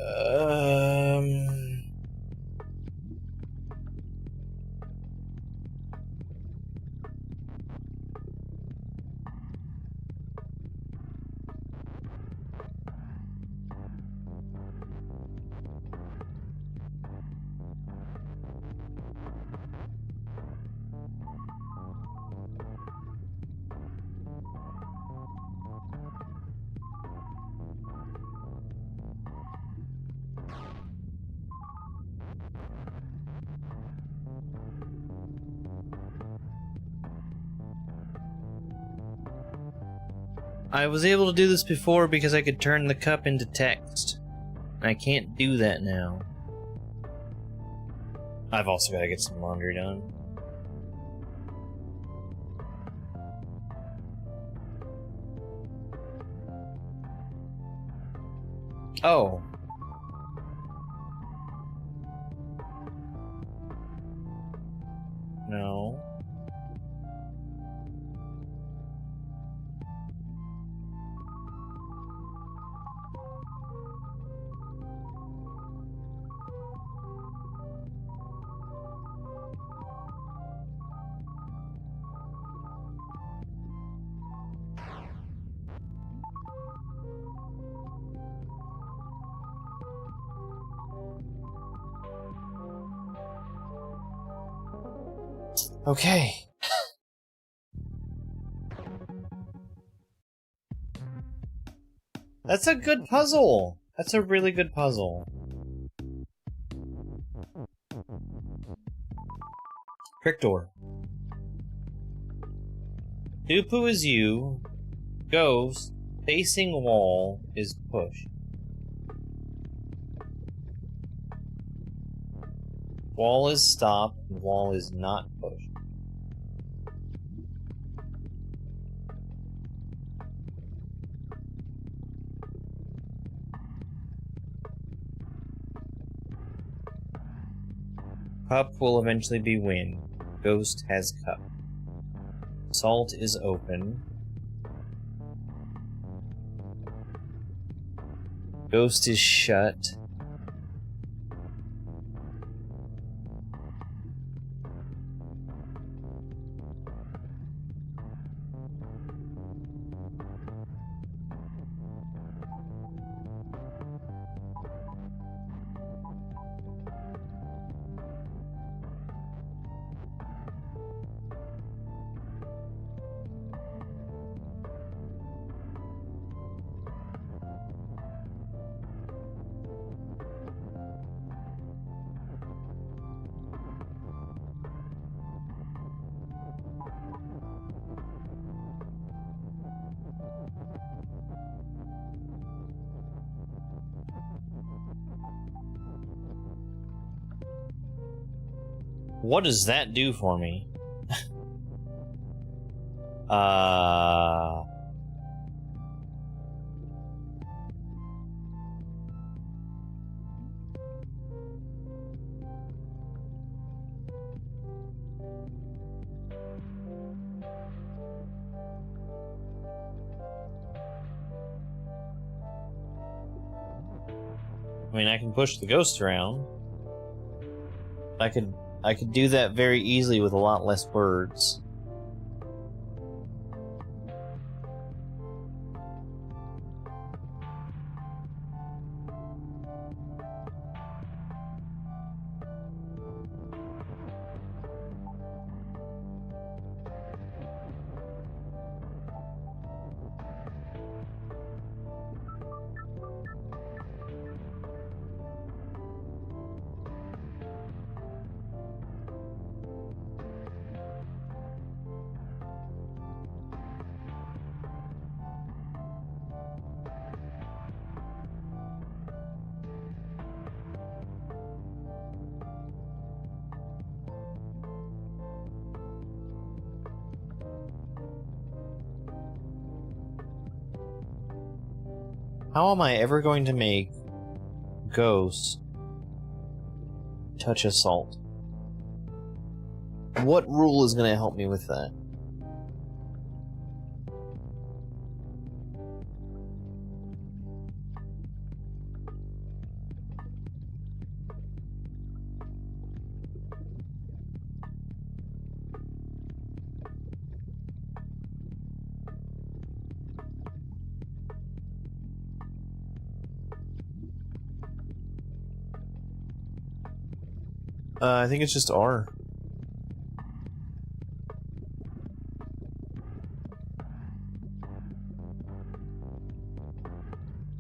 Um, I was able to do this before because I could turn the cup into text. I can't do that now. I've also got to get some laundry done. Oh. No. Okay. That's a good puzzle. That's a really good puzzle. Trick door. Dupu is you. Ghost. Facing wall is push. Wall is stop. Wall is not push. Cup will eventually be win. Ghost has cup. Salt is open. Ghost is shut. What does that do for me? I mean, I can push the ghost around. I could do that very easily with a lot less words. How am I ever going to make Ghost touch assault? What rule is going to help me with that? I think it's just R.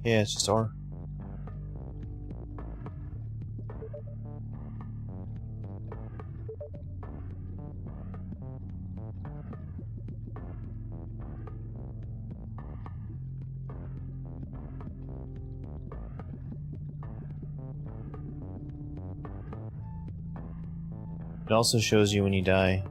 Yeah, it's just R. It also shows you when you die.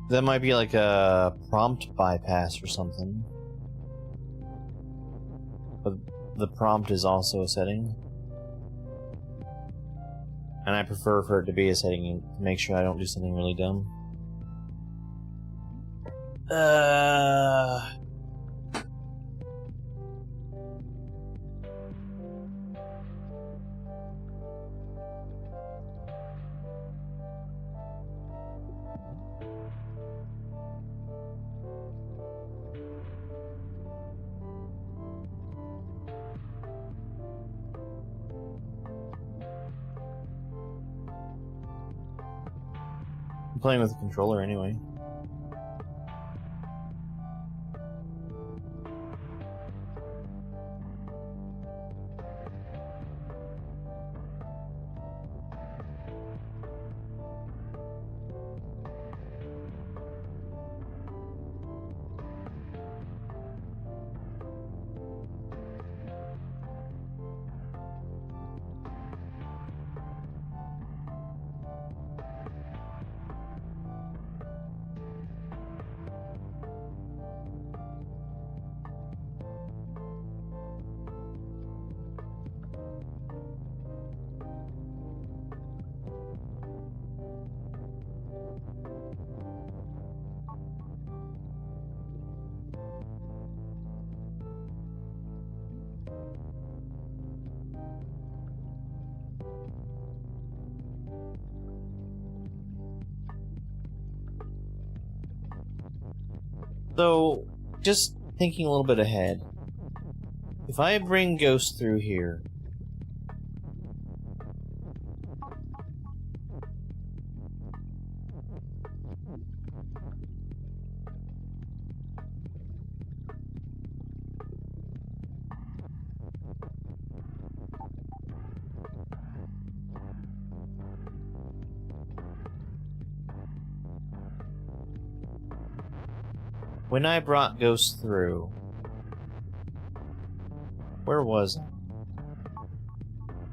That might be like a prompt bypass or something. But the prompt is also a setting. And I prefer for it to be a setting to make sure I don't do something really dumb. I'm playing with the controller anyway. So, just thinking a little bit ahead, if I bring Ghost through here, when I brought Ghost through, where was I?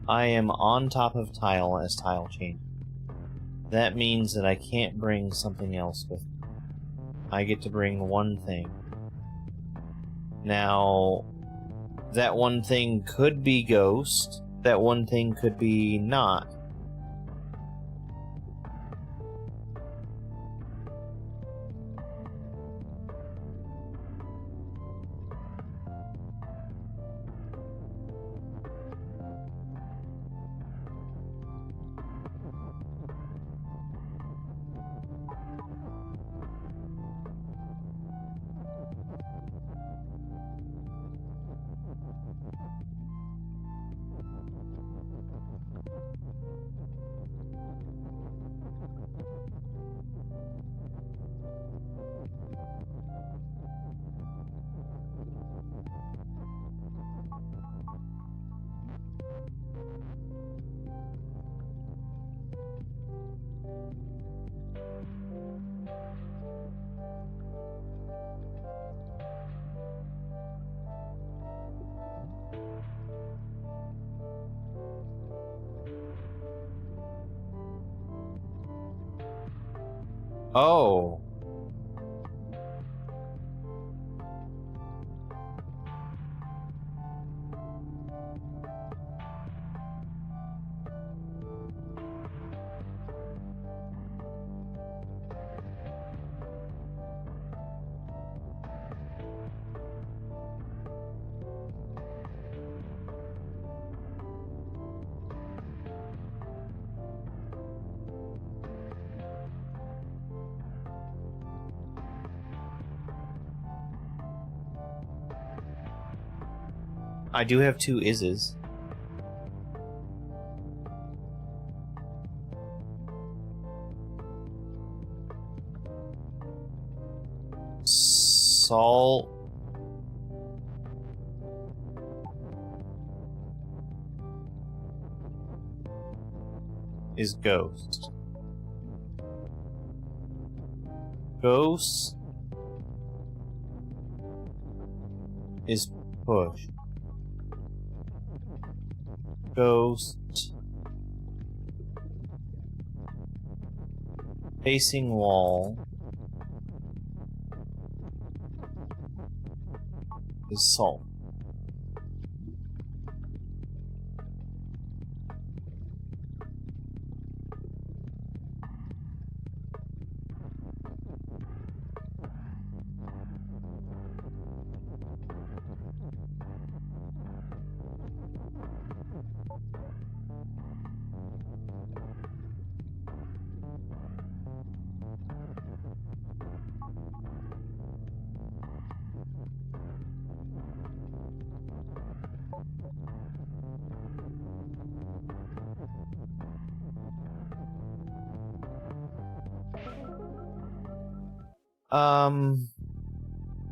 I am on top of tile as tile change. That means that I can't bring something else with me. I get to bring one thing. Now, that one thing could be Ghost, that one thing could be not. Oh. I do have 2 ises. Salt. Is ghost. Ghost is push. Ghost. Facing wall. Is salt.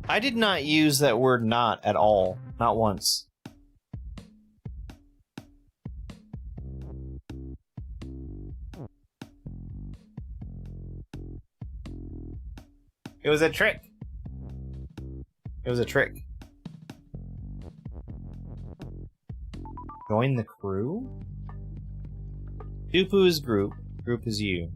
I did not use that word not at all. Not once. It was a trick. It was a trick. Join the crew? Dupu is group. Group is you.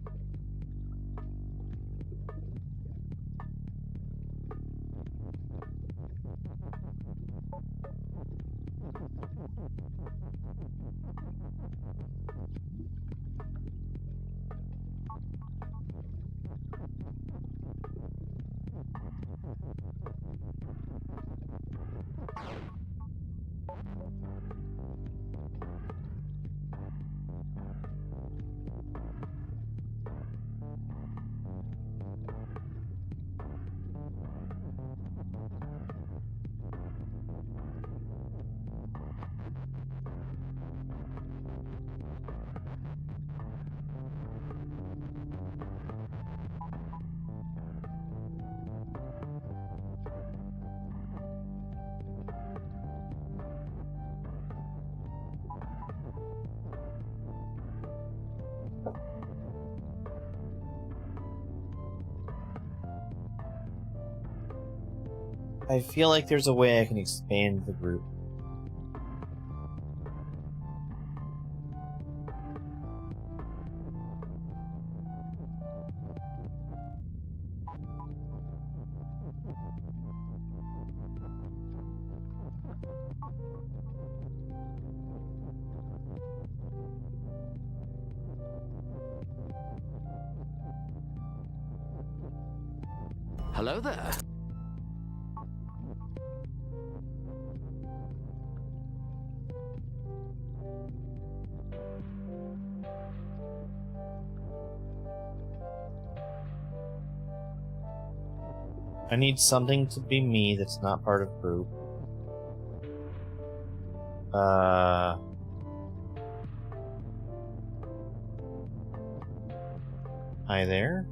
I feel like there's a way I can expand the group. Hello there. I need something to be me that's not part of group. Hi there.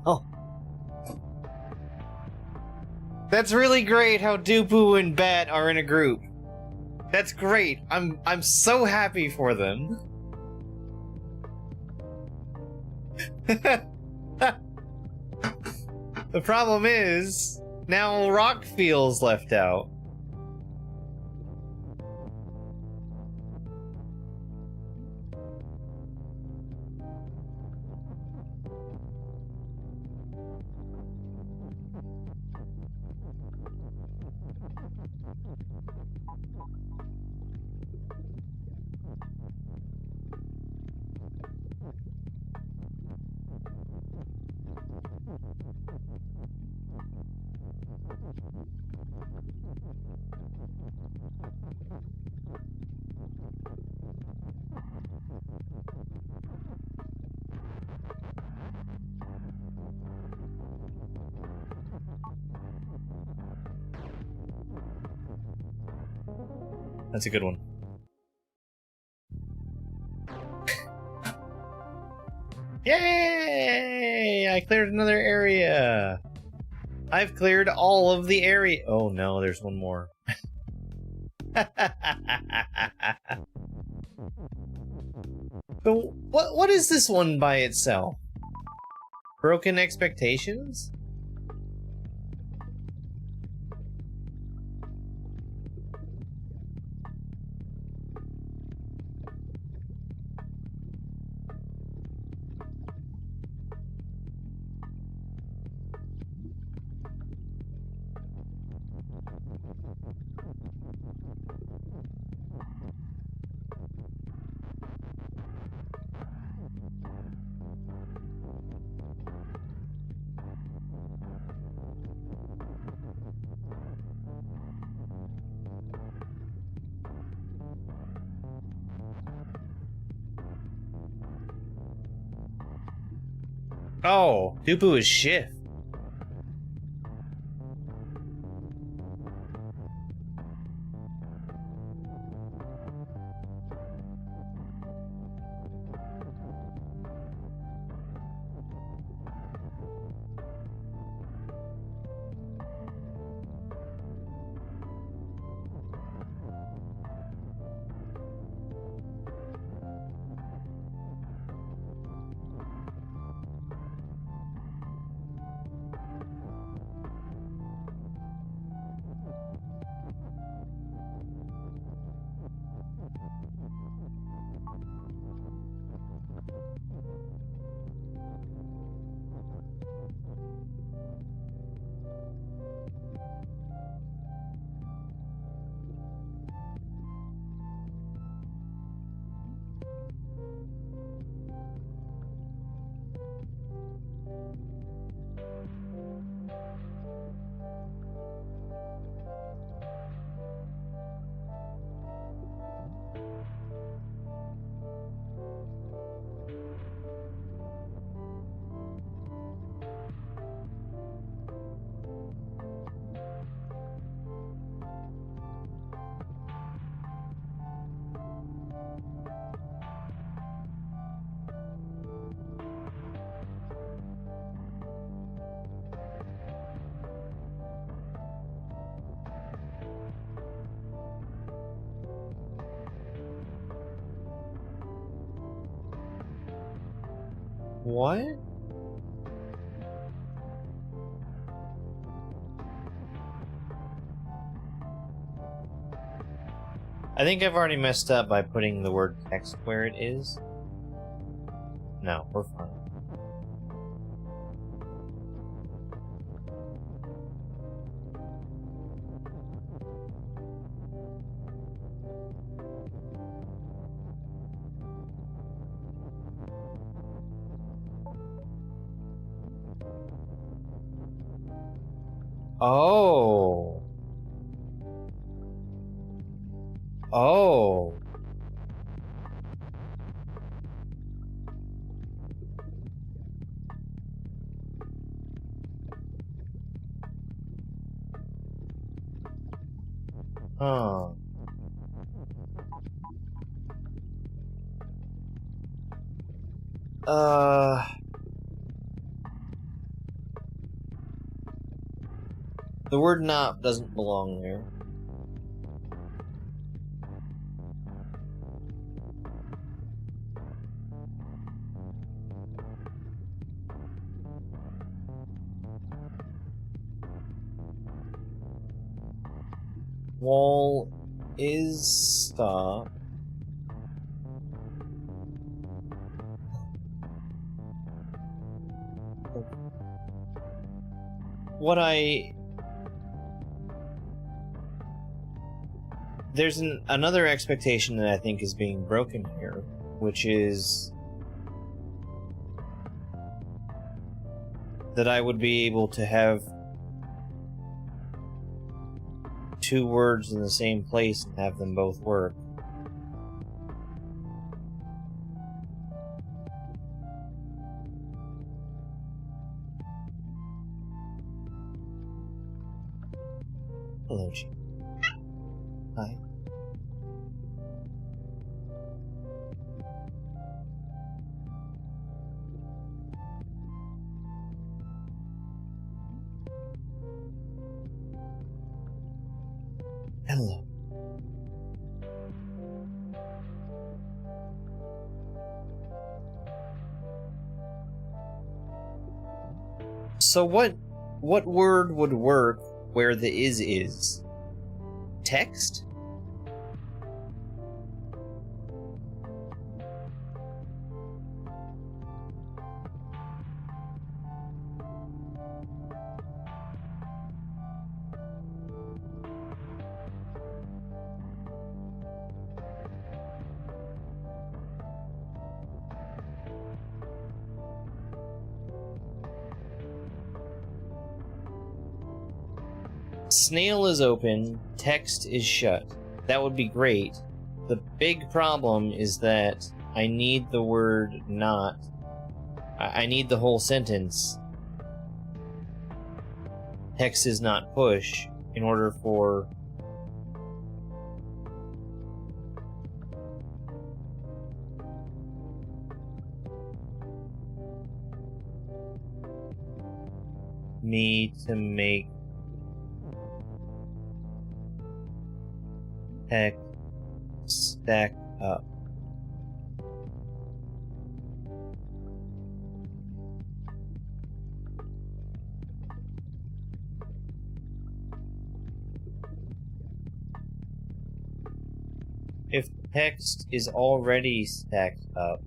Well, That's really great how Dupu and Bat are in a group. That's great. I'm so happy for them. The problem is, now Rock feels left out. That's a good one. Yay! I cleared another area. I've cleared all of the area. Oh no, there's one more. So what is this one by itself? Broken expectations? Oh, Dupu is shift. What? I think I've already messed up by putting the word text where it is. No, we're fine. Oh. Oh. Huh. The word not doesn't belong there. Wall is stop. There's another expectation that I think is being broken here, which is that I would be able to have two words in the same place and have them both work. Hello, G. Hi. Hello. So what word would work where the is? Text? Snail is open, text is shut. That would be great. The big problem is that I need the word not. I need the whole sentence. Text is not push in order for me to make text stack up. If text is already stacked up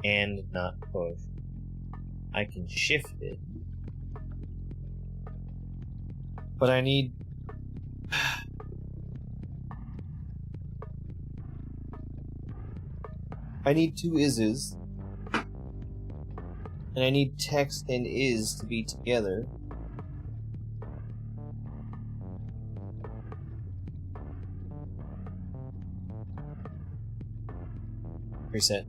and not pushed, I can shift it. But I need two is's, and I need text and is to be together. Reset.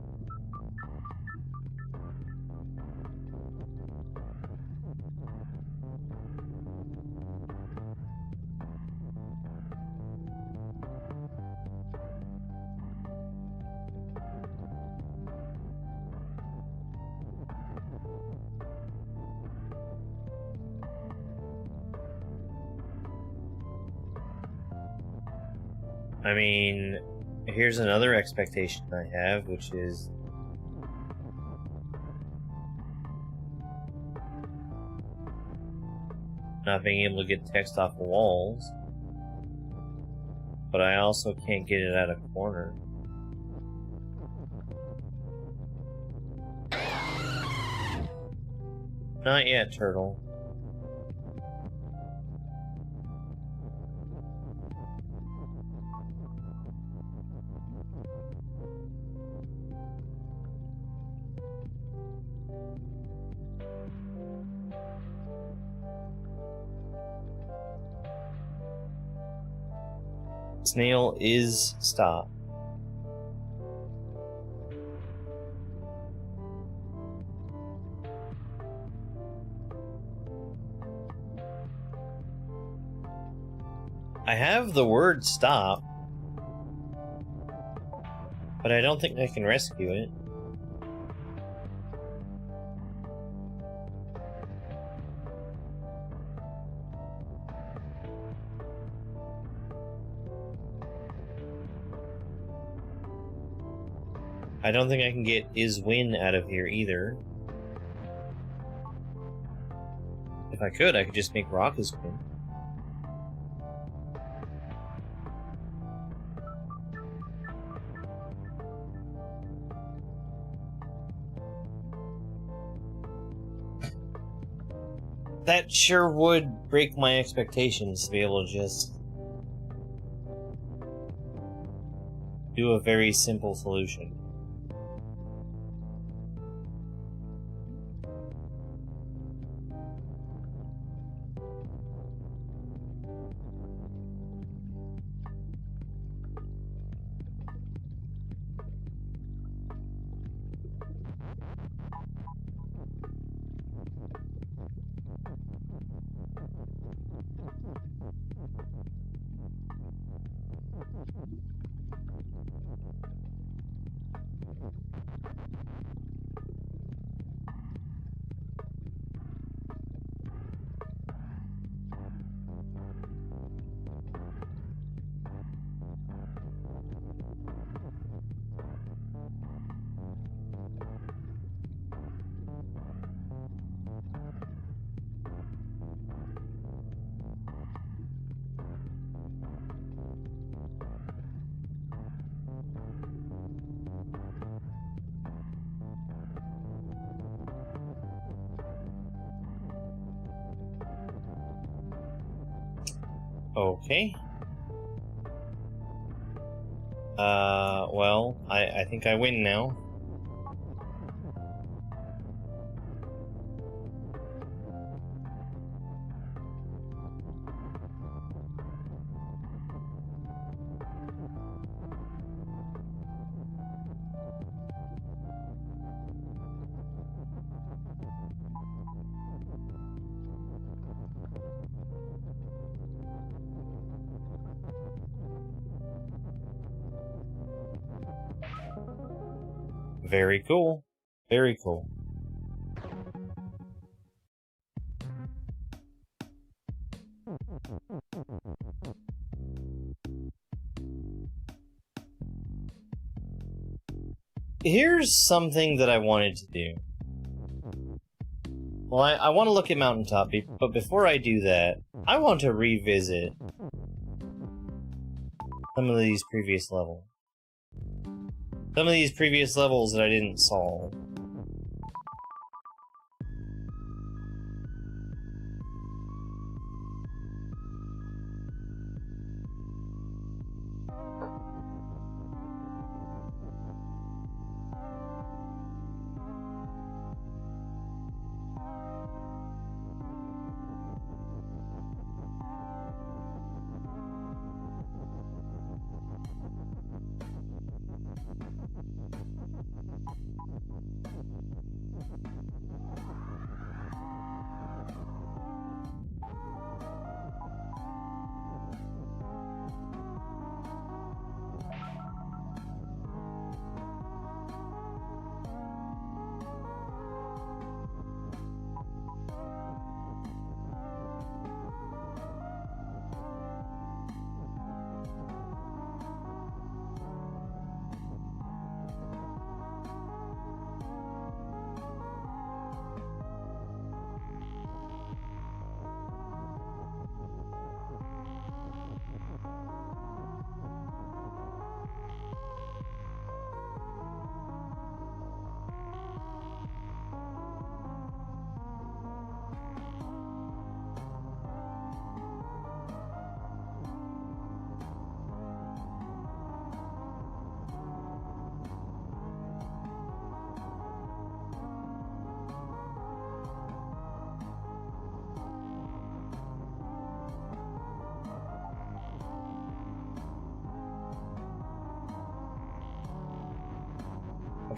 I mean, here's another expectation I have, which is not being able to get text off the walls, but I also can't get it out of corner. Not yet, turtle. Snail is stop. I have the word stop, but I don't think I can rescue it. I don't think I can get Is-Win out of here either. If I could just make Rock Is-Win. That sure would break my expectations to be able to just do a very simple solution. Okay. Well, I think I win now. Very cool. Very cool. Here's something that I wanted to do. Well, I want to look at Mountaintop, but before I do that, I want to revisit some of these previous levels. Some of these previous levels that I didn't solve.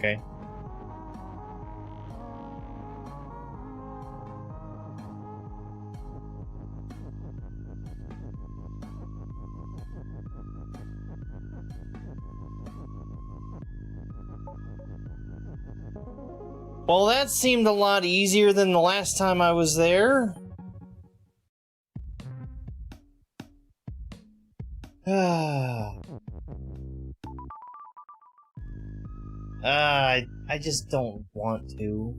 Okay. Well, that seemed a lot easier than the last time I was there. I just don't want to.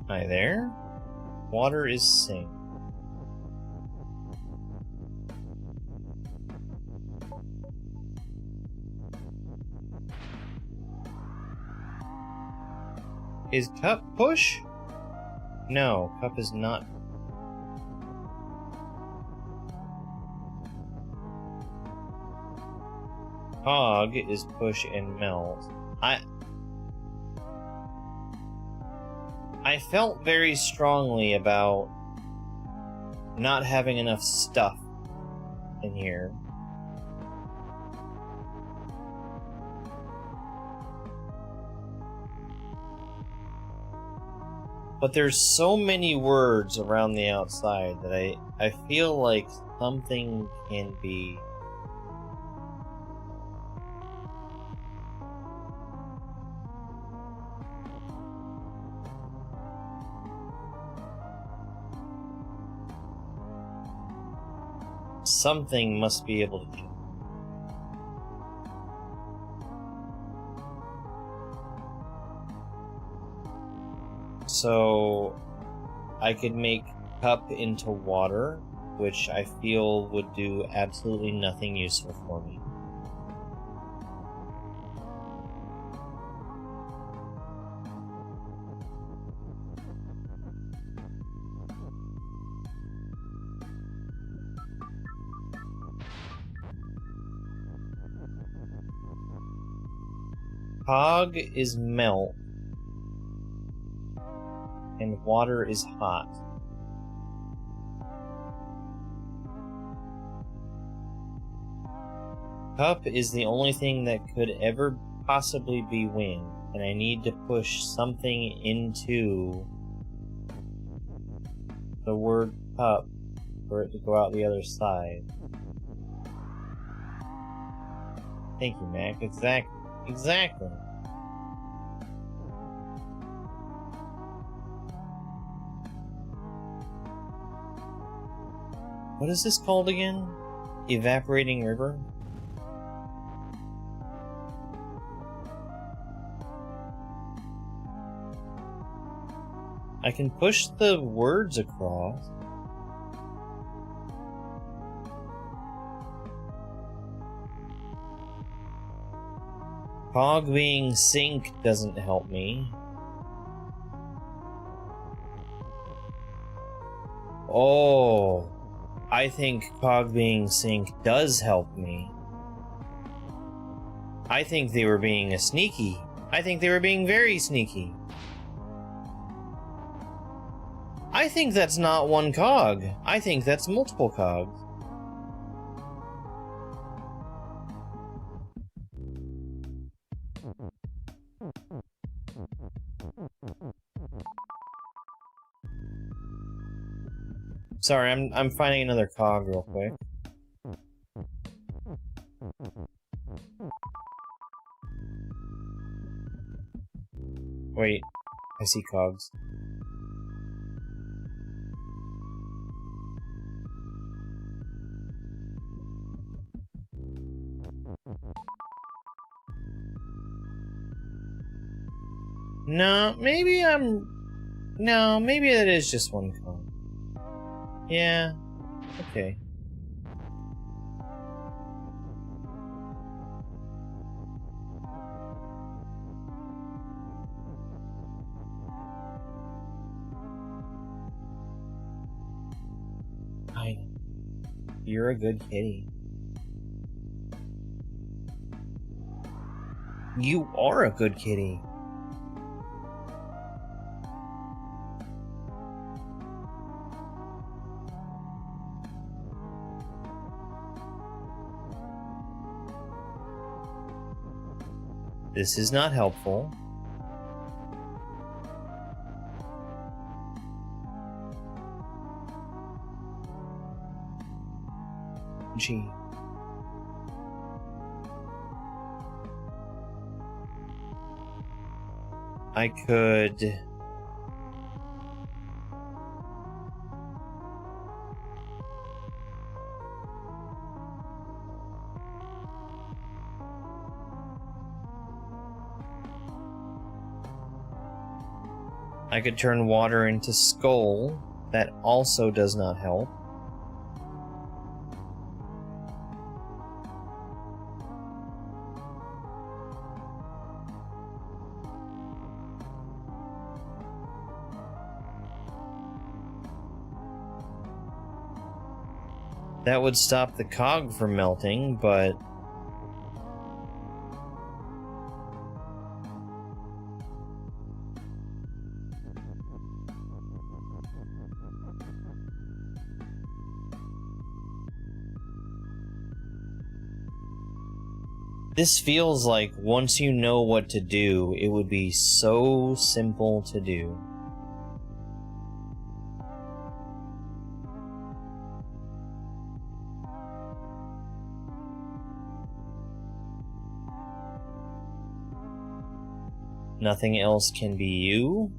Hi there. Water is sink. Is cup push? No, cup is not. Hog is push and melt. I felt very strongly about not having enough stuff in here. But there's so many words around the outside that I feel like something can be... Something must be able to change. So I could make cup into water, which I feel would do absolutely nothing useful for me. Hog is melt, and water is hot. Cup is the only thing that could ever possibly be wind, and I need to push something into the word cup for it to go out the other side. Thank you, Mac. Exactly. What is this called again? Evaporating river? I can push the words across. Cog being sink doesn't help me. Oh, I think Cog being sink does help me. I think they were being sneaky. I think they were being very sneaky. I think that's not one cog. I think that's multiple cogs. Sorry, I'm finding another cog real quick. Wait, I see cogs. No, maybe no, maybe that is just one cog. Yeah, okay. You're a good kitty. You are a good kitty. This is not helpful. energy. I could... I could turn water into skull. That also does not help. That would stop the cog from melting, but... This feels like once you know what to do, it would be so simple to do. Nothing else can be you?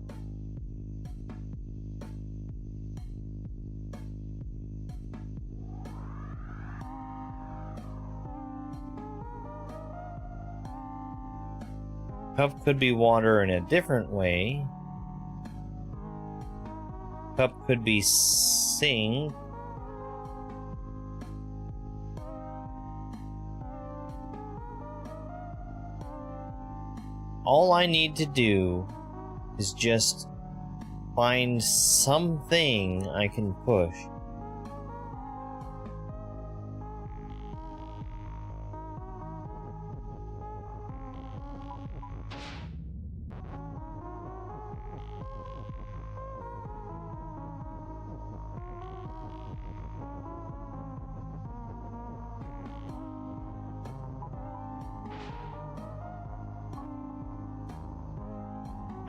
Cup could be water in a different way. Cup could be sink. All I need to do is just find something I can push.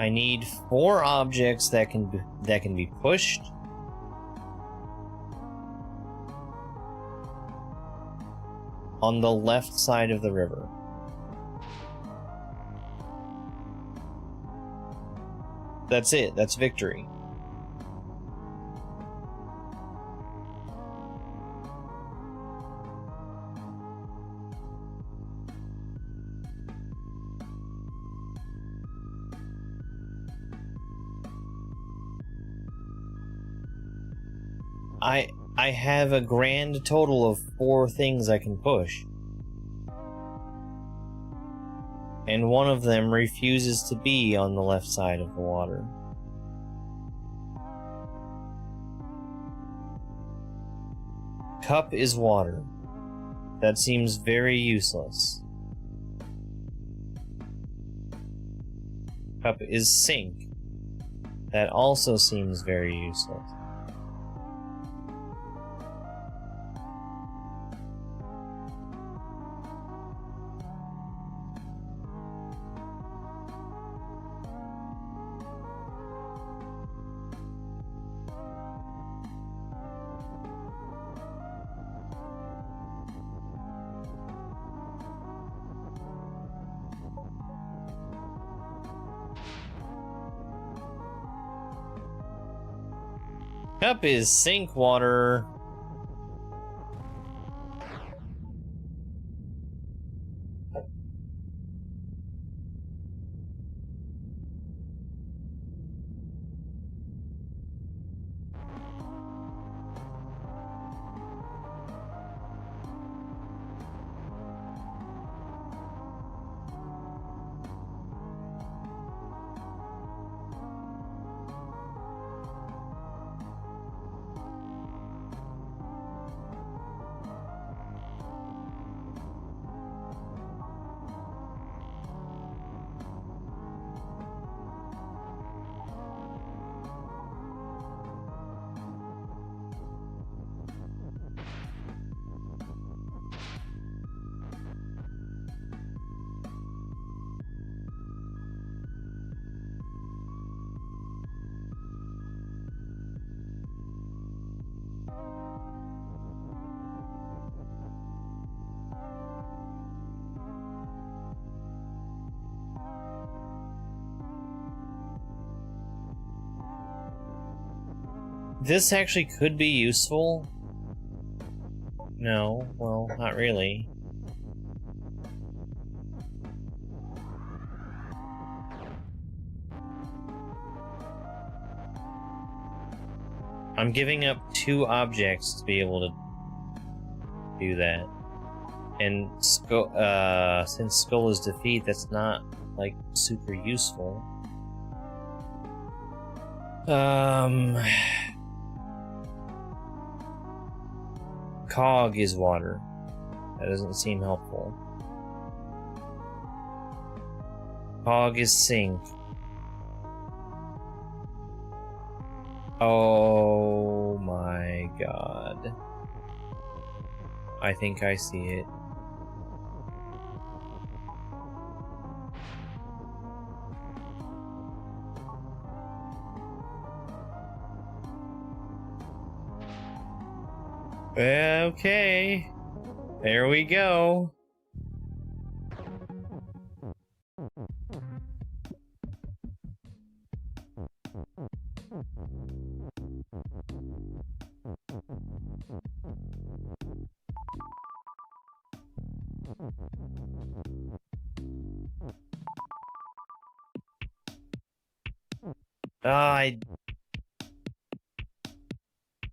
I need 4 objects that can be pushed. On the left side of the river. That's it. That's victory. I have a grand total of 4 things I can push. And one of them refuses to be on the left side of the water. Cup is water. That seems very useless. Cup is sink. That also seems very useless. Cup is sink water. This actually could be useful. No, well, not really. I'm giving up 2 objects to be able to do that. And since Skull is defeat, that's not, like, super useful. Cog is water. That doesn't seem helpful. Cog is sink. Oh my god. I think I see it. Okay. There we go.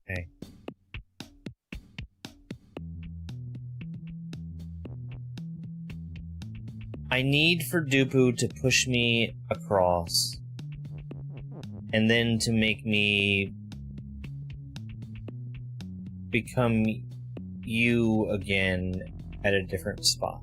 Okay. I need for Dupu to push me across. And then to make me become you again at a different spot.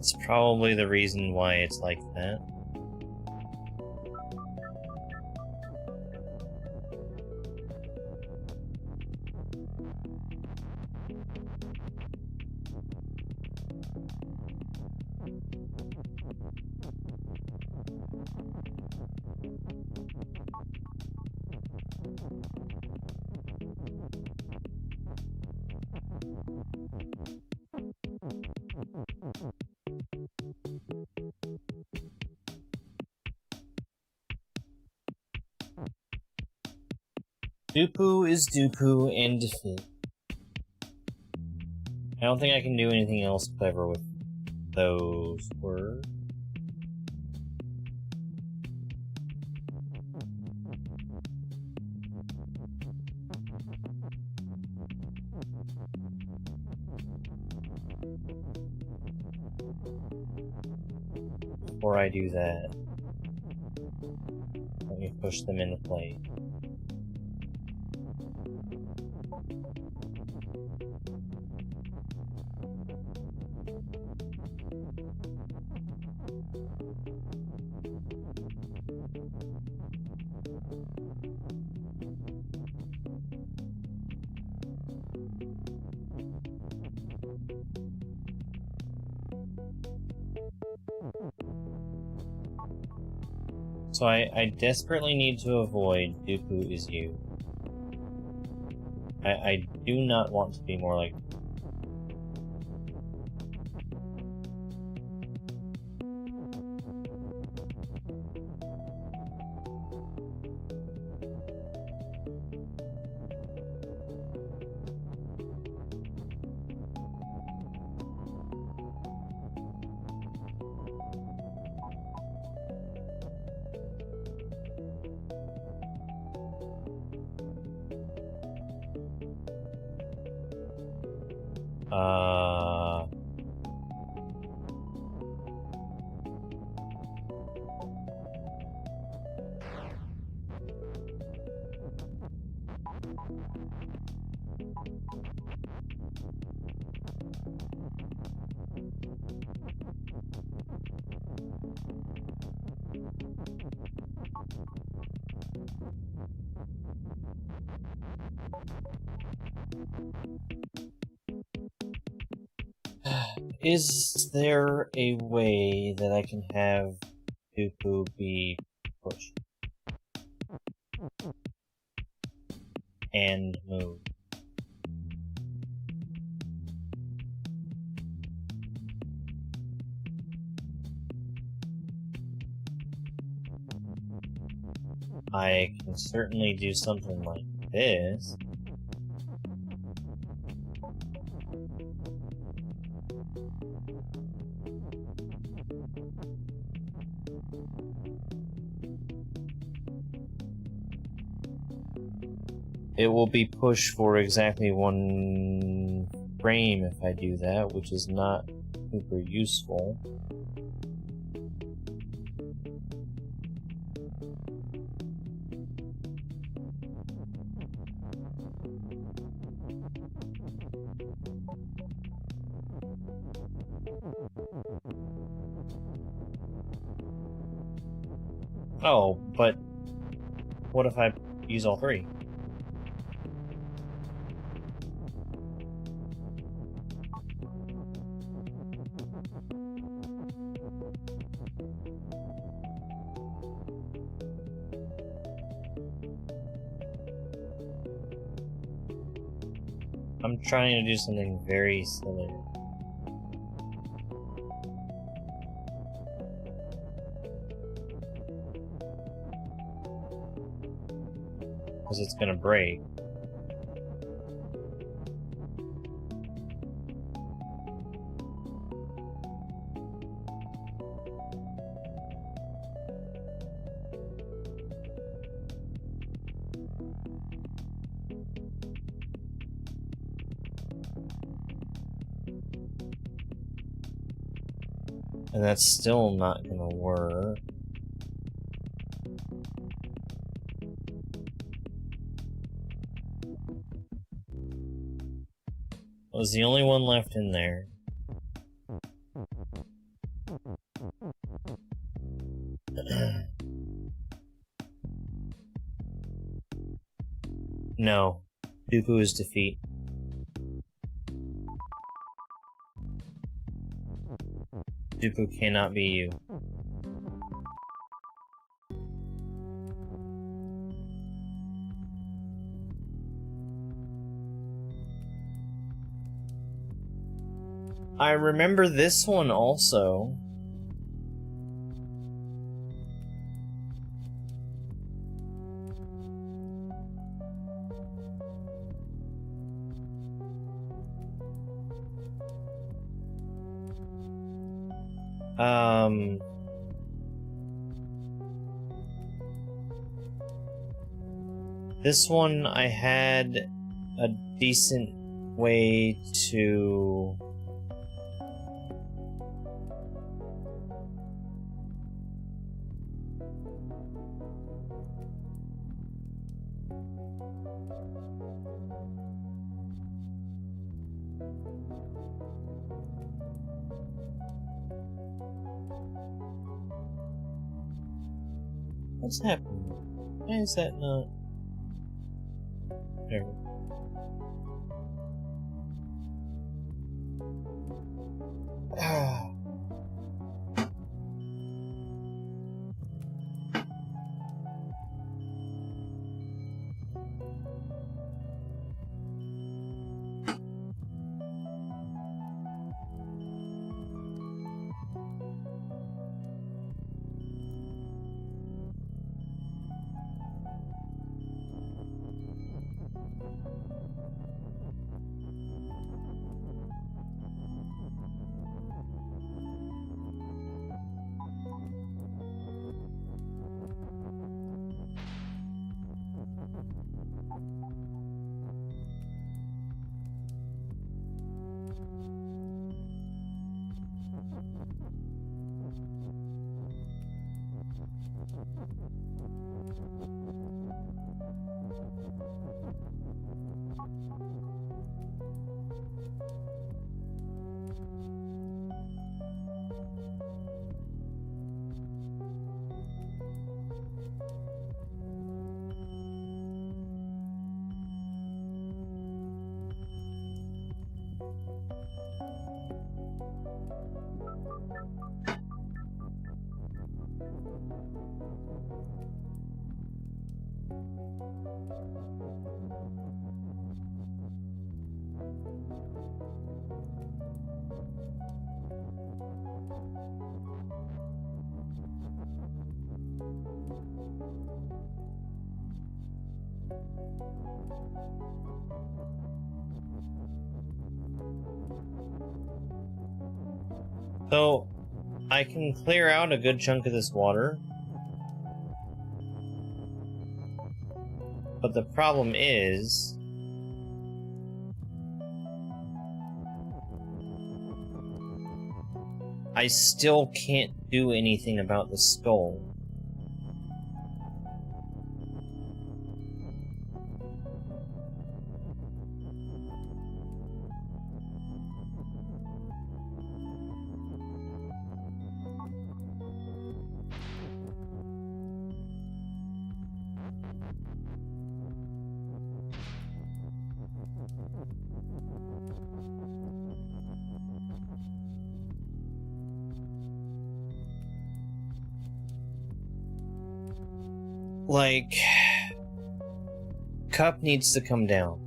That's probably the reason why it's like that. Dupu is Dupu and defeat. I don't think I can do anything else clever with those words. Before I do that, let me push them into play. So I desperately need to avoid Dupu is you. I do not want to be more like... Uh... Is there a way that I can have Dooku be pushed and move? I can certainly do something like this. It will be pushed for exactly 1 frame if I do that, which is not super useful. Oh, but what if I use all 3? I'm trying to do something very silly. Because it's gonna break. And that's still not gonna work. I was the only one left in there. No. Dooku is defeat. Dooku cannot be you. I remember this one also. This one I had a decent way to... What's happening? Why is that not... There. So, I can clear out a good chunk of this water. But the problem is... I still can't do anything about the skull. Like, cup needs to come down.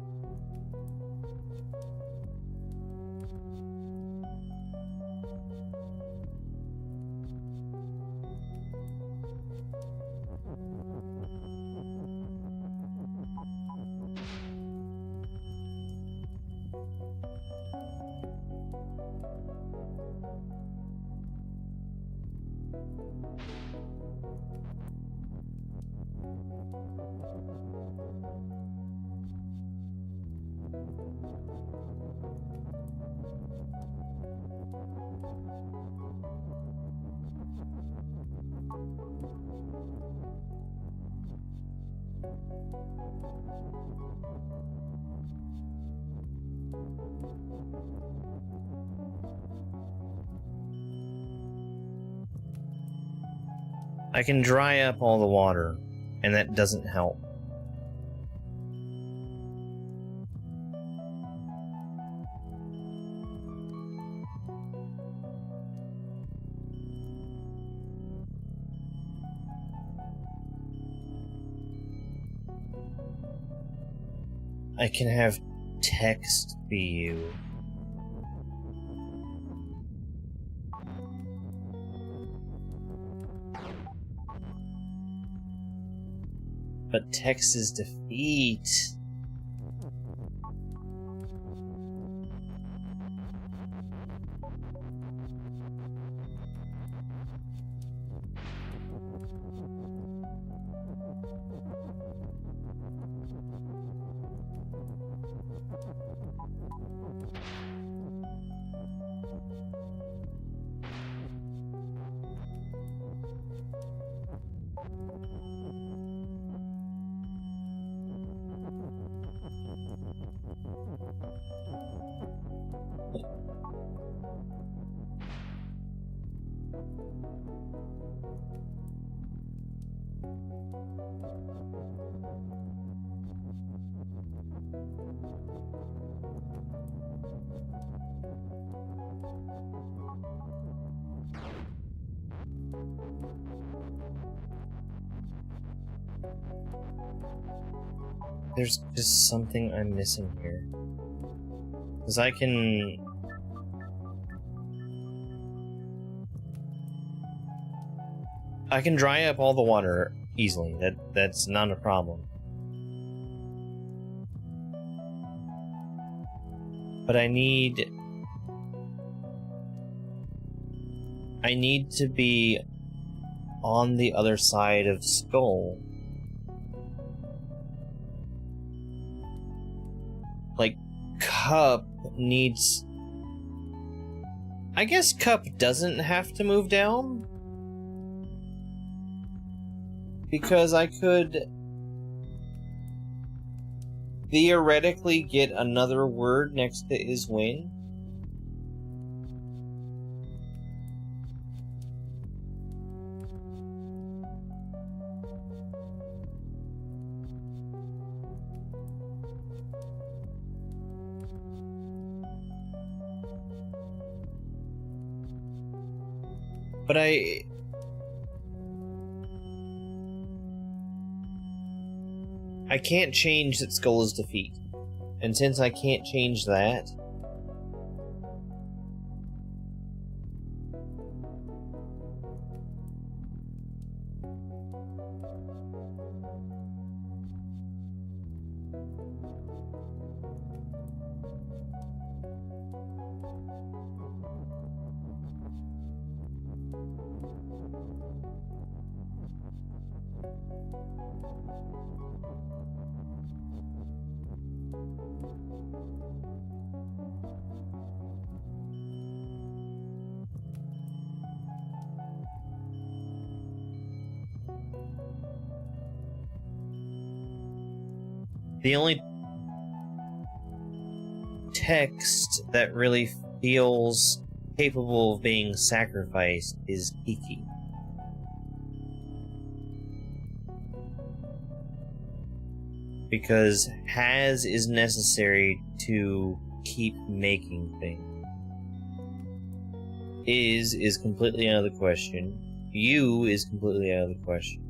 I can dry up all the water, and that doesn't help. I can have text be you. But text is defeat. There's just something I'm missing here. Because I can dry up all the water easily. That's not a problem. But I need to be on the other side of Skull. Like, Cup needs... I guess Cup doesn't have to move down? Because I could theoretically get another word next to is win. But I can't change that skull is defeat. And since I can't change that, the only text that really feels capable of being sacrificed is Kiki. Because has is necessary to keep making things. Is completely out of the question. You is completely out of the question.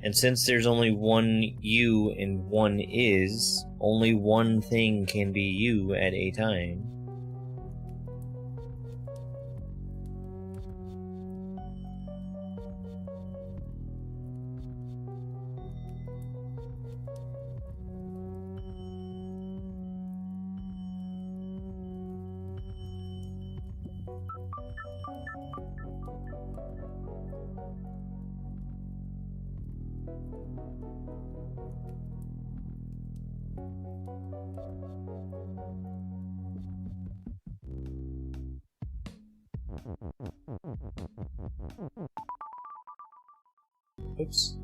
And since there's only one you and one is, only one thing can be you at a time. Oops.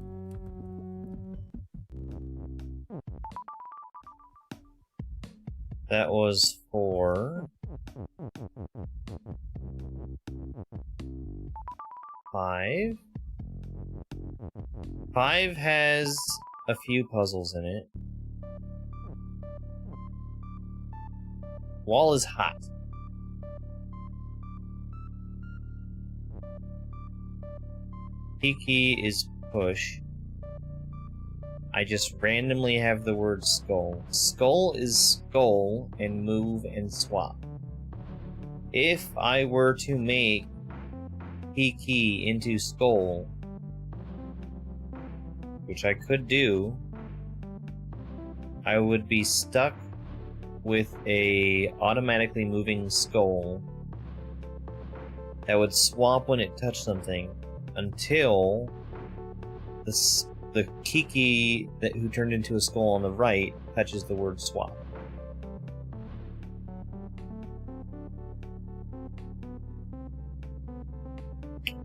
That was 4. 5. 5 has a few puzzles in it. Wall is hot. Kiki is push. I just randomly have the word skull. Skull is skull and move and swap. If I were to make Kiki into skull, which I could do, I would be stuck with a automatically moving skull that would swap when it touched something until the Kiki who turned into a skull on the right touches the word swap.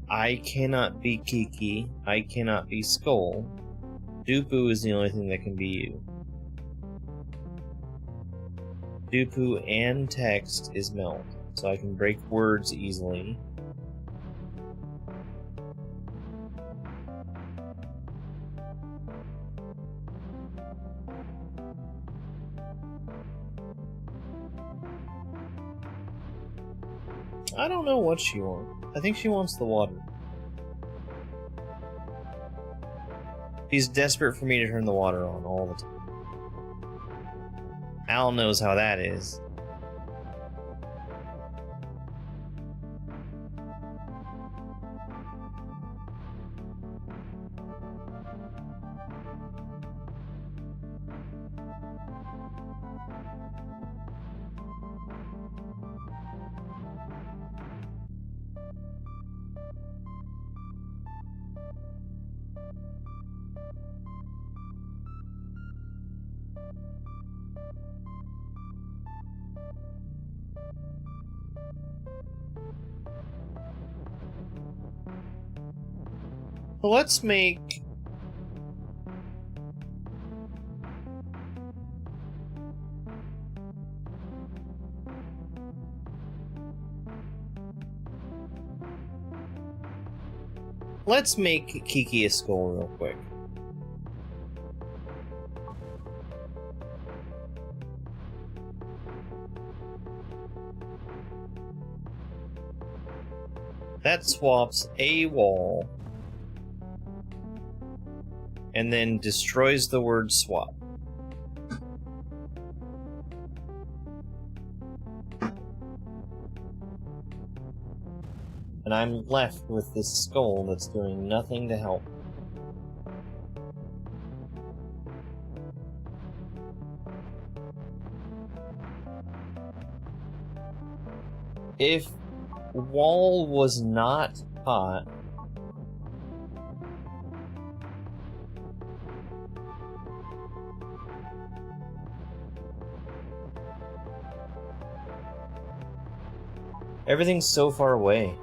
I cannot be Kiki. I cannot be skull. Dupu is the only thing that can be you. Dupu and text is melt, so I can break words easily. I don't know what she wants. I think she wants the water. She's desperate for me to turn the water on all the time. Al knows how that is. Well, let's make... Let's make Kiki a skull real quick. That swaps a wall and then destroys the word swap. And I'm left with this skull that's doing nothing to help. If wall was not hot, everything's so far away.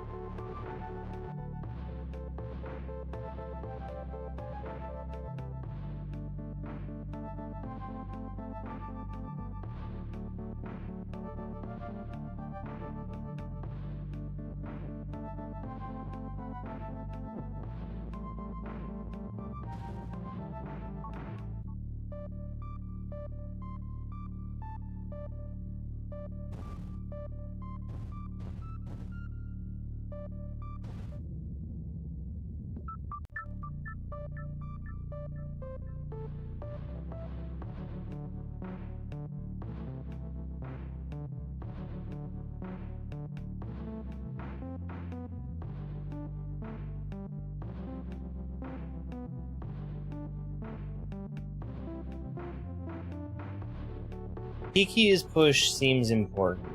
Kiki's push seems important,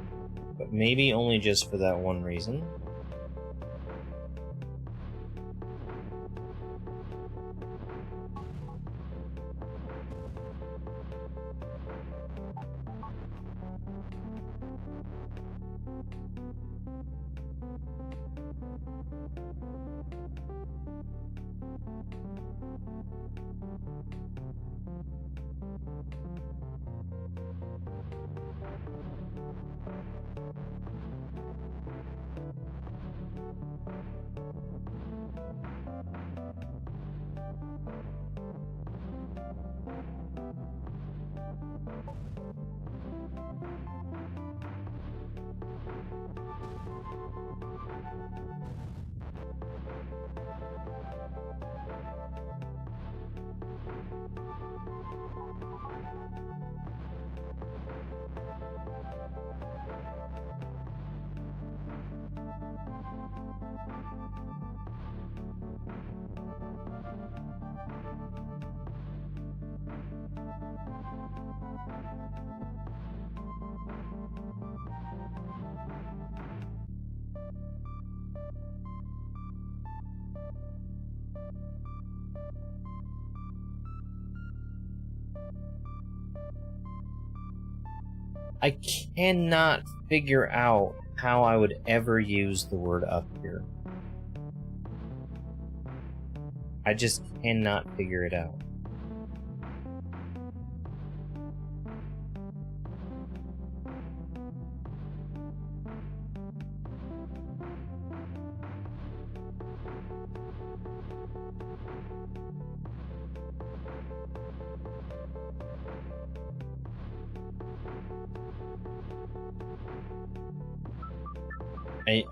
but maybe only just for that one reason. I cannot figure out how I would ever use the word up here. I just cannot figure it out.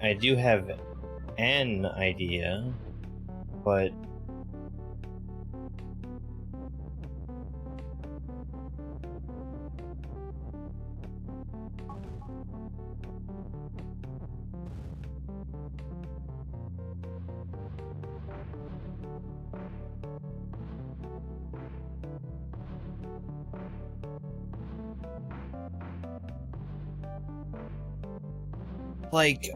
I do have an idea, but like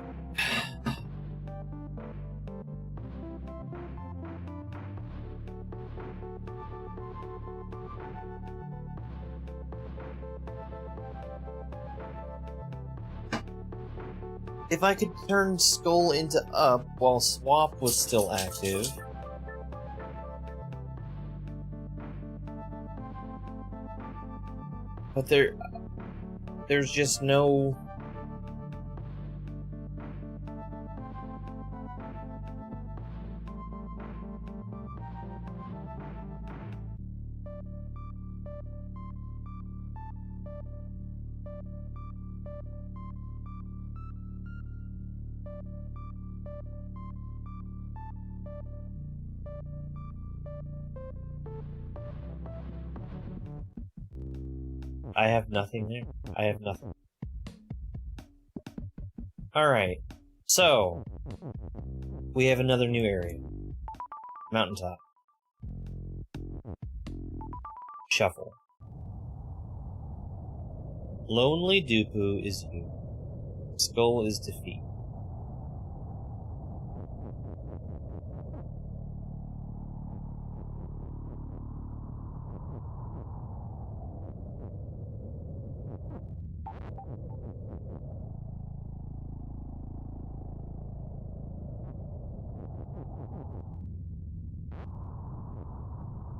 If I could turn Skull into up while Swap was still active... But there's just no... I have nothing there. I have nothing. Alright. So, we have another new area. Mountaintop. Shuffle. Lonely Dupu is you. Skull is defeat.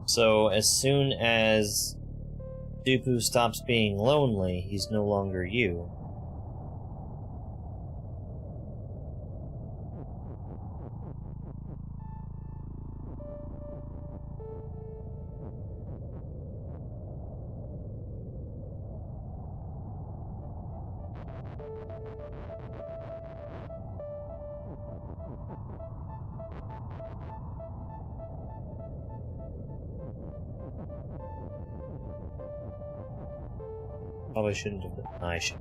So, as soon as Dupu stops being lonely, he's no longer you. Probably shouldn't have. I should.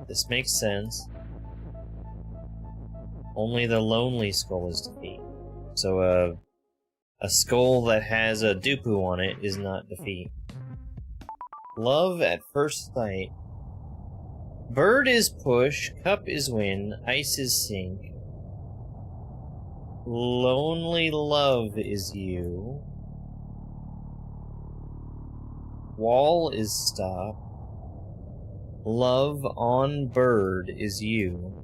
This makes sense. Only the lonely skull is defeat. So a skull that has a Dupu on it is not defeat. Love at first sight. Bird is push, cup is win, ice is sink. Lonely love is you. Wall is stop. Love on bird is you.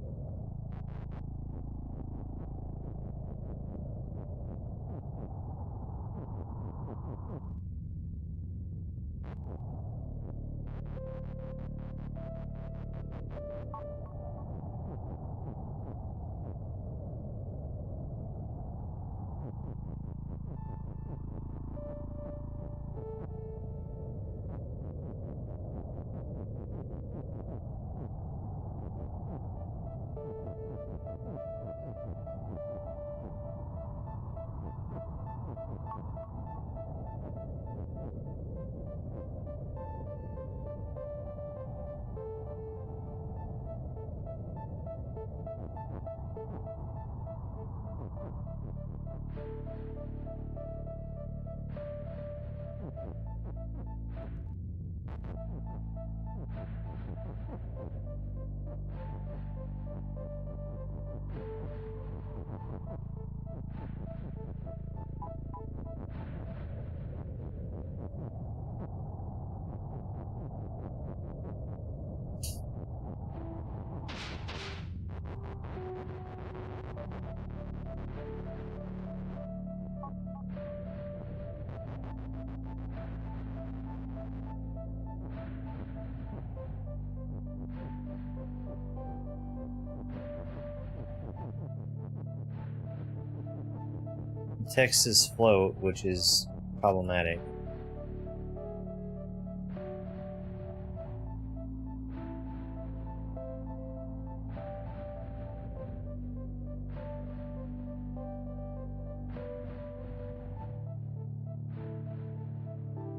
Text is float, which is problematic.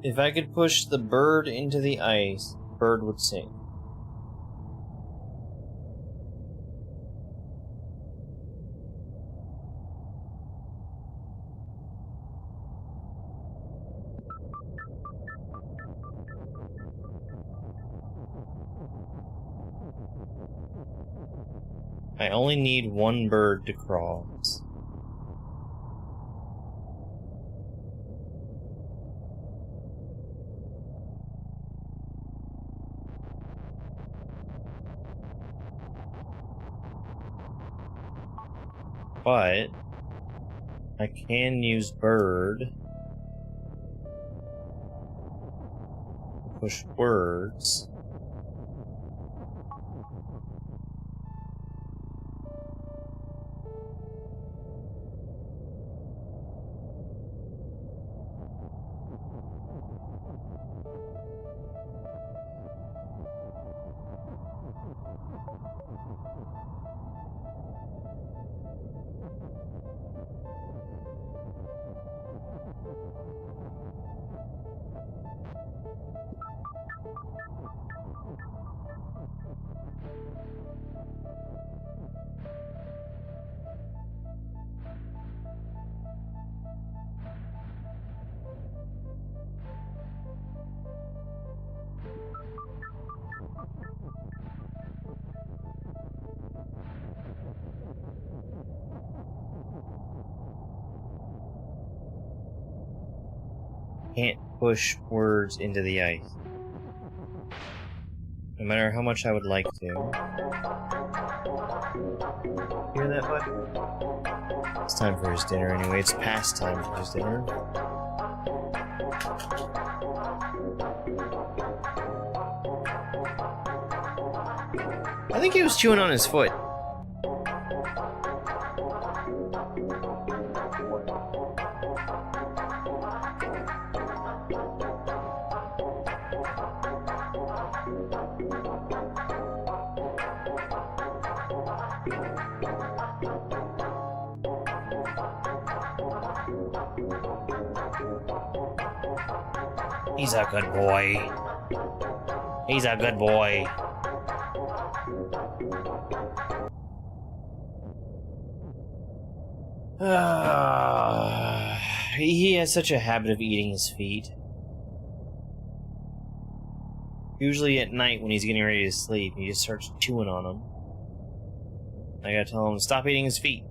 If I could push the bird into the ice, bird would sing. I only need one bird to cross. But I can use bird to push words. Can't push words into the ice. No matter how much I would like to. Hear that, bud? It's time for his dinner anyway. It's past time for his dinner. I think he was chewing on his foot. He's a good boy. He's a good boy. He has such a habit of eating his feet. Usually at night when he's getting ready to sleep, he just starts chewing on them. I gotta tell him to stop eating his feet.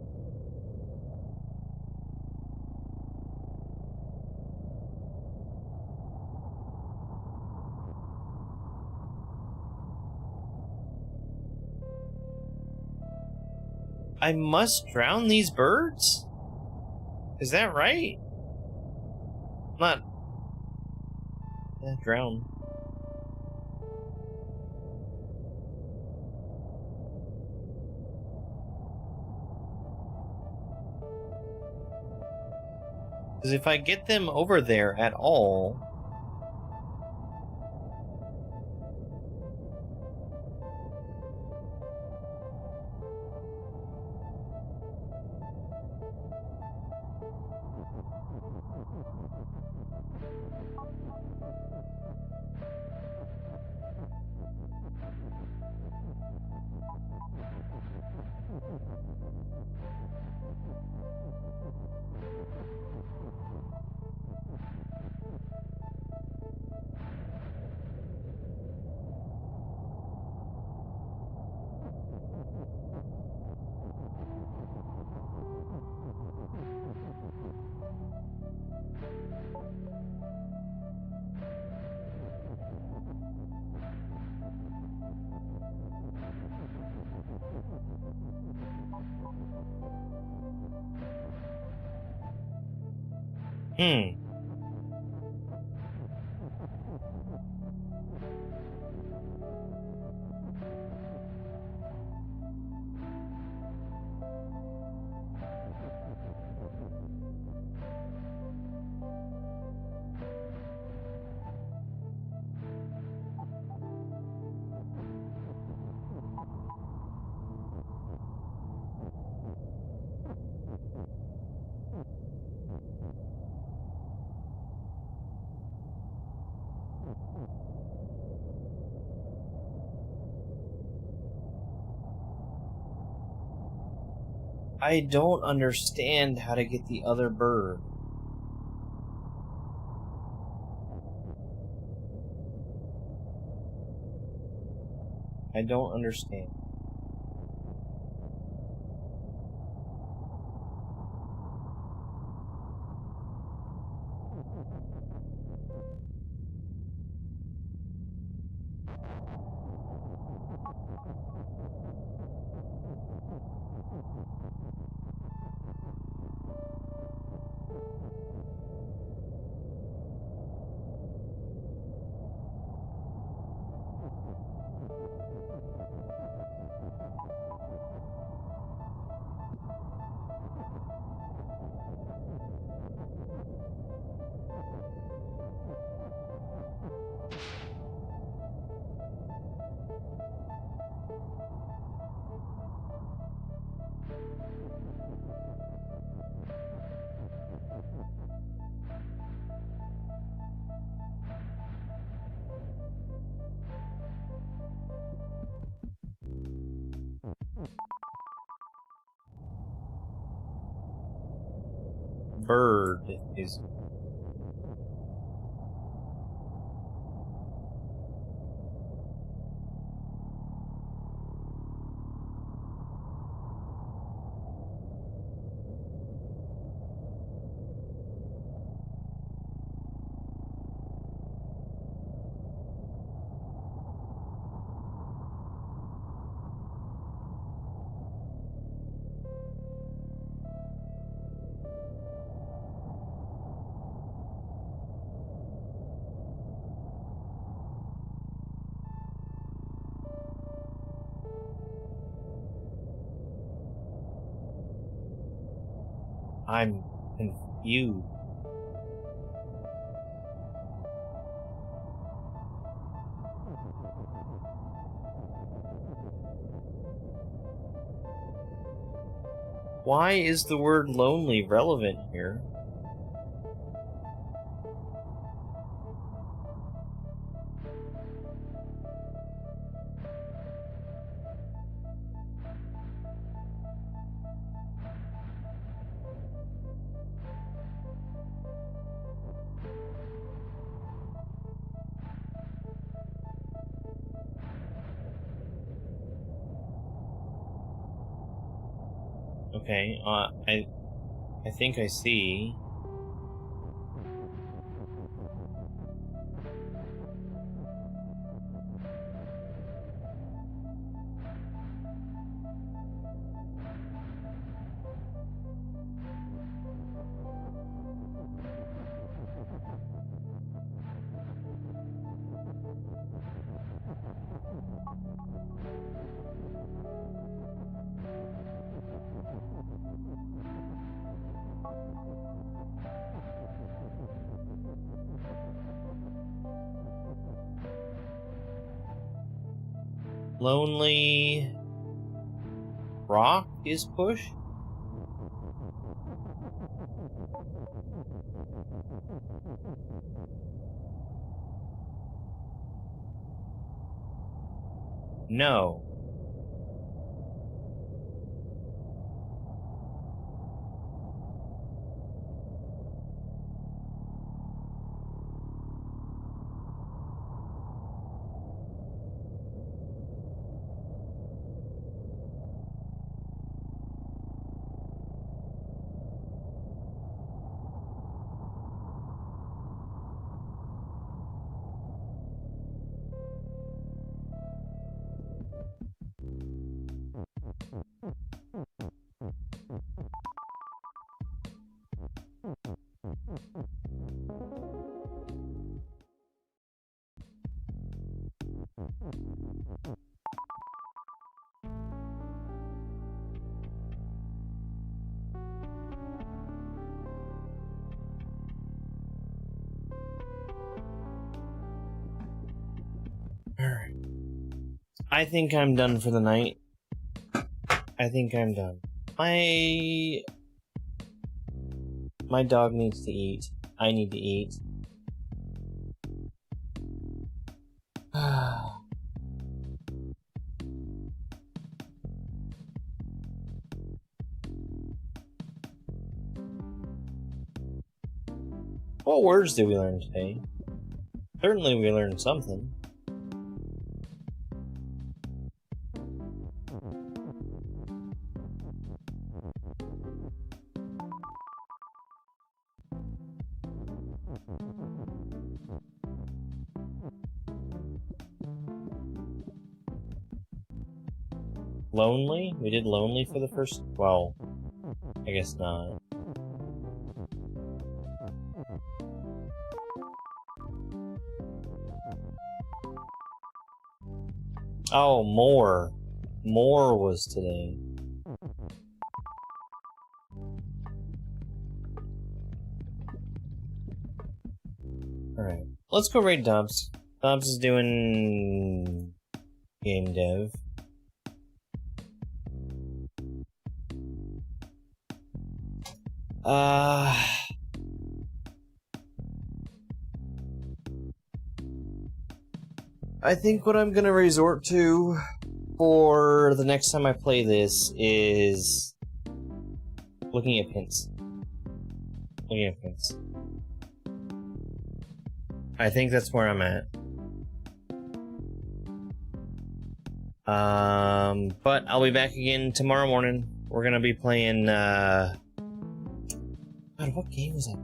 I must drown these birds? Is that right? Not... drown. Because if I get them over there at all... I don't understand how to get the other bird. I don't understand. bird is... I'm confused. Why is the word lonely relevant here? Okay, I think I see. Lonely rock is push? No. Alright. I think I'm done for the night. I think I'm done. My dog needs to eat. I need to eat. What words did we learn today? Certainly we learned something. Lonely? We did lonely for the first... well, I guess not. Oh, more. More was today. Alright. Let's go raid Dubs. Dubs is doing... game dev. I think what I'm gonna resort to for the next time I play this is looking at pins. Looking at this. I think that's where I'm at. But I'll be back again tomorrow morning. We're gonna be playing, God, what game was that?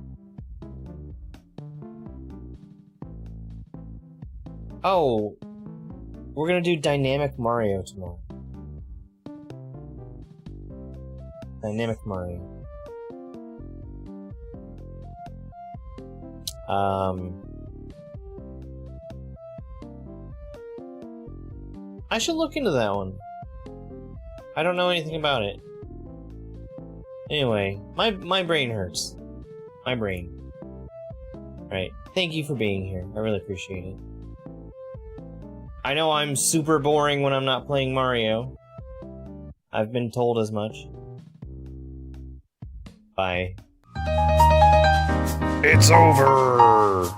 Oh, we're gonna do Dynamic Mario tomorrow. Dynamic Mario. I should look into that one. I don't know anything about it. Anyway, my brain hurts. My brain. Right. Thank you for being here. I really appreciate it. I know I'm super boring when I'm not playing Mario. I've been told as much. Bye. It's over!